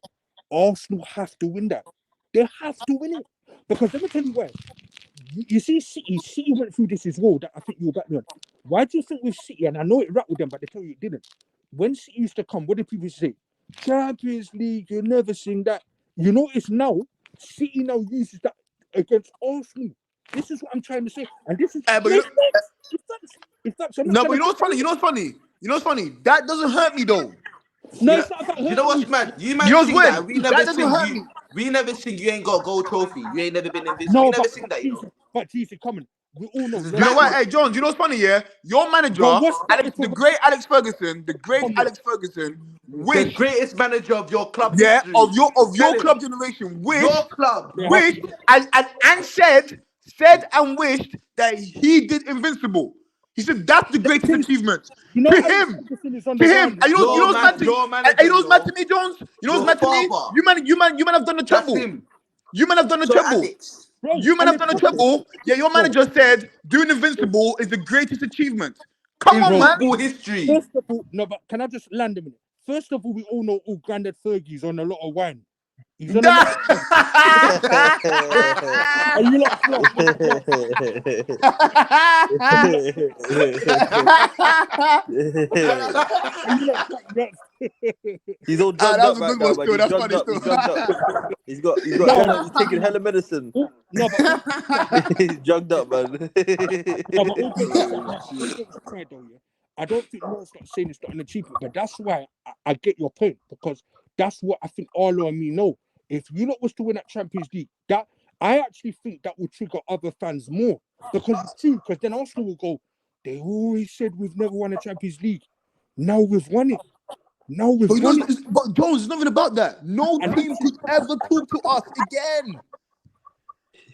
Arsenal have to win that. They have to win it. Because let me tell you why. You see, City went through this as well, that I think you were back on. Why do you think with City, and I know it rattled them, but they tell you it didn't. When City used to come, what did people say? Champions League, you'll never sing that. You notice now, City now uses that against Arsenal. This is what I'm trying to say. And this is it's facts. No, but you know what's funny? That doesn't hurt me though. No, it's not about You know what's mad? You might You know what's sing weird? that. We That never doesn't sing hurt you. me. We never sing. You ain't got a gold trophy. You ain't never been in this. No, we never but sing that. You know. But Jesus, come on. We all know. You know what? Hey, John, you know what's funny, yeah? Your manager, But what's the great Alex Ferguson, The wished, greatest manager of your club yeah, history. of your Tell him. club generation, Your club. wished, and said and wished that he did Invincible. He said that's the greatest achievement. You know, To Alex him. Ferguson is on To the him. ground. And you know what's mad to Your me? manager, And you know what's mad yo. to me, Jones? You know Your what's mad to me? father. You man have done a That's treble. him. You man have done a So treble. Alex. Bro, You man and have done a it's treble. Yeah, your manager said doing Invincible is the greatest achievement. Come In on, man. football history. First of all, no, but can I just land a minute? First of all, we all know Grandad Fergie's on a lot of wine. He's on a lot of wine. Are you lot He's all drugged that up was a right good now, one man. still. He's That's drugged funny up. still. He's drugged up. He's got he's taking hella medicine. No, He's drugged up, man. but all jokes aside, though, yeah, I don't think Noah's not saying it's not an achievement, but that's why I get your point, because that's what I think Arlo and me know. If you lot was to win that Champions League, that I actually think that would trigger other fans more, because it's true. Because then Arsenal will go, they always said we've never won a Champions League. Now we've won it. Now we've won it. But Jones, it's nothing about that. No team could ever talk to us again.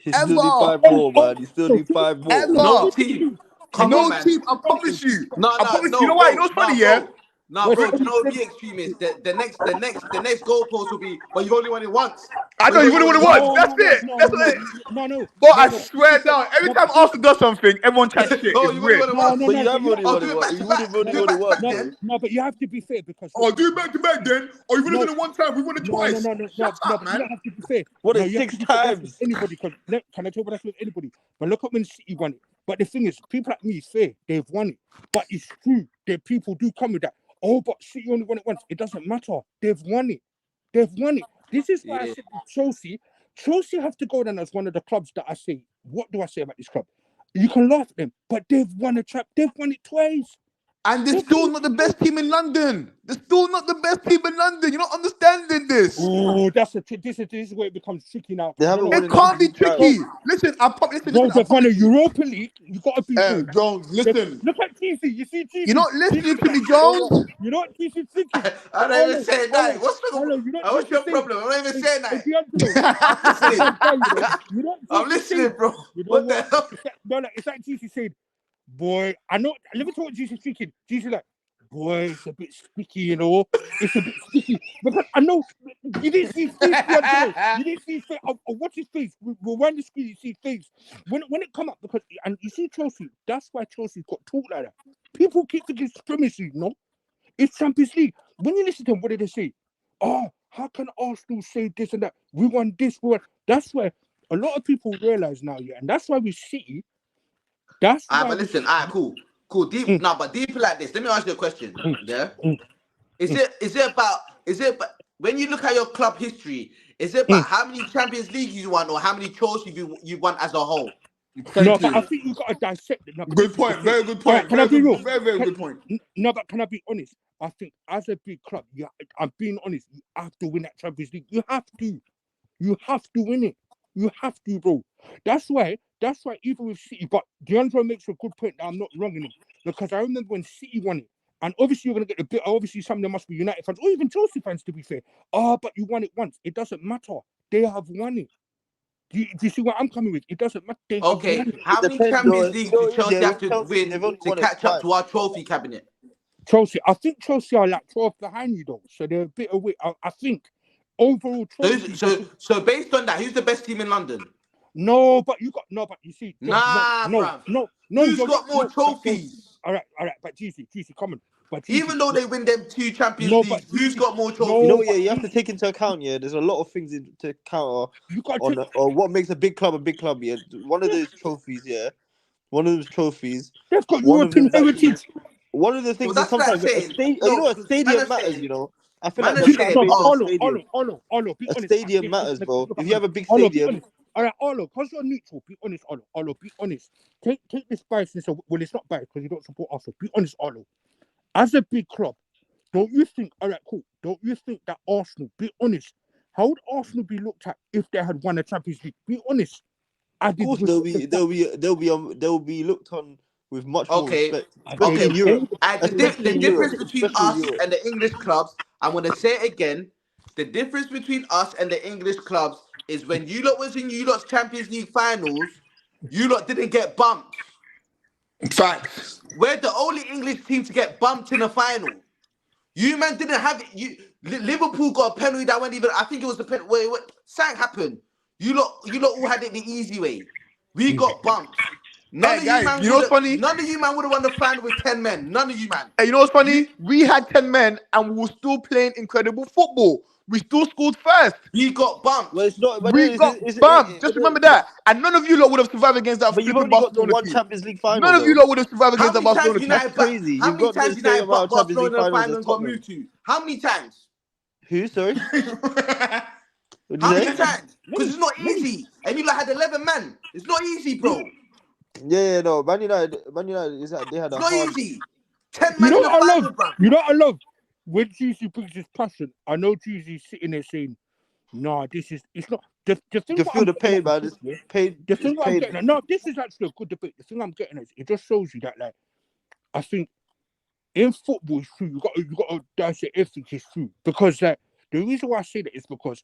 He still need 5 more, man. He still need 5 more. Ever. No team. Come on, man. Team, I promise you. No, I promise no, you. You know bro. why? You know what's funny, yeah? No, bro, do you know what be extremist? The next goalpost will be, but you've only won it once. I know you've only won it once. That's it. That's it. No. But I swear down, every time Arsenal does something, everyone chats shit. Oh, It's you've weird. only won it once. But you have already I'll won do it it once. back You to would back. have only Do it won it back to once, back bro. then. No, but you have to be fair, because Oh, do it back to back then. Or you've only done it one time, we won it twice. No, Shut but up, you man. don't have to be fair. What No, is you have 6 to be fair times? with anybody, because can I tell you that's with anybody? But look at when City won it. But the thing is, people like me, it's fair. They've won it. But it's true that people do come with that. Oh, but City only won it once. It doesn't matter. They've won it. They've won it. This is why I said with Chelsea. Chelsea have to go down as one of the clubs that I say, what do I say about this club? You can laugh at them, but they've won a trap. They've won it twice. And they're still not the best team in London. They're still not the best team in London. You're not understanding this. Oh, this is where it becomes tricky now. They You haven't know won It in can't be Champions League tricky. titles. Listen, listen, Bro, I they've won a promise you. Europa League. You got to be fair. Jones, listen. Look at TC. You see TC. You're not listening to me, Hold Jones. on. You know what TC's thinking? I'm not even saying that. What's You know what what's your TC's problem? I'm not even saying that. D'Angelo. I'm listening. You know what I'm TC's listening, saying? bro. You know What the what? hell? It's like TC said, boy, I know. Let me talk what TC's thinking. TC's like, boy, it's a bit sticky, you know. It's a bit sticky. Because I know you didn't see his face, D'Angelo. You didn't see his face. I'll watch his face. We'll wind the screen, you see his face. When it come up, because, and you see Chelsea, that's why Chelsea's got talk like that. People keep thinking it's supremacy, no? It's Champions League. When you listen to them, what did they say? Oh, how can Arsenal say this and that? We won this, we won. That's where a lot of people realize now, yeah, and that's why we City. That's why. But listen, cool. Deep, but deeper like this. Let me ask you a question. Yeah, is it about when you look at your club history? Is it about how many Champions Leagues you won or how many trophies you won as a whole? But I think you got to dissect it. Good point. Very good point. Can I be real? Very good point. No, but can I be honest? I think as a big club, I'm being honest. You have to win that Champions League. You have to. You have to win it. You have to, bro. That's why even with City, but D'Angelo makes a good point that I'm not wrong in it. Because I remember when City won it, and obviously you're going to get a bit, obviously some of them must be United fans, or even Chelsea fans to be fair. But you won it once. It doesn't matter. They have won it. Do you see what I'm coming with? It doesn't matter. They have won it. How many Champions Leagues do Chelsea have to win to catch up to our trophy cabinet? Chelsea, I think Chelsea are like 12 behind you though, so they're a bit away. I think overall. So based on that, who's the best team in London? No, but you see. Bruv. Who's got more trophies? All right, but GC, come on. But even though they win them 2 Champions Leagues, who's got more trophies? You know, you have to take into account, there's a lot of things to count or what makes a big club a big club, One of those trophies, they've got European heritage. One of the things is sometimes a stadium matters, I feel like a stadium matters, bro. If you have a big stadium. All right, Arlo, because you're neutral, be honest, Arlo, be honest. Take this bias and say, well, it's not bias because you don't support Arsenal. Be honest, Arlo. As a big club, don't you think, all right, cool, don't you think that Arsenal, be honest, how would Arsenal be looked at if they had won a Champions League? Be honest. Of course, they'll be looked on with much more respect. Okay. In Europe. The difference between us and the English clubs, I'm going to say it again, the difference between us and the English clubs is when you lot was in you lot's Champions League finals, you lot didn't get bumped. Facts. We're the only English team to get bumped in a final. You man didn't have it. Liverpool got a penalty that went even. I think it was the penalty. Wait, something happened. You lot all had it the easy way. We got bumped. None of you man would have won the final with 10 men. None of you man. Hey, you know what's funny? We had 10 men and we were still playing incredible football. We still scored first. We got bumped. Well, it's not. We got bumped. Just remember that. And none of you lot would have survived against that. But you've only got the one Champions League final. None of you lot would have survived against that Barcelona team. That's crazy. How many times United got Barcelona in the final and got moved to? How many times? Who? Sorry. How many times? Because it's not easy. And you lot had 11 men. It's not easy, bro. Yeah, no. Man United is that they had a. It's not easy. 10 You men know in the final, bro. You know what I love? When GC brings his passion, I know GC's sitting there saying, "Nah, it's not." The thing you feel the pain, man. It's pain. The thing I'm getting at, no, this is actually a good debate. The thing I'm getting at, it just shows you that, like, I think in football, it's true. You got to dissect everything. It's true because, like, the reason why I say that is because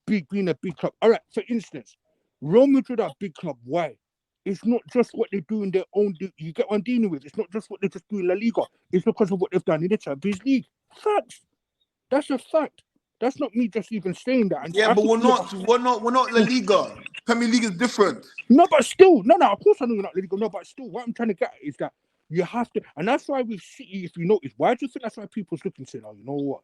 being a big club. All right, for instance, Real Madrid are a big club. Why? It's not just what they do in their own. You get what I'm dealing with. It's not just what they just do in La Liga. It's because of what they've done in the Champions League. Facts. That's a fact. That's not me just even saying that. Yeah, but we're not La Liga. Premier League is different. No, but still, no. Of course I know you're not La Liga. No, but still, what I'm trying to get at is that you have to, and that's why with City, if you notice, why do you think that's why people's looking to say, "Oh, you know what?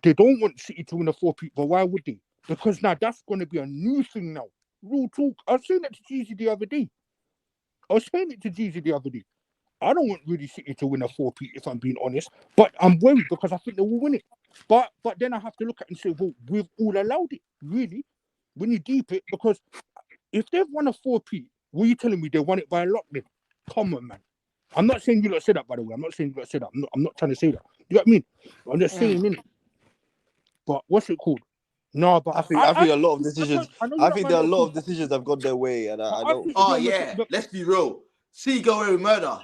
They don't want City to win a 4-peat, but why would they? Because now that's going to be a new thing now. Real talk. I was saying that to Jeezy the other day. I don't want really City to win a 4-peat, if I'm being honest. But I'm worried because I think they will win it. But then I have to look at it and say, well, we've all allowed it, really, when you deep it. Because if they've won a 4-peat, what are you telling me? They won it by a lot then? Come on, man. I'm not saying you lot said that, by the way. I'm not saying you lot said that. I'm not trying to say that. You know what I mean? I'm just saying, innit? But what's it called? No, but I think a lot of decisions. I think there are a lot of decisions that have gone their way, and I don't. Oh yeah, let's be real. See, go away with murder.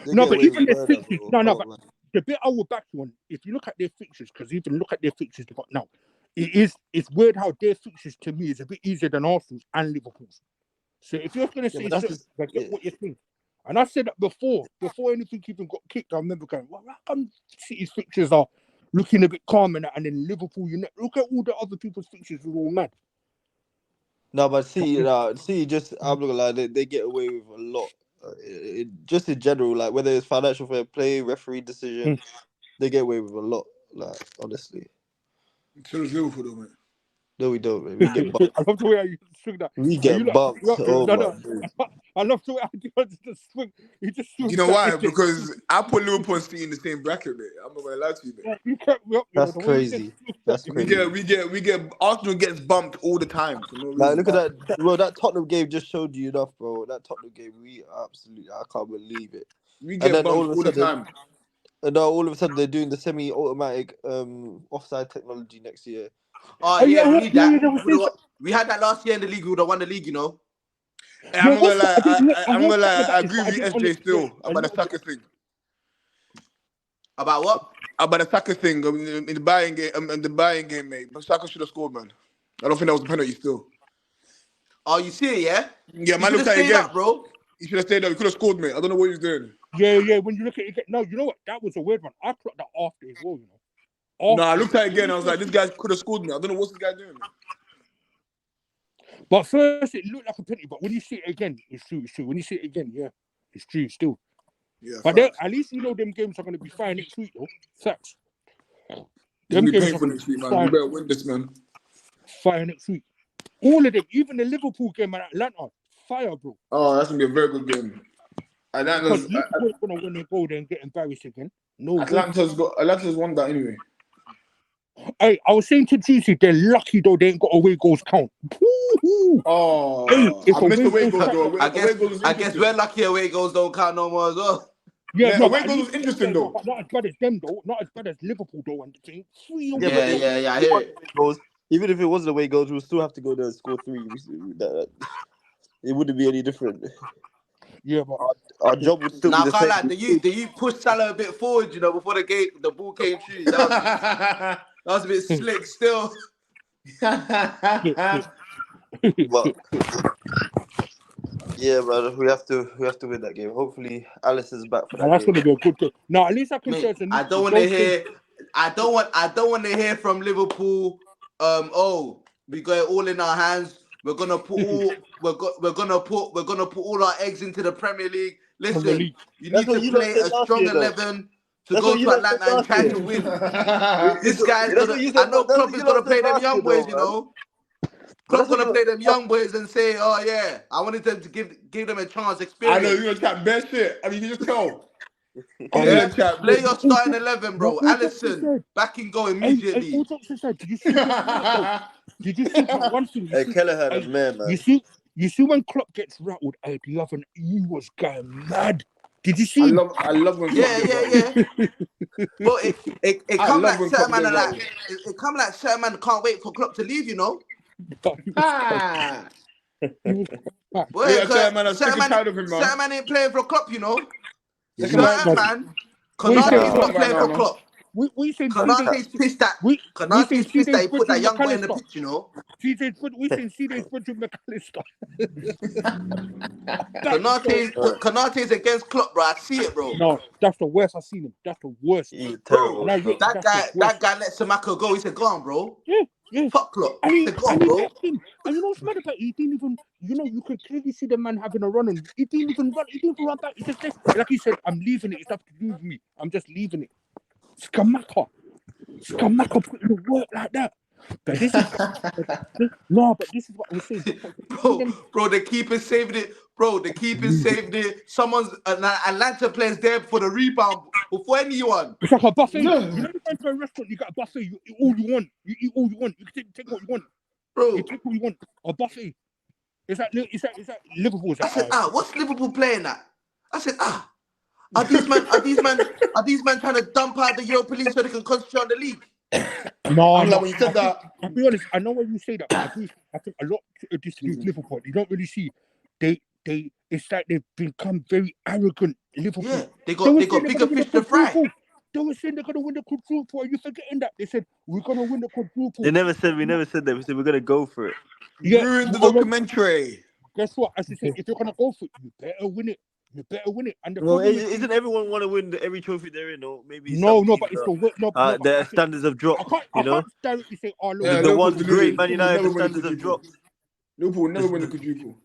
No, but even the fixtures. No, but the bit I will back you on, if you look at their fixtures, because even look at their fixtures they got now, it's weird how their fixtures to me is a bit easier than Arsenal's and Liverpool's. So if you're going to say I get what you're saying. And I said that before anything even got kicked, I remember going, well, how come City's fixtures are looking a bit calm and then Liverpool, look at all the other people's fixtures are all mad. No, but City just, I'm not gonna lie, they get away with a lot. Just in general, like whether it's financial fair play, referee decision, they get away with a lot. Like honestly. So does Liverpool, though, mate. No, we don't, man. We get bumped. I love the way how you swing that. We get bumped. I love the way how you just swing. You just swing. You know why? Because I put Liverpool and City in the same bracket, mate. I'm not gonna lie to you, mate. You kept me up, That's crazy. That's crazy. We get Arsenal gets bumped all the time. For no like, reason. look at that. Well, that Tottenham game just showed you enough, bro. That Tottenham game, I can't believe it. We get bumped all the time. And now all of a sudden they're doing the semi-automatic offside technology next year. Oh yeah, we need that. We had that last year in the league. We would have won the league, you know. I'm gonna lie. I agree with you, SJ still about the Saka thing. About what? About the Saka thing in the Bayern game, mate. But Saka should have scored, man. I don't think that was a penalty still. Oh, you see it, yeah? Yeah, man, look at it again, bro. He should have stayed there. He could have scored, mate. I don't know what he was doing. Yeah. When you look at it again, no, you know what? That was a weird one. I clocked that after as well, you know. No, I looked at it again. I was like, this guy could have scored me. I don't know what's this guy doing. But first, it looked like a penalty. But when you see it again, it's true. When you see it again, yeah, it's true still. Yeah, but at least you know them games are going to be fine next week, though. Facts. Them games are next week, man. You better win this, man. Fire next week. All of them, even the Liverpool game at Atlanta, fire, bro. Oh, that's gonna be a very good game. Atlanta's going to win their goal and get embarrassed again. No, Atlanta's won that anyway. Hey, I was saying to Juicy, they're lucky though they ain't got away goals count. Oh, hey, I missed away goals though. I guess we're lucky away goals don't count no more as well. Yeah, away goals was interesting though. Not as bad as them though. Not as bad as Liverpool though. And the Yeah, I hear it. Even if it wasn't away goals, we'll still have to go there and score 3. It wouldn't be any different. Yeah, but our job would still be the same. Like, you push Salah a bit forward, you know, before the ball came through. That was a bit slick still. But, yeah, man, we have to win that game. Hopefully, Alice is back for that. That's gonna be a good game. No, at least I can say I don't want to hear from Liverpool. We got it all in our hands. We're gonna put all our eggs into the Premier League. Listen, you need to play a strong 11 to go to Atlanta and try to win. This guy's I know Klopp is gonna play them young boys, you know. Klopp's gonna play them young boys and say, "Oh yeah, I wanted them to give them a chance, experience." I know you're gonna chat best shit. I mean, you just tell. Play your starting 11, bro. Alisson back and go immediately. Did you see one thing? Hey, Kelleher is man. You see when Klopp gets rattled at 11, he was going mad. Did you see? I love when yeah. But it come like certain man it come like certain man can't wait for Klopp to leave, you know. Certain man ain't playing for Klopp, you know. Certain man, Konate's not playing for Klopp. Konate's pissed that he put that young boy in the pitch, you know. We seen CJ's foot with McAllister. Konate's against Klopp, bro. I see it, bro. No, that's the worst I've seen him. That's the worst. Terrible. That guy let Samaka go. He said, "Go on, bro." Yeah. Fuck Klopp. And he said, "Go on, bro." And you know what's mad about it? He didn't even, you could clearly see the man having a run, and he didn't even run back. He just like he said, "I'm leaving it. It's up to do with me. I'm just leaving it." Skamaka put in the work like that. But this is but this is what I'm saying. Bro, the keeper saved it. Bro, the keeper saved it. Someone's Atlanta players there for the rebound before anyone. It's like a buffet. You know, you go to a restaurant, you got a buffet. You eat all you want. You eat all you want. You can take what you want. Bro, you take what you want. A buffet. Is that Liverpool? I said, what's Liverpool playing at? I said, Are these man trying to dump out the Europa League so they can concentrate on the league? No, I'm like, no. when you said that, I'll be honest. I know when you say that, but I think a lot of this to do with Liverpool. You don't really see it's like they've become very arrogant. Liverpool. Yeah, they were got saying bigger they're gonna win the fish to fry. quadruple. They were saying they're gonna win the quadruple. Are you forgetting that? They said we're gonna win the quadruple. We never said that. We said we're gonna go for it. Yeah, ruined the well, documentary. guess what? As you say, if you're gonna go for it, you better win it. You better win it. And the Well, problem is, isn't everyone want to win every trophy they're in, or maybe no, some but teams it's the work. No, but their I think- standards have dropped. I can't directly say, oh, look, Yeah, The Liverpool ones great Man Liverpool United, never the win the standards have quadruple. dropped. Liverpool will never win the quadruple.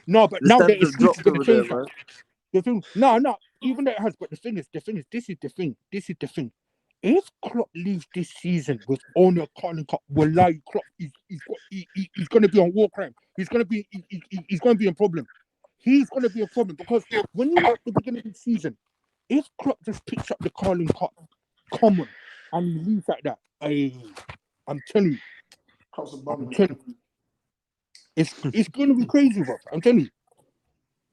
no, but The now that standards it's have dropped going to over there, change that. man. The thing, no, even though it has, but this is the thing. If Klopp leaves this season with only a Carling Cup, wallahi, Klopp, he's going to be on war crime. He's going to be a problem. He's going to be a problem because when you look at the beginning of the season, if Klopp just picks up the Carling Cup common and he leaves like that, I'm telling you, Cup's a bum, man. it's going to be crazy, bro. I'm telling you.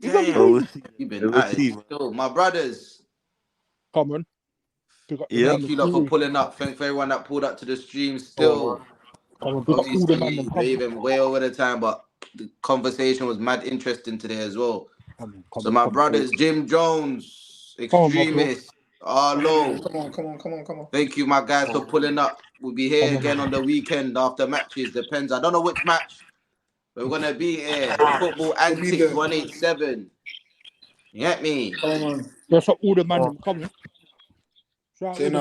It's going to be Damn. crazy. You've been We'll at see, it. man. Still, my brothers. Come on. Pick up the Yeah. man Thank you them lot for Fury. pulling up. Thank for everyone that pulled up to the stream. Still, Come on, pick up all the man obviously, them. we're even way over the time, but the conversation was mad interesting today as well. Come So on, my come on. brothers, Jim Jones, Come on, my bro. Extremist, Arlo. Come on. Thank you, my guys, for pulling up. We'll be here Come on. again on the weekend after matches. Depends. I don't know which match. We're gonna be here. Football We'll be Antics there. 187. You get me? Come on. That's what all the man them coming. Shout out Say all the no.